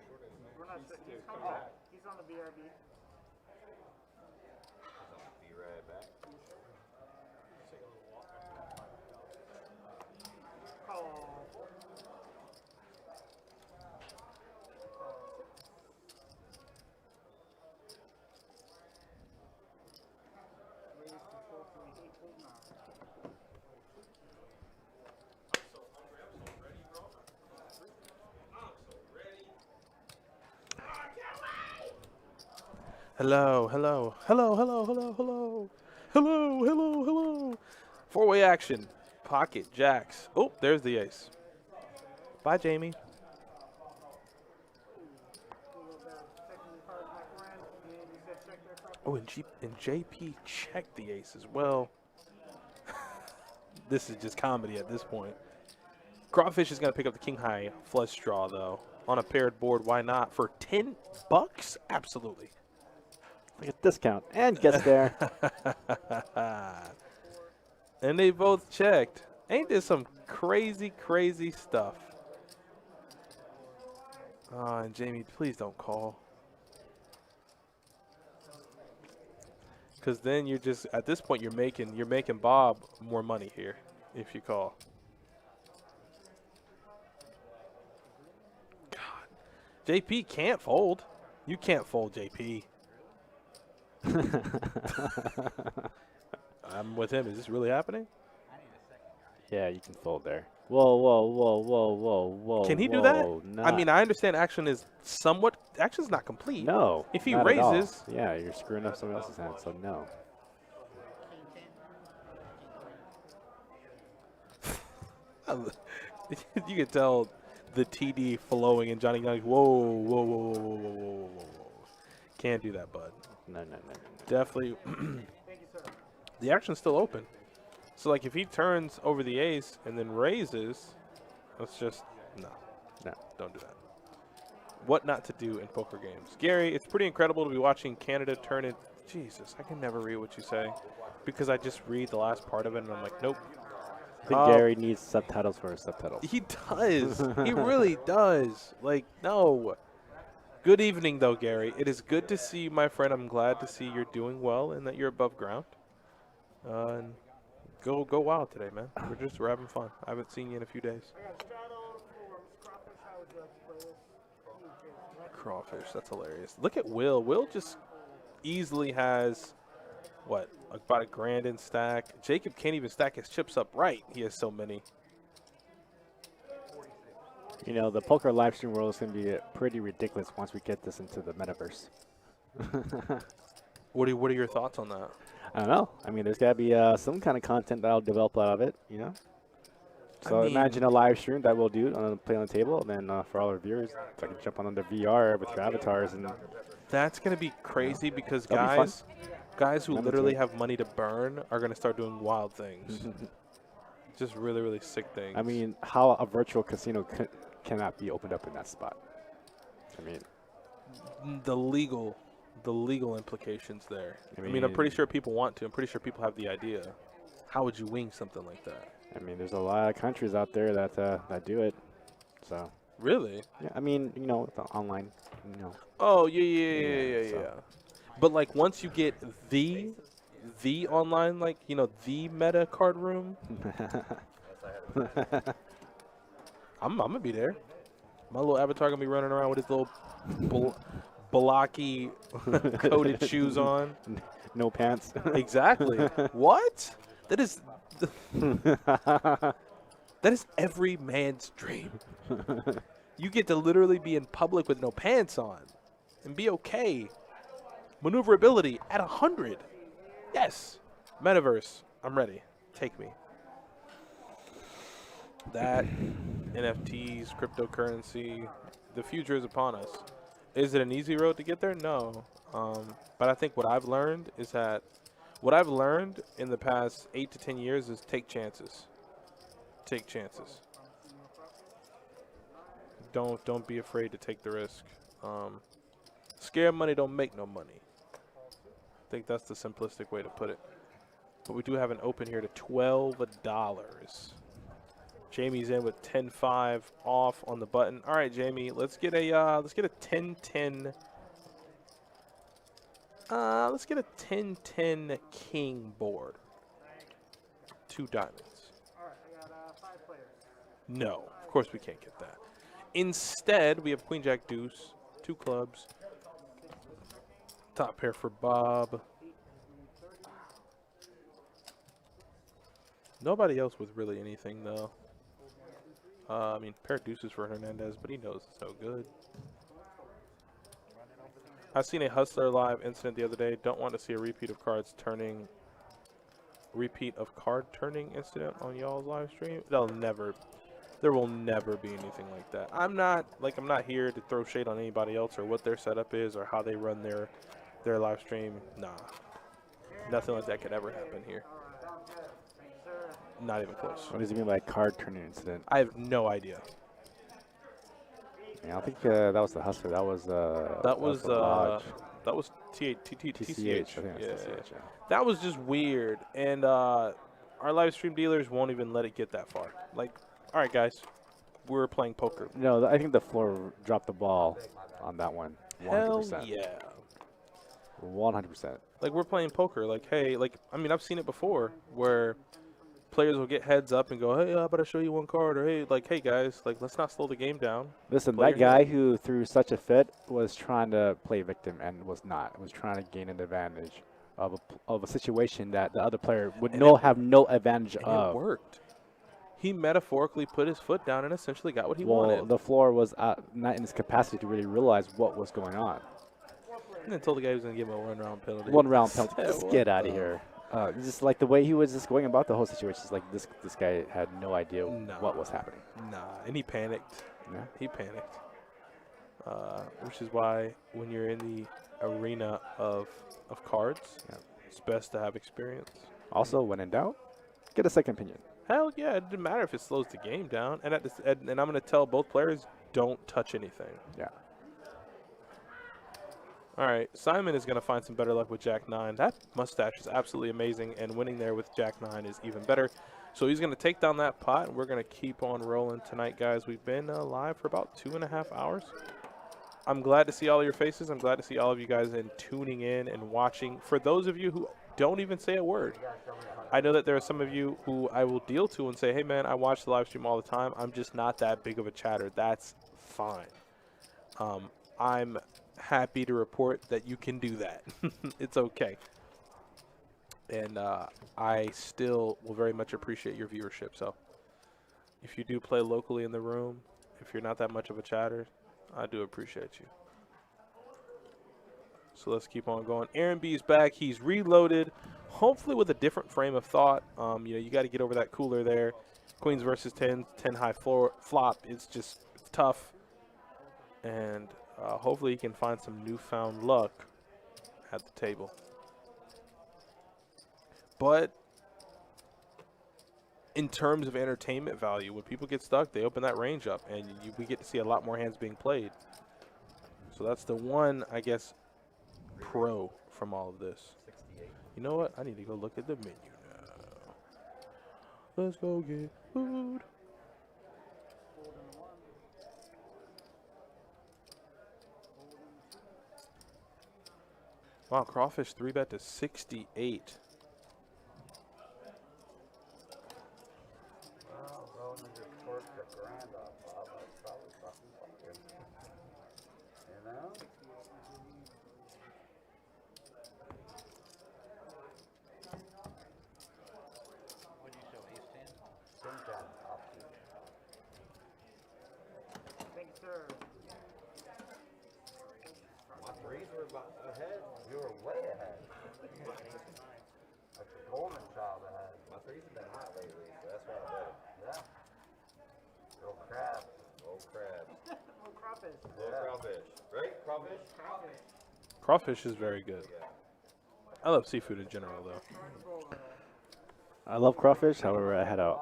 sure. We're not sure. He's coming back. He's on the BRB. Be right back. Call. Raise control to the 8-9. Hello, hello, hello, hello, hello, hello, hello, hello, hello. 4-way action. Pocket jacks. Oh, there's the ace. Bye, Jamie. Oh, and JP checked the ace as well. This is just comedy at this point. Crawfish is going to pick up the king high flush draw, though. On a paired board, why not? For $10? Absolutely. Like a discount. And gets there. And they both checked. Ain't this some crazy, crazy stuff? Oh, and Jamie, please don't call. Because then you're just, at this point, you're making Bob more money here if you call. God. JP can't fold. You can't fold, JP. I'm with him. Is this really happening? Yeah, you can fold there. Whoa, whoa, whoa, whoa, whoa, whoa. Can he do that? whoa, I Not, mean, I understand action is somewhat. Action's not complete. no, If he not at all. raises, Yeah, you're screwing up someone else's hand, so no. you can tell the TD flowing and Johnny Young's. Whoa, whoa, whoa, whoa, whoa, whoa, whoa, whoa. Can't do that, bud. No, no, no, no. Definitely. The action's still open. So, like, if he turns over the ace and then raises, let's just no, No. don't do that. What not to do in poker games, Gary? It's pretty incredible to be watching Canada turn it. Jesus, I can never read what you say because I just read the last part of it and I'm like, nope. I think Gary needs subtitles for his subtitles. He does. He really does. Like, no. Good evening, though, Gary. It is good to see you, my friend. I'm glad to see you're doing well and that you're above ground. And go wild today, man. We're having fun. I haven't seen you in a few days. Crawfish, that's hilarious. Look at Will. Will just easily has, what, about a grand in stack. Jacob can't even stack his chips up right. He has so many. You know, the poker live stream world is going to be pretty ridiculous once we get this into the metaverse. What are your thoughts on that? I don't know. I mean, there's got to be some kind of content that'll develop out of it, you know? So imagine a live stream that we'll do on play on the table, and then for all our viewers, if I can jump on the VR with your avatars. And that's going to be crazy because that'll be guys who Remember literally to- have money to burn are going to start doing wild things. Just really, really sick things. I mean, how a virtual casino cannot be opened up in that spot? I mean, the legal implications there. I mean, I'm pretty sure people want to. I'm pretty sure people have the idea. How would you wing something like that? I mean, there's a lot of countries out there that do it. So Really? yeah, I mean, you know, the online, you know. Oh, yeah. so- But like once you get the online, like, you know, the meta card room, I'm gonna be there. My little avatar gonna be running around with his little blocky coated shoes on. No pants. Exactly. What? That is every man's dream. You get to literally be in public with no pants on and be okay. Maneuverability at 100. Yes. Metaverse. I'm ready. Take me. That, NFTs, cryptocurrency, the future is upon us. Is it an easy road to get there? No. But I think what I've learned is that in the past 8 to 10 years is take chances. Take chances. Don't be afraid to take the risk. Scare money don't make no money. I think that's the simplistic way to put it. But we do have an open here to $12. Jamie's in with 10-5 off on the button. All right, Jamie, let's get a 10-10. Let's get a 10-10 king board. 2 diamonds. Alright, I got 5 players. No, of course we can't get that. Instead, we have Queen Jack Deuce, 2 clubs. Top pair for Bob. Nobody else with really anything though. I mean, pair of deuces for Hernandez, but he knows it's no good. I seen a Hustler Live incident the other day. Don't want to see a repeat of card turning incident on y'all's live stream. There will never be anything like that. I'm not here to throw shade on anybody else or what their setup is or how they run their live stream. Nah, nothing like that could ever happen here. Not even close. What does he mean by card turning incident? I have no idea. Yeah, I don't think that was the Hustler. That was the Lodge. That was TCH. I think it's Yeah. TCH, yeah. That was just weird, and our live stream dealers won't even let it get that far. Like, all right, guys, we're playing poker. No, I think the floor dropped the ball on that one. 100%. Hell yeah. 100%. Like, we're playing poker. Like, hey, like, I mean, I've seen it before where players will get heads up and go, hey, how about I show you one card? Or, hey, guys, like, let's not slow the game down. Listen, Player that guy who threw such a fit was trying to play victim and was not. Was trying to gain an advantage of a situation that the other player would have no advantage And of. it worked. he metaphorically put his foot down and essentially got what he Well, wanted. the floor was not in his capacity to really realize what was going on. And then told the guy he was going to give him a 1-round penalty. 1 round penalty. Said, Just "What get out the-" of here. Just like the way he was just going about the whole situation. It's like this guy had no idea what was happening. Nah, and he panicked. Yeah. He panicked. Which is why when you're in the arena of cards, Yeah. it's best to have experience. Also, when in doubt, get a second opinion. Hell yeah, it didn't matter if it slows the game down. And and I'm going to tell both players, don't touch anything. Yeah. All right, Simon is going to find some better luck with Jack 9. That mustache is absolutely amazing, and winning there with Jack 9 is even better. So he's going to take down that pot, and we're going to keep on rolling tonight, guys. We've been live for about 2.5 hours. I'm glad to see all of your faces. I'm glad to see all of you guys tuning in and watching. For those of you who don't even say a word, I know that there are some of you who I will deal to and say, hey, man, I watch the live stream all the time. I'm just not that big of a chatter. That's fine. I'm happy to report that you can do that. It's okay. And I still will very much appreciate your viewership. So if you do play locally in the room, if you're not that much of a chatter, I do appreciate you. So let's keep on going. Aaron B is back. He's reloaded, hopefully with a different frame of thought. You got to get over that cooler there. Queens versus 10 high flop. It's tough. And hopefully he can find some newfound luck at the table. But in terms of entertainment value, when people get stuck, they open that range up, and we get to see a lot more hands being played. So that's the one, I guess, pro from all of this. You know what? I need to go look at the menu now. Let's go get food. Wow, crawfish 3-bet to 68. Thank you, sir. My threes were ahead. You were way ahead. Like the golden child ahead. My threes have been hot lately, so that's why I bet. Yeah. Little crabs. Little crabs. Little crawfish. Little crawfish. Right? Crawfish? Crawfish. Crawfish is very good. I love seafood in general, though. I love crawfish. However, I had a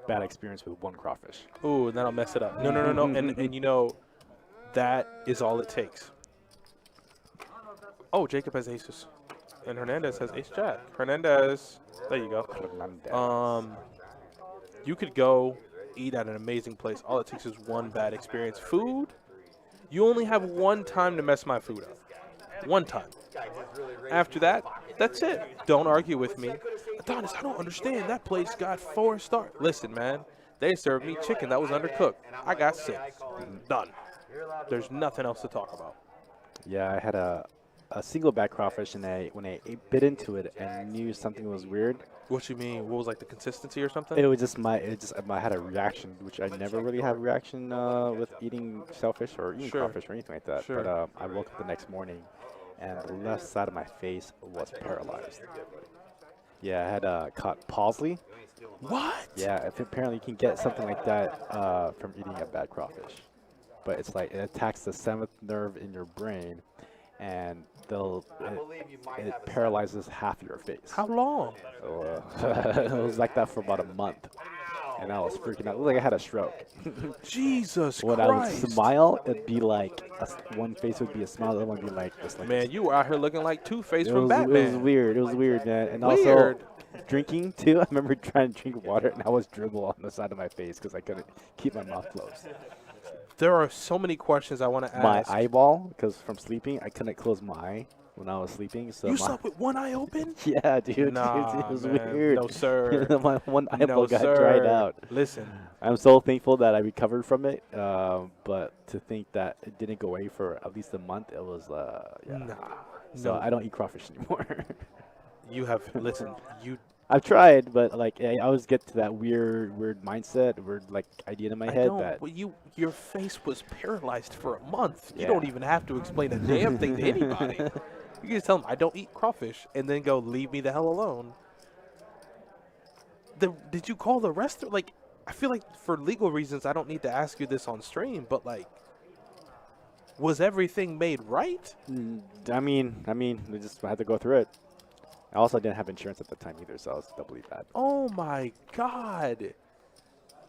bad experience with one crawfish. Ooh, and that'll mess it up. No. and you know, that is all it takes. Oh, Jacob has aces. And Hernandez has ace-jack. Hernandez. There you go. You could go eat at an amazing place. All it takes is one bad experience. Food, you only have one time to mess my food up. One time. After that, that's it. Don't argue with me. Adonis, I don't understand. That place got 4 stars. Listen, man. They served me chicken that was undercooked. I got 6. Done. There's nothing else to talk about. Yeah, I had a single back crawfish, and when I bit into it, I knew something was weird. What you mean? What was like the consistency or something? It was just I had a reaction, which I never really have a reaction with eating shellfish or eating crawfish or anything like that. Sure. But I woke up the next morning, and the left side of my face was paralyzed. Yeah, I had caught palsy. What? Yeah, apparently you can get something like that from eating a bad crawfish. But it's like it attacks the 7th nerve in your brain, and it paralyzes half your face. How long? So, it was like that for about a month. And I was freaking out. It looked like I had a stroke. Jesus When Christ. I would smile, it'd be like one face would be a smile, the other one would be like this. Like Man, you were out here looking like Two-Face it from was, Batman. It was weird. It was weird, man. And Weird. also drinking too. I remember trying to drink water, and I was dribble on the side of my face because I couldn't keep my mouth closed. There are so many questions I want to My ask. eyeball, because from sleeping, I couldn't close my eye when I was sleeping. So You slept with one eye open? Yeah, dude. Nah, it was man. weird. No, sir. My one eyeball No, got sir. dried out. Listen. I'm so thankful that I recovered from it. But to think that it didn't go away for at least a month, it was, yeah. Nah. So No. I don't eat crawfish anymore. You have, listen, you I've tried, but like I always get to that weird mindset, weird like idea in my I head don't. that Well, your face was paralyzed for a month. You Yeah. don't even have to explain a damn thing to anybody. You can just tell them I don't eat crawfish, and then go leave me the hell alone. Did you call the restaurant? Like, I feel like for legal reasons, I don't need to ask you this on stream, but like, was everything made right? I mean, we just had to go through it. I also didn't have insurance at the time either, so I was doubly bad. Oh my god.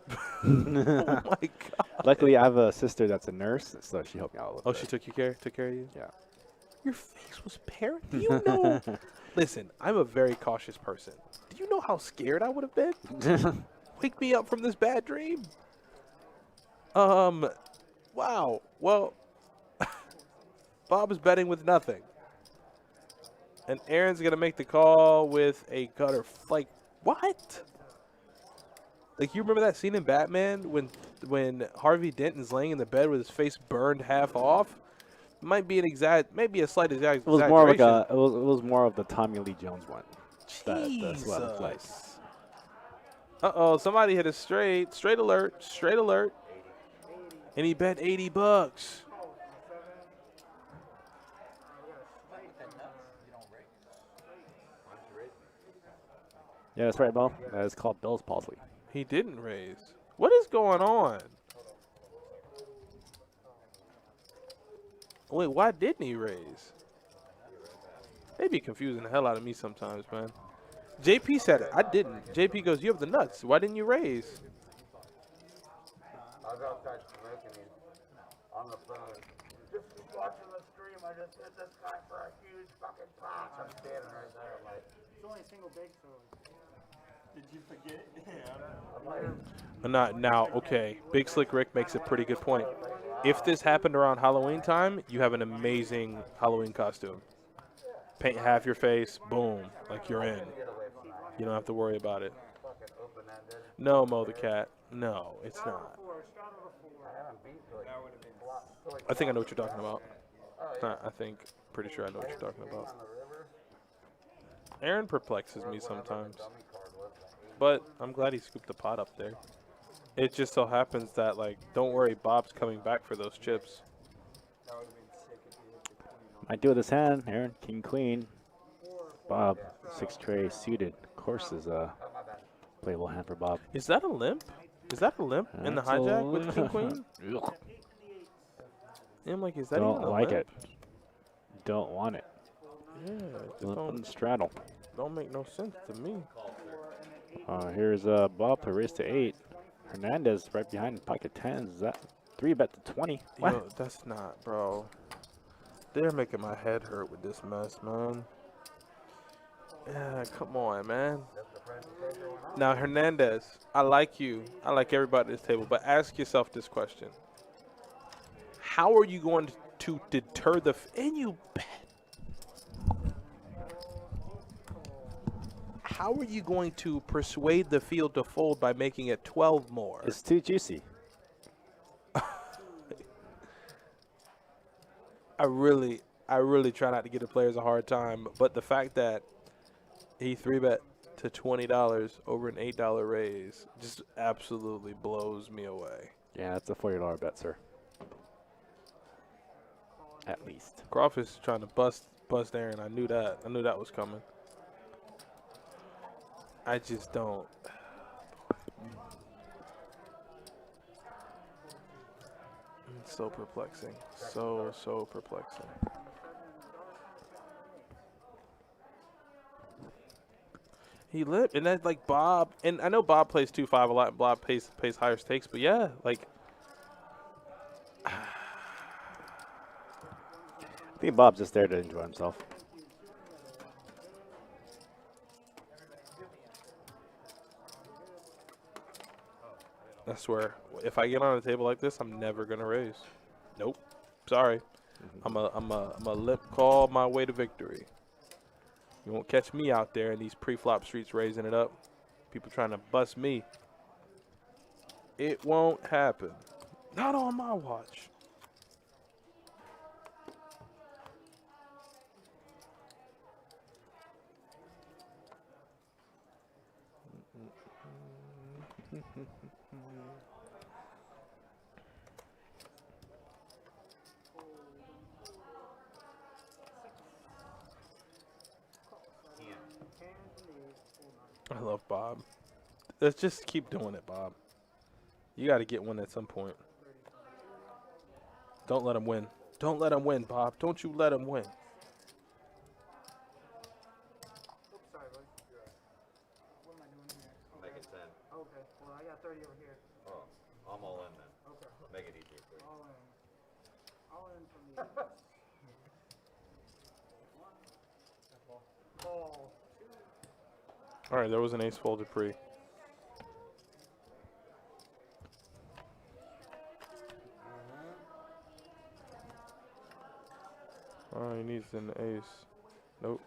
Oh my god. Luckily, I have a sister that's a nurse, so she helped me out a little Oh, bit. she took care of you? Yeah. Your face was Do you know? Listen, I'm a very cautious person. Do you know how scared I would have been? Wake me up from this bad dream. Wow. Well, Bob is betting with nothing. And Aaron's going to make the call with a gutter. Like, what? Like, you remember that scene in Batman when Harvey Denton's laying in the bed with his face burned half off? Might be maybe a slight exaggeration. It was more like it was more of the Tommy Lee Jones one. That's what it's like. Uh-oh, somebody hit a straight alert, and he bet $80. Yeah, that's right, Bo. It's called Bell's palsy. He didn't raise. What is going on? Wait, why didn't he raise? They be confusing the hell out of me sometimes, man. JP said it. I didn't. JP goes, you have the nuts. Why didn't you raise? I was outside smoking on the phone. Just watching the stream. I just hit this guy for a huge fucking pot. I'm standing right there. I'm like, It's only a single big, so. Did you forget? Yeah. I'm like, Not now. Okay, Big Slick Rick makes a pretty good point. If this happened around Halloween time, you have an amazing Halloween costume. Paint half your face, boom, like you're in. You don't have to worry about it. No, Mo the Cat. No, it's not. I think I know what you're talking about. Pretty sure I know what you're talking about. Aaron perplexes me sometimes. But I'm glad he scooped the pot up there. It just so happens that, like, don't worry, Bob's coming back for those chips. Might do with his hand, Aaron. King, queen. Bob, 6 tray suited. Of course is a playable hand for Bob. Is that a limp? Is that a limp in the hijack with King Queen? Ugh. Yeah, I'm like, is that Don't even a like limp? it. Don't want it. Yeah, it just Limp and straddle. don't make no sense to me. Here's Bob to raise to 8. Hernandez right behind in pocket 10s. Is that 3 bet to 20? What? Yo, that's not, bro. They're making my head hurt with this mess, man. Yeah, come on, man. Now, Hernandez, I like you. I like everybody at this table, but ask yourself this question. How are you going to deter and you bet. How are you going to persuade the field to fold by making it 12 more? It's too juicy. I really try not to give the players a hard time, but the fact that he 3-bet to $20 over an $8 raise just absolutely blows me away. Yeah, that's a $40 bet, sir. At least. Crawfish is trying to bust Aaron. I knew that. I knew that was coming. I just don't. It's so perplexing. So perplexing. He lived, and that's like Bob, and I know Bob plays 2-5 a lot, and Bob pays higher stakes, but yeah, like. I think Bob's just there to enjoy himself. I swear, if I get on a table like this, I'm never gonna raise. Nope. Sorry. I'm a lip call my way to victory. You won't catch me out there in these pre-flop streets raising it up. People trying to bust me. It won't happen. Not on my watch. I love Bob. Let's just keep doing it, Bob. You got to get one at some point. Don't let him win. Don't let him win, Bob. Don't you let him win. Oops, sorry, buddy. What am I doing here? Make it 10. Okay, well, I got 30 over here. Oh, I'm all in then. Okay. Make it easier for you. All in. All in for me. Ball. All right, there was an ace folded pre. Oh, he needs an ace. Nope.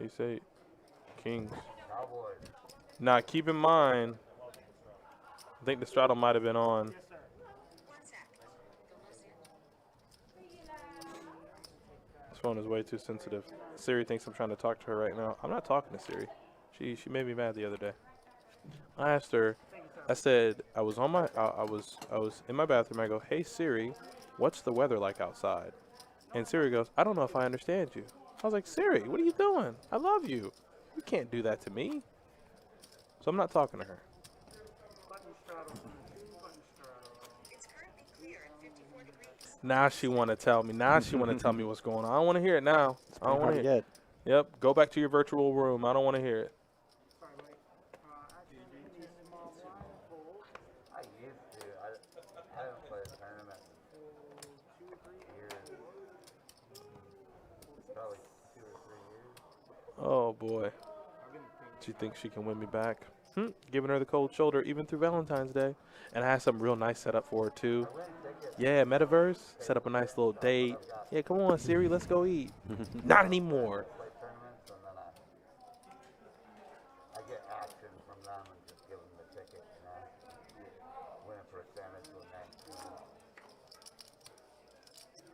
Ace 8. Kings. Cowboys. Now, keep in mind, I think the straddle might have been on. This phone is way too sensitive. Siri thinks I'm trying to talk to her right now. I'm not talking to Siri. She made me mad the other day. I asked her. I said I was on my I was in my bathroom. I go, "Hey Siri, what's the weather like outside?" And Siri goes, "I don't know if I understand you." I was like, "Siri, what are you doing? I love you. You can't do that to me." So I'm not talking to her. Button straddle. Button straddle. Now she want to tell me. Now she want to tell me what's going on. I don't want to hear it now. I don't want to hear it. Yep. Go back to your virtual room. I don't want to hear it. Sorry, buddy. Actually, we need small blind fold. I used to. I haven't played a tournament Fold 2, 3, in years. Probably 2 or 3 years. Oh boy. She thinks she can win me back. Giving her the cold shoulder even through Valentine's Day. And I had something real nice set up for her too. Yeah, Metaverse. Set up a nice little date. Yeah, come on, Siri, let's go eat. Not anymore. Play tournaments and then I get action from them and just give them the ticket, you know. Win a percentage with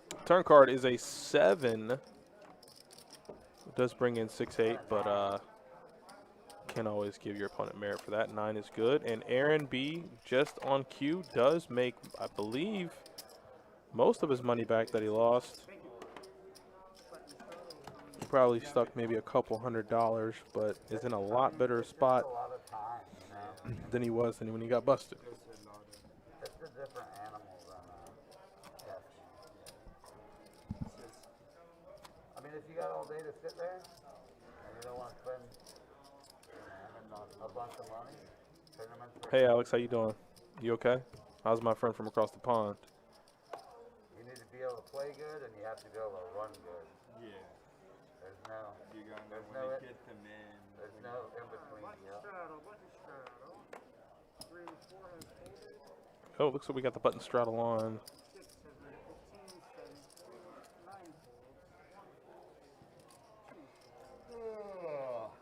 that. Turn card is a 7. It does bring in 6-8, but can't always give your opponent merit for that. 9 is good. And Aaron B, just on cue, does make, I believe, most of his money back that he lost. He probably stuck maybe a couple $100, but is in a lot better spot A lot of time, you know. than he was when he got busted. It's a different animal than casting. I mean, if you got all day to sit there and you don't want to spend a bunch of money, tournaments for Hey Alex, how you doing? You okay? How's my friend from across the pond? you need to be able to play good and you have to be able to run good. Yeah. There's no You're gonna There's want no to get them in. there's no in between. button Yeah. straddle. Button straddle. 3 and 4 has folded. Oh, looks like we got the button straddle on. 6 has been 15, 7 folds, 9 folds. 2 folds.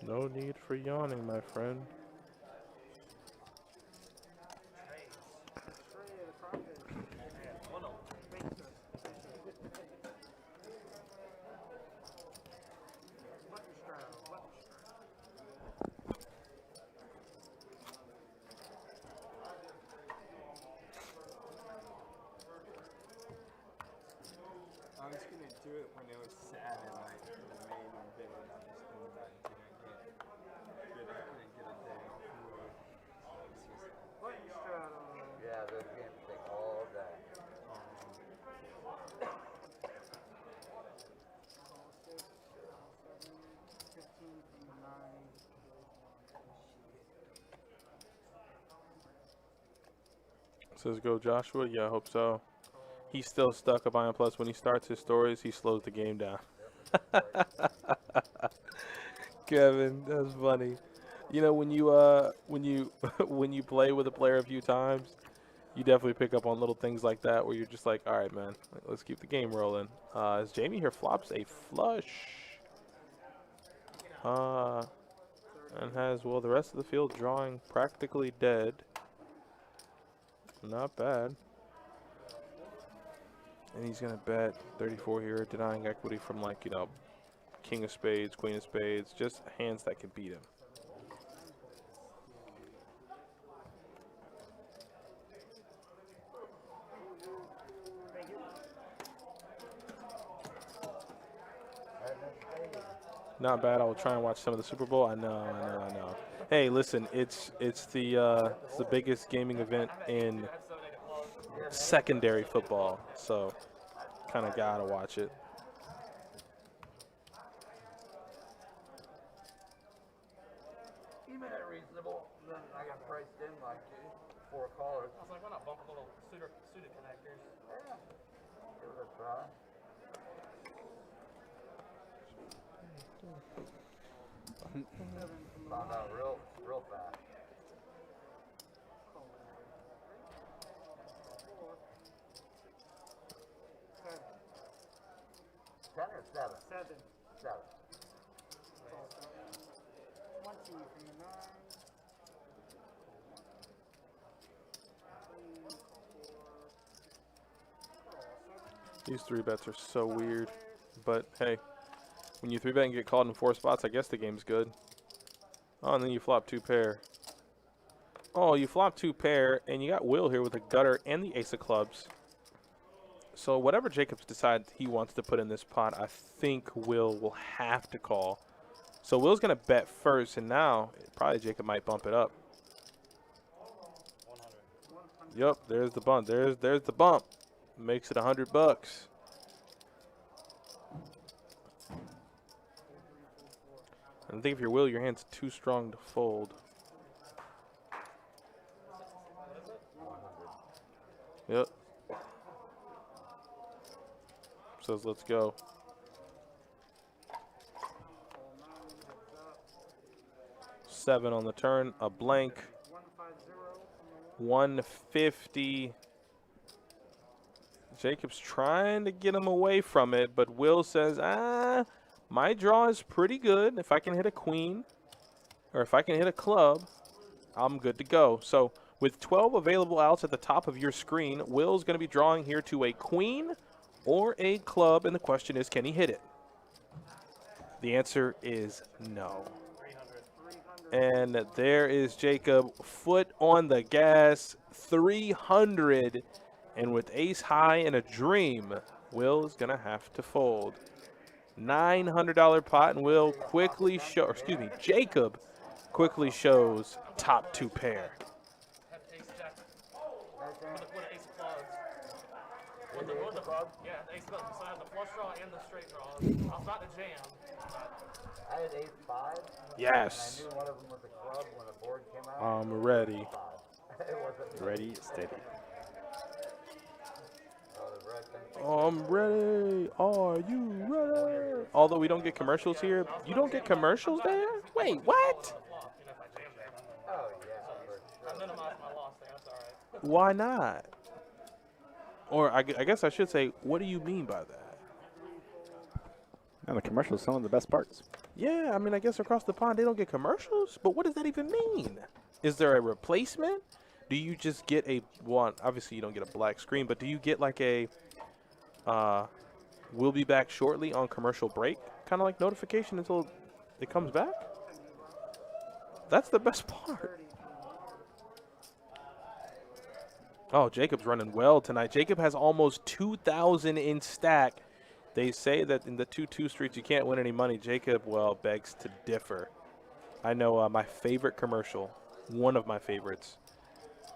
No need for yawning, my friend. Tray of the profit. Thank you, sir. Button straddle. Button straddle. I was gonna do it when it was Saturday night for the main event. I was thinking about it. But I couldn't get a day off work. So it's just Button straddle. Yeah, those games take all day. 15 from the 9. Says go Joshua. Yeah, I hope so. He's still stuck at Iron Plus. When he starts his stories, he slows the game down. Kevin, that's funny. You know, when you when you play with a player a few times, you definitely pick up on little things like that where you're just like, all right, man, let's keep the game rolling. As Jamie here flops a flush, and has, well, the rest of the field drawing practically dead. Not bad. And he's gonna bet 34 here, denying equity from, like, you know, King of Spades, Queen of Spades, just hands that can beat him. Not bad. I will try and watch some of the Super Bowl. I know. Hey, listen, it's the biggest gaming event in secondary football, so kind of gotta watch it. You made it reasonable. Then I got priced in like 4 callers. I was like, why not bump a little suitor connectors? Yeah. Give it a try. Found out real fast. Ten or seven? Seven. Seven. One T from the 9. 3, 4. These 3-bets are so weird, but hey, when you 3-bet and get called in 4 spots, I guess the game's good. Oh, and then you flop 2 pair. Oh, you flop 2 pair, and you got Will here with a gutter and the ace of clubs. So whatever Jacobs decides he wants to put in this pot, I think will have to call. So Will's going to bet first, and now probably Jacob might bump it up. 100. Yep, there's the bump. There's the bump. Makes it $100. I think if you're Will, your hand's too strong to fold. Yep. Says let's go. 7 on the turn, a blank. 150. Jacob's trying to get him away from it, but Will says, my draw is pretty good. If I can hit a queen, or if I can hit a club, I'm good to go. So with 12 available outs at the top of your screen, Will's going to be drawing here to a queen or a club, and the question is, can he hit it? The answer is no. 300. And there is Jacob, foot on the gas, 300. And with ace high and a dream, Will is going to have to fold. $900 pot, and Will quickly Jacob quickly shows top 2 pair. Have ace jack. With an ace of clubs. Yeah, the ace of clubs. So I have the flush draw and the straight draw. I was about to jam. I had ace 5. Yes. And I knew one of them was a club when the board came out. I'm ready. 5. It wasn't. Ready, steady. I'm ready. Are you ready? Although we don't get commercials here. You don't get commercials there? Wait, what? Oh, yeah. I minimized my loss there. That's all right. Why not? Or I guess I should say, what do you mean by that? And the commercials, some of the best parts. Yeah, I mean, I guess across the pond they don't get commercials, but what does that even mean? Is there a replacement? Do you just get a one? Obviously, you don't get a black screen, but do you get like a we'll be back shortly on commercial break kind of like notification until it comes back? That's the best part. Oh, Jacob's running well tonight. Jacob has almost 2,000 in stack. They say that in the 2-2 streets you can't win any money. Jacob, well, begs to differ. I know my favorite commercial, one of my favorites,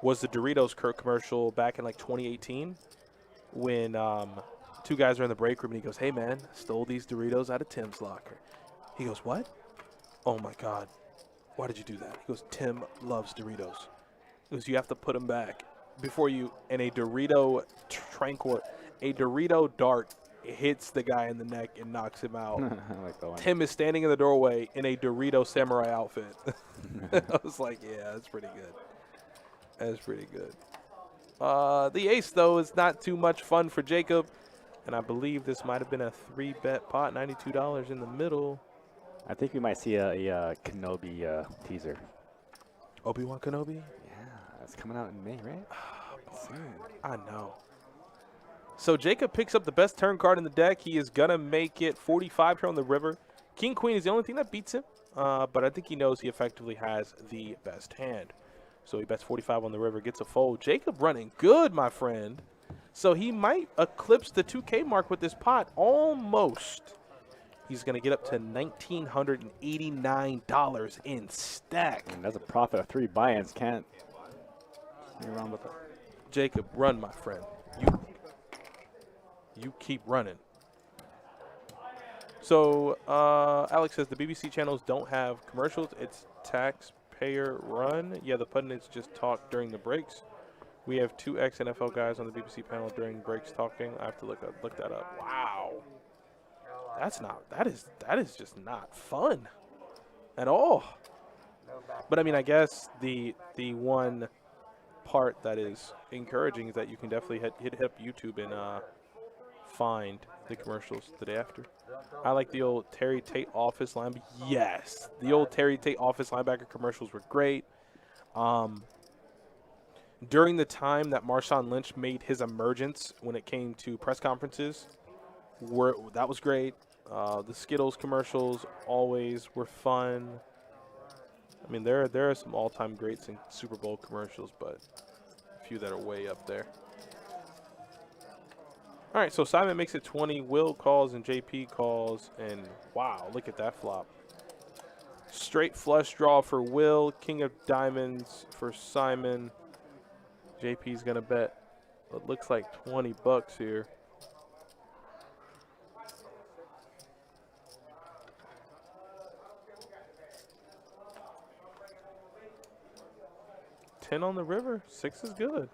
was the Doritos commercial back in like 2018 when 2 guys are in the break room and he goes, hey, man, stole these Doritos out of Tim's locker. He goes, what? Oh, my God. Why did you do that? He goes, Tim loves Doritos. He goes, you have to put them back before you, and a Dorito dart hits the guy in the neck and knocks him out. I like that one. Tim is standing in the doorway in a Dorito samurai outfit. I was like, yeah, that's pretty good. That's pretty good. The ace, though, is not too much fun for Jacob. And I believe this might have been a 3-bet pot, $92 in the middle. I think we might see a Kenobi teaser. Obi-Wan Kenobi? Yeah, it's coming out in May, right? Soon. I know. So Jacob picks up the best turn card in the deck. He is going to make it 45 here on the river. King Queen is the only thing that beats him. But I think he knows he effectively has the best hand. So he bets 45 on the river, gets a fold. Jacob running good, my friend. So he might eclipse the 2K mark with this pot almost. He's going to get up to $1,989 in stack. And that's a profit of 3 buy-ins. Can't be wrong with that. Jacob, run, my friend. You keep running. So Alex says the BBC channels don't have commercials. It's taxpayer run. Yeah, the pundits just talk during the breaks. We have 2 ex-NFL guys on the BBC panel during breaks talking. I have to look that up. Wow. That is just not fun at all. But I mean, I guess the one part that is encouraging is that you can definitely hit up YouTube and find the commercials the day after. I like the old Terry Tate office linebacker. Yes, the old Terry Tate office linebacker commercials were great. During the time that Marshawn Lynch made his emergence when it came to press conferences, that was great. The Skittles commercials always were fun. I mean, there are some all-time greats in Super Bowl commercials, but a few that are way up there. All right, so Simon makes it 20. Will calls and JP calls, and wow, look at that flop. Straight flush draw for Will, king of diamonds for Simon. JP's gonna bet what looks like 20 bucks here. $10 on the river, 6 is good.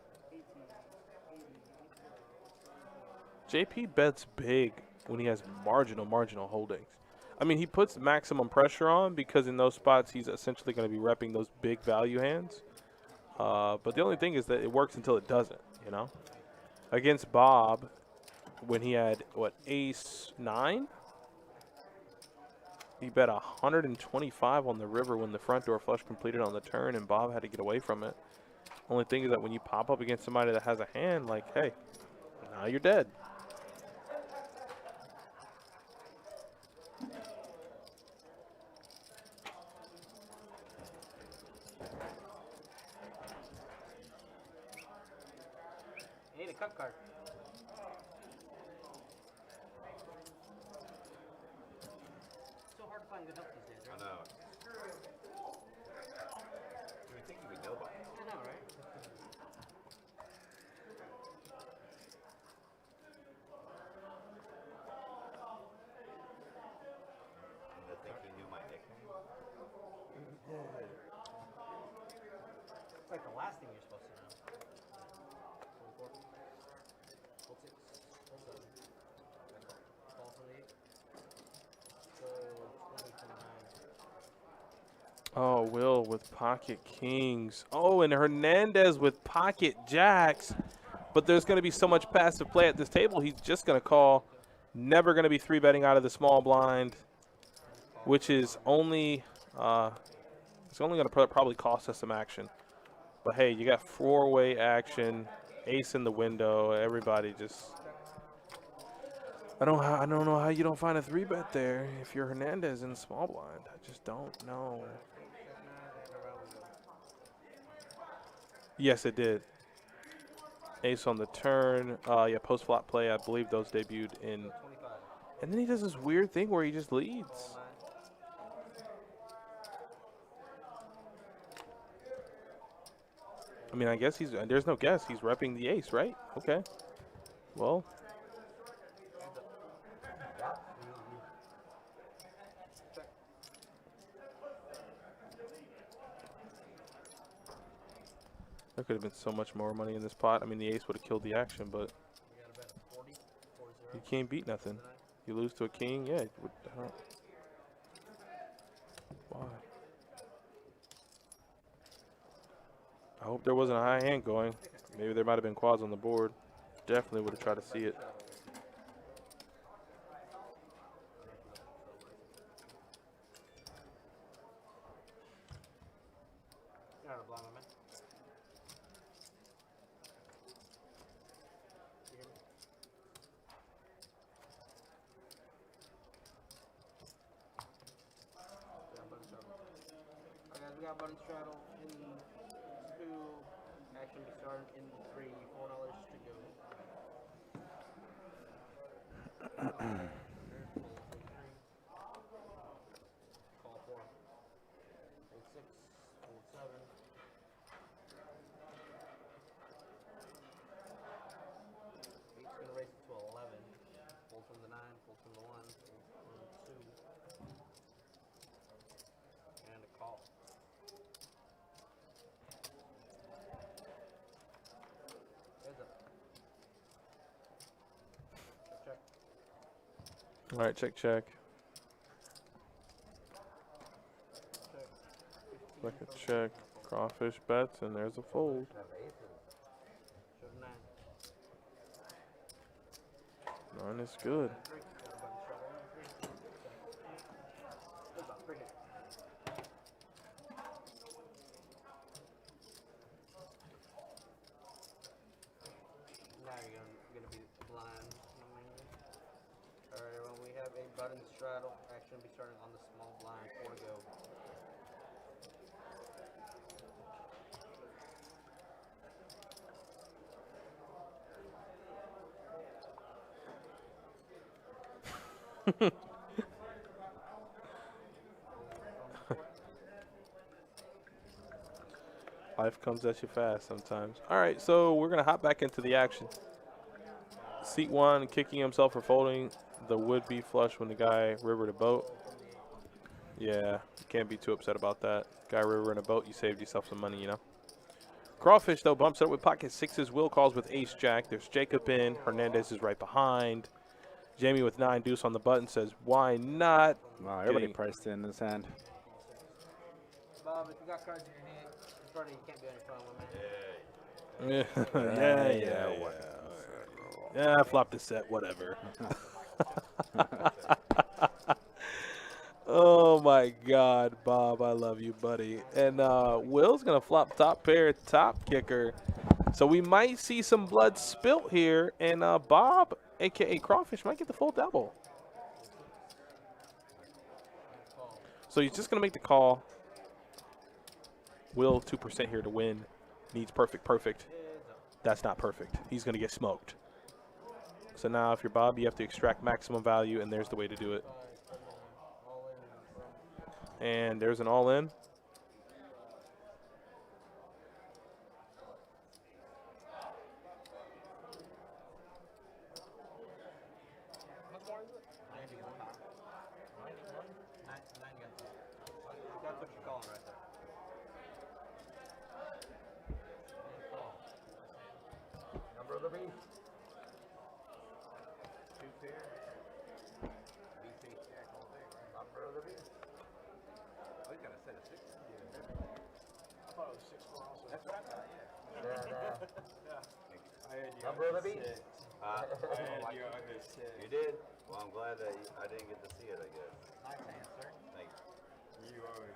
JP bets big when he has marginal holdings. I mean, he puts maximum pressure on because in those spots he's essentially going to be repping those big value hands. But the only thing is that it works until it doesn't, you know? Against Bob, when he had, what, ace-9? He bet 125 on the river when the front door flush completed on the turn, and Bob had to get away from it. Only thing is that when you pop up against somebody that has a hand, like, hey, now you're dead. I need a cut card. So hard to find good help these days, right? I know. You would think you would know by now. I know, right? I think he knew my nickname. It's like the last thing you're supposed to know. 24. Hold 6. Hold 7. Call for the 8. So 20, 29. Oh, Will with pocket kings. Oh, and Hernandez with pocket jacks. But there's going to be so much passive play at this table, he's just going to call. Never going to be 3-betting out of the small blind, which is only it's only going to probably cost us some action. But hey, you got 4-way action, ace in the window. Everybody just I don't know how you don't find a 3-bet there if you're Hernandez in the small blind. I just don't know. Yes, it did. Ace on the turn. Yeah, post-flop play. I believe those debuted in. 25. And then he does this weird thing where he just leads. I mean, I guess there's no guess. He's repping the ace, right? Okay. Well. There could have been so much more money in this pot. I mean, the ace would have killed the action, but We got a bet of 40. 40. you can't beat nothing. You lose to a king, yeah. Why? I hope there wasn't a high hand going. Maybe there might have been quads on the board. Definitely would have tried to see it. You're not a blind, my man. You hear me? Alright guys, we got button straddle in 2. Action be started in 3. $4 to go. All right, check, check. Second check. Crawfish bets, and there's a fold. Have aces. Show 9. 9 is good. 3. Got a button straddle on 3. That's about 3 hit. Now you're gonna be blind. Alright, well we have a button straddle. Action will be starting on the small blind. 4 to go. Life comes at you fast sometimes. All right, so we're going to hop back into the action. Seat 1, kicking himself for folding the would-be flush when the guy rivered a boat. Yeah, you can't be too upset about that. Guy rivering a boat, you saved yourself some money, you know. Crawfish, though, bumps it up with pocket 6s. Will calls with ace-jack. There's Jacob in. Hernandez is right behind. Jamie with 9 deuce on the button says, why not? Wow, everybody Getting- priced in this hand. Bob, if you got cards in your hand, it's probably you can't do any fun with, man. Yeah, flop the set, whatever. Oh my God, Bob, I love you, buddy. And Will's gonna flop top pair, top kicker. So we might see some blood spilt here, and Bob, aka Crawfish, might get the full double. So he's just gonna make the call. Will 2% here to win. Needs perfect. That's not perfect. He's gonna get smoked. So now if you're Bob, you have to extract maximum value, and there's the way to do it. And there's an all-in. That's what you're calling right there. Number of the beast. Number of the beast. Oh, he's got a set of 6. I thought it was 6 for also. That's what I thought, yeah. I had you Number of the under beast. 6. Uh, I had you under 6. you did? Well, I'm glad that I didn't get to see it, I guess. Nice answer. Thanks. You are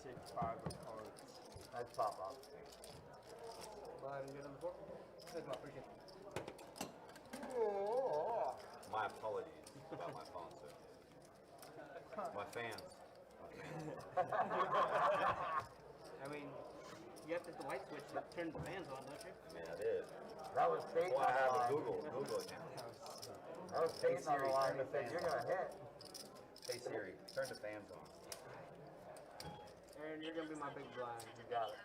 6-5 of hearts. Nice pop up. Bob, you good on the board? Good, Bob, appreciate it. My apologies about my phone, sir. My fans. I mean, you have to hit the light switch to turn the fans on, don't you? I mean, I did. That was Peyton Well, I have on a the Google line. account. That was Peyton on the Siri, line turn that the said fans you're on. gonna hit. Hey Siri, turn the fans on. Aaron, you're gonna be my big blind. You got it.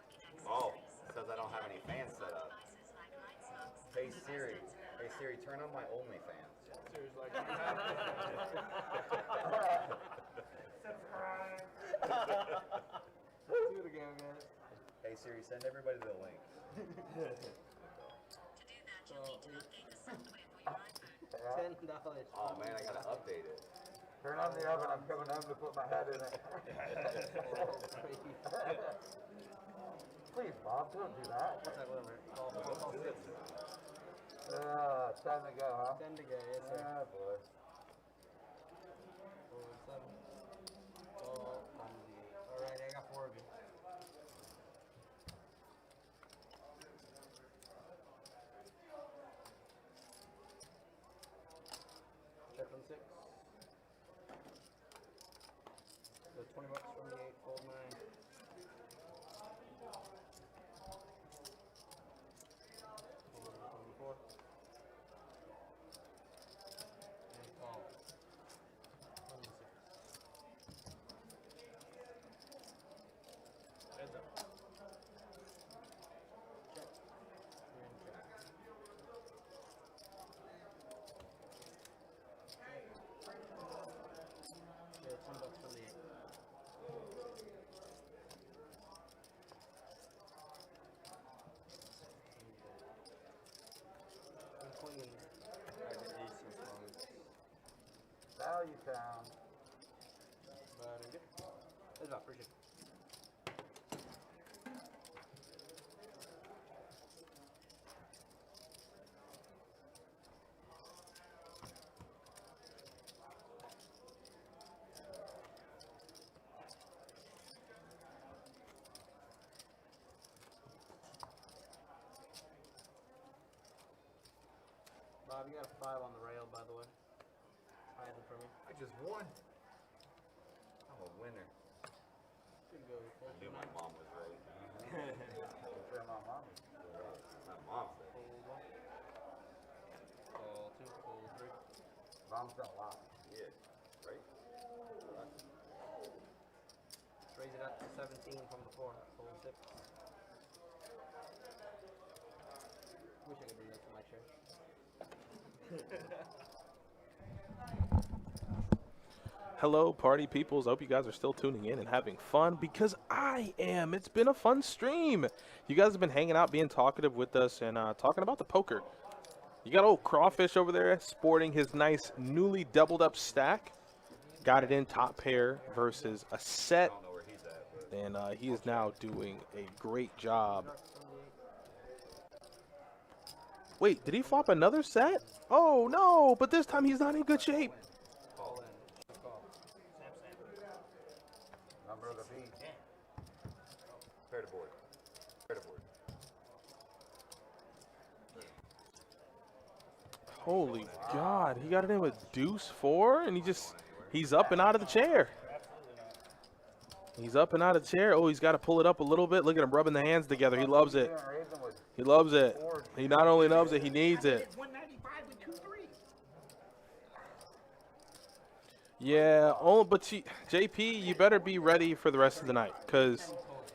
Oh, because I don't have any fans set up. Hey Siri, turn on my OnlyFans. So it's like you have Do it again, man. Hey Siri, send everybody the link. $10. Oh man, I gotta update it. Turn on the oven. I'm coming home to put my head in it. Please, Bob, don't do that. Whatever. Call 6. Time to go, huh? 10 to go, yes, sir. Ah, boy. 4, 7. Call 98. Alright, I got 4 of you. Check on 6. So 20 bucks from the 8, fold 9. Fold 4. And value town. But good. That's about appreciate it. Bob, you got a 5 on the rail, by the way. Hiding from you. I just won. I'm a winner. Should go full I knew my tonight. mom was right. What's that my mom? My mom said. Full 1. Full 2, full 3. Mom's got a lot. Yeah. Right? Raise it up to 17 from the 4. Full 6. Wish I could do that to my chair. Hello, party peoples. I hope you guys are still tuning in and having fun because I am. It's been a fun stream. You guys have been hanging out, being talkative with us, and talking about the poker. You got old Crawfish over there sporting his nice newly doubled up stack. Got it in top pair versus a set, I don't know where he's at, but and he is now doing a great job. Wait, did he flop another set? Oh no, but this time he's not in good shape. All in. Call. Number of the beat. pair to board. Pair to board. Holy God, he got it in with deuce 4, and he's up and out of the chair. He's up and out of the chair. Oh, he's got to pull it up a little bit. Look at him rubbing the hands together. He loves it. He loves it. He not only loves it, he needs it. 195 with 2 3s. Yeah, but JP, you better be ready for the rest of the night, because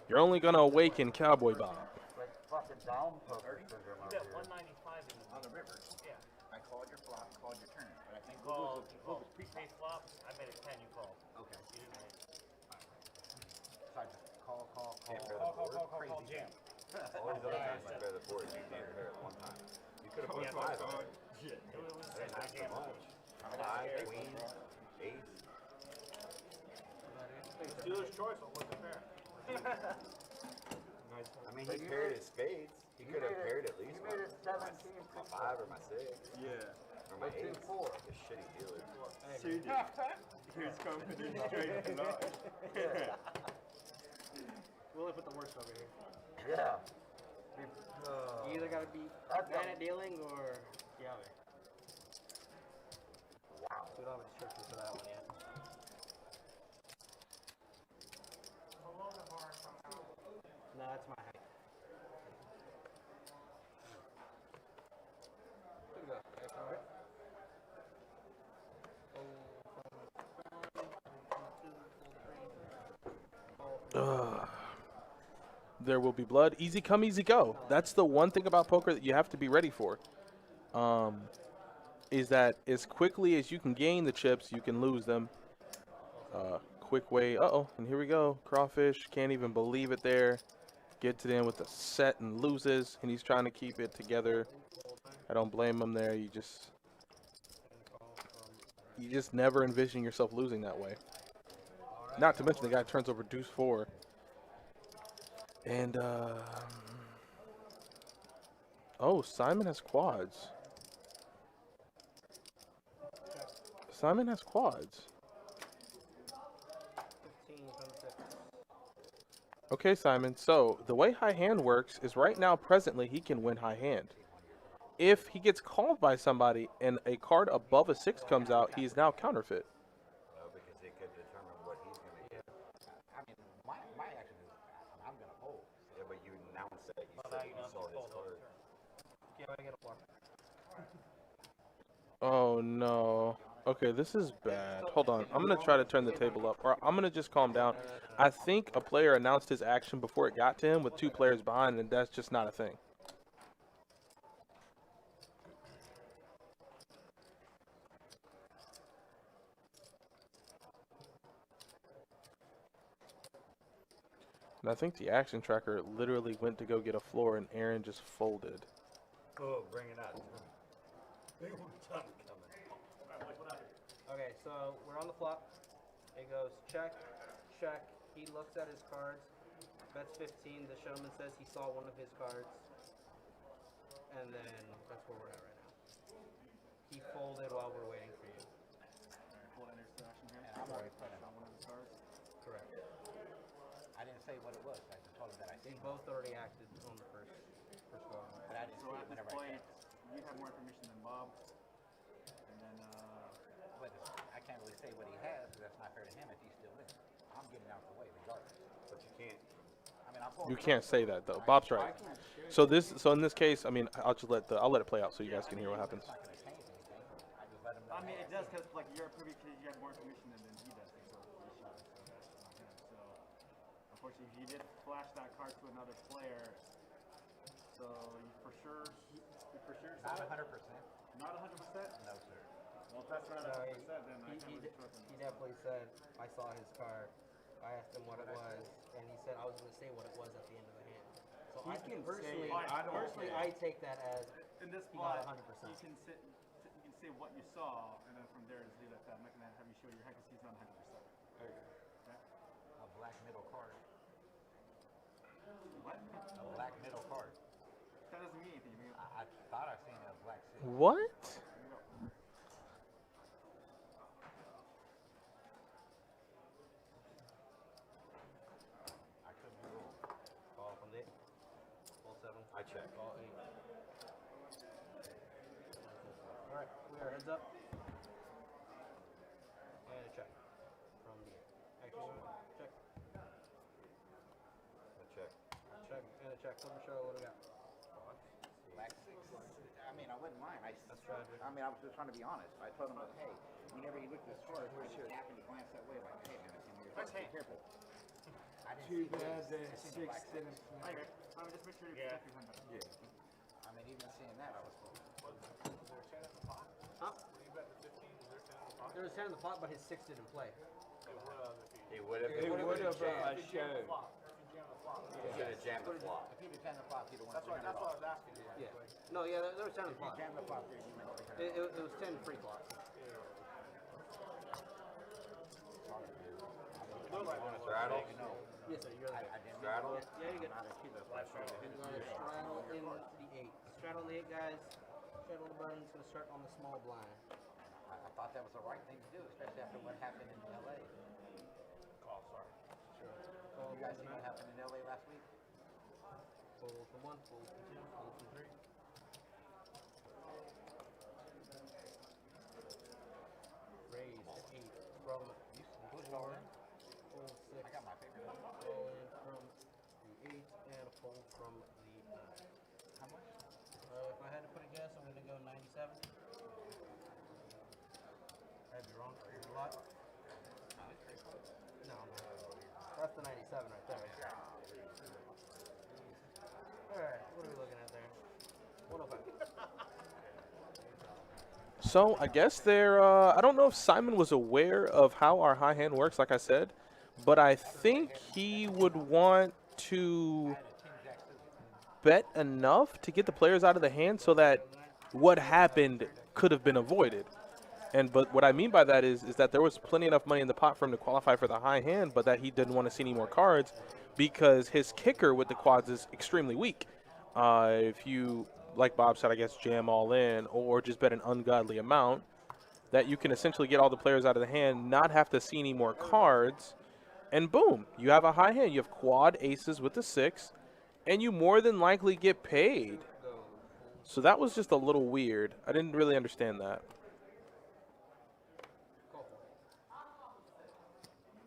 you're only going to awaken Cowboy Bob. Like fucking down poker syndrome out You got here. 195 in On the river. Yeah. I called your flop, called your turn. But I think You called, what was the pre-pay flop. I bet it's 10 you called. Okay. You didn't hit. So I just call. Can't pair the board. Call jam. All these other times you pair the board, you can't pair it one time. You could have put 5 on it. It was That's too much. 5, queen, ace. dealer's choice on what to pair. I mean, he paired his spades. He could have paired at least You made it 17 my 5 or my 6 Yeah. or my 8. 4. The shitty dealer. Here's confidence straight to none. We'll live with the worst over here. Yeah. You either gotta be bad at dealing or Yahweh. Wow. We don't have instructions for that one yet. No, that's my height. Good to go. Okay, all right. There will be blood. Easy come, easy go. That's the one thing about poker that you have to be ready for. Is that as quickly as you can gain the chips, you can lose them. Quick way. Uh-oh, and here we go. Crawfish can't even believe it there. Gets it in with a set and loses, and he's trying to keep it together. I don't blame him there. You just never envision yourself losing that way. Not to mention the guy turns over deuce 4. And, oh, Simon has quads. Simon has quads. 15 from 6. Okay, Simon, so the way high hand works is right now, presently, he can win high hand. If he gets called by somebody and a card above a 6 comes out, he is now counterfeit. Because they could determine what he's going to get. I mean, my action is I'm gonna fold. Yeah, but you announced that. You Well, said now you you know saw it's his fold card. Yeah, I get a block. Oh, no. Okay, this is bad. Hold on. I'm going to try to turn the table up, or I'm going to just calm down. I think a player announced his action before it got to him with 2 players behind, and that's just not a thing. And I think the action tracker literally went to go get a floor, and Aaron just folded. Oh, bring it out. Big one time coming. Okay, so we're on the flop. It goes check, check. He looks at his cards. Bets 15. The showman says he saw one of his cards. And then that's where we're at right now. He folded while we're waiting for you. Hold enters the action here. And I'm already playing Not one of his cards. Correct. I didn't say what it was. I just told him that I They seen it. both already acted on the first go. But I didn't So see at it this whenever point, I checked. you have more information than Bob. And then, But I can't really say what he has because that's not fair to him if he's still in. I'm getting out the way regardless. But you can't. I mean, I'm pulling You it can't up, say so that though. I- Bob's I right. can't share So in this case, I mean, I'll let it play out so you guys can hear what happens. It's not going to change anything. I just let him know. I mean, hey, it does because like you're privy because you have more information than he does. So that's the issue. So that's not him. So unfortunately, he did flash that card to another player. So you for sure Not saw it? 100%. Not 100%. No, sir. Well, if that's not No, 100%, then I can't really trust him. he definitely said, I saw his card. I asked him what it was, and he said I was going to say what it was at the end of the hand. So He I can personally, say, I don't care. I take that as In this he got spot, 100%. you can say what you saw, and then from there just leave it at that. I'm not gonna have you show your hand because he's not 100%. Okay. A black middle card. What? A black middle card. That doesn't mean anything. I mean, I thought I seen a black six. What? I could be wrong. Call from the full 7. I check. Call 8. All right, we are heads up. And a check from the 8. Actually, check. I check. Check and a check. Flip the show. What do we got? Black six. I mean, I wouldn't mind. That's tragic. I mean, I was just trying to be honest. I told him, like, hey, whenever you look at this card, I just happened to glance that way. Like, hey, man, I see your card. Be careful. I didn't Too see bad this. that I seen the black six six. didn't play. okay. I mean, just make sure you protect your hand better. Yeah. I mean, even seeing that, I was cool. Huh? There was 10 in the pot, but his 6 didn't play. He would have. It would have showed. He should have jammed the flop. If he'd have turned the flop, he'd have won $300. Yeah. No, yeah, there was 10 in the If he pot. jammed the flop there, you went $300. It was 10 free plots. Straddle. Yes, sir. You're I there. didn't Straddle. Yeah, you're good. He's going to straddle in the 8. Straddle the 8, guys. Straddle the button. It's going to start on the small blind. I thought that was the right thing to do, especially after what happened in LA. Call You guys see what happened in LA last week? Fold from 1, fold from 2, fold from 3. Raise to 8 from Push all in. fold 6. I got my favorite one. All in from the 8 and a fold from the 9. How much? If I had to put a guess, I'm going to go 97. I'd be wrong. A lot. No, that's the 97 right there. Alright, what are we looking at there? 105. So I guess I don't know if Simon was aware of how our high hand works, like I said, but I think he would want to bet enough to get the players out of the hand so that what happened could have been avoided. But what I mean by that is that there was plenty enough money in the pot for him to qualify for the high hand, but that he didn't want to see any more cards because his kicker with the quads is extremely weak. If you, like Bob said, I guess jam all in or just bet an ungodly amount, that you can essentially get all the players out of the hand, not have to see any more cards, and boom, you have a high hand. You have quad aces with the 6, and you more than likely get paid. So that was just a little weird. I didn't really understand that. Call for it.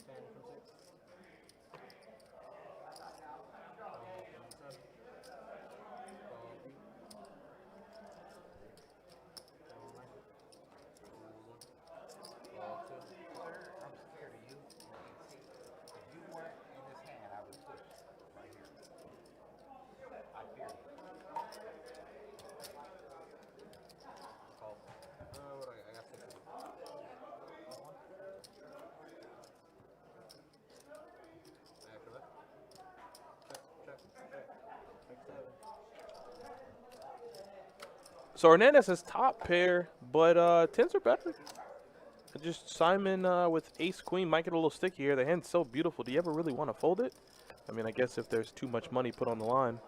10 from 6. I'm scared of you. If you weren't in this hand, I would push right here. I fear you. Call. What do I got? I got 6 of them. After that. Check. Check 7. So Hernandez has top pair, but 10s are better. Just Simon with ace queen might get a little sticky here. The hand's so beautiful. Do you ever really want to fold it? I mean, I guess if there's too much money put on the line.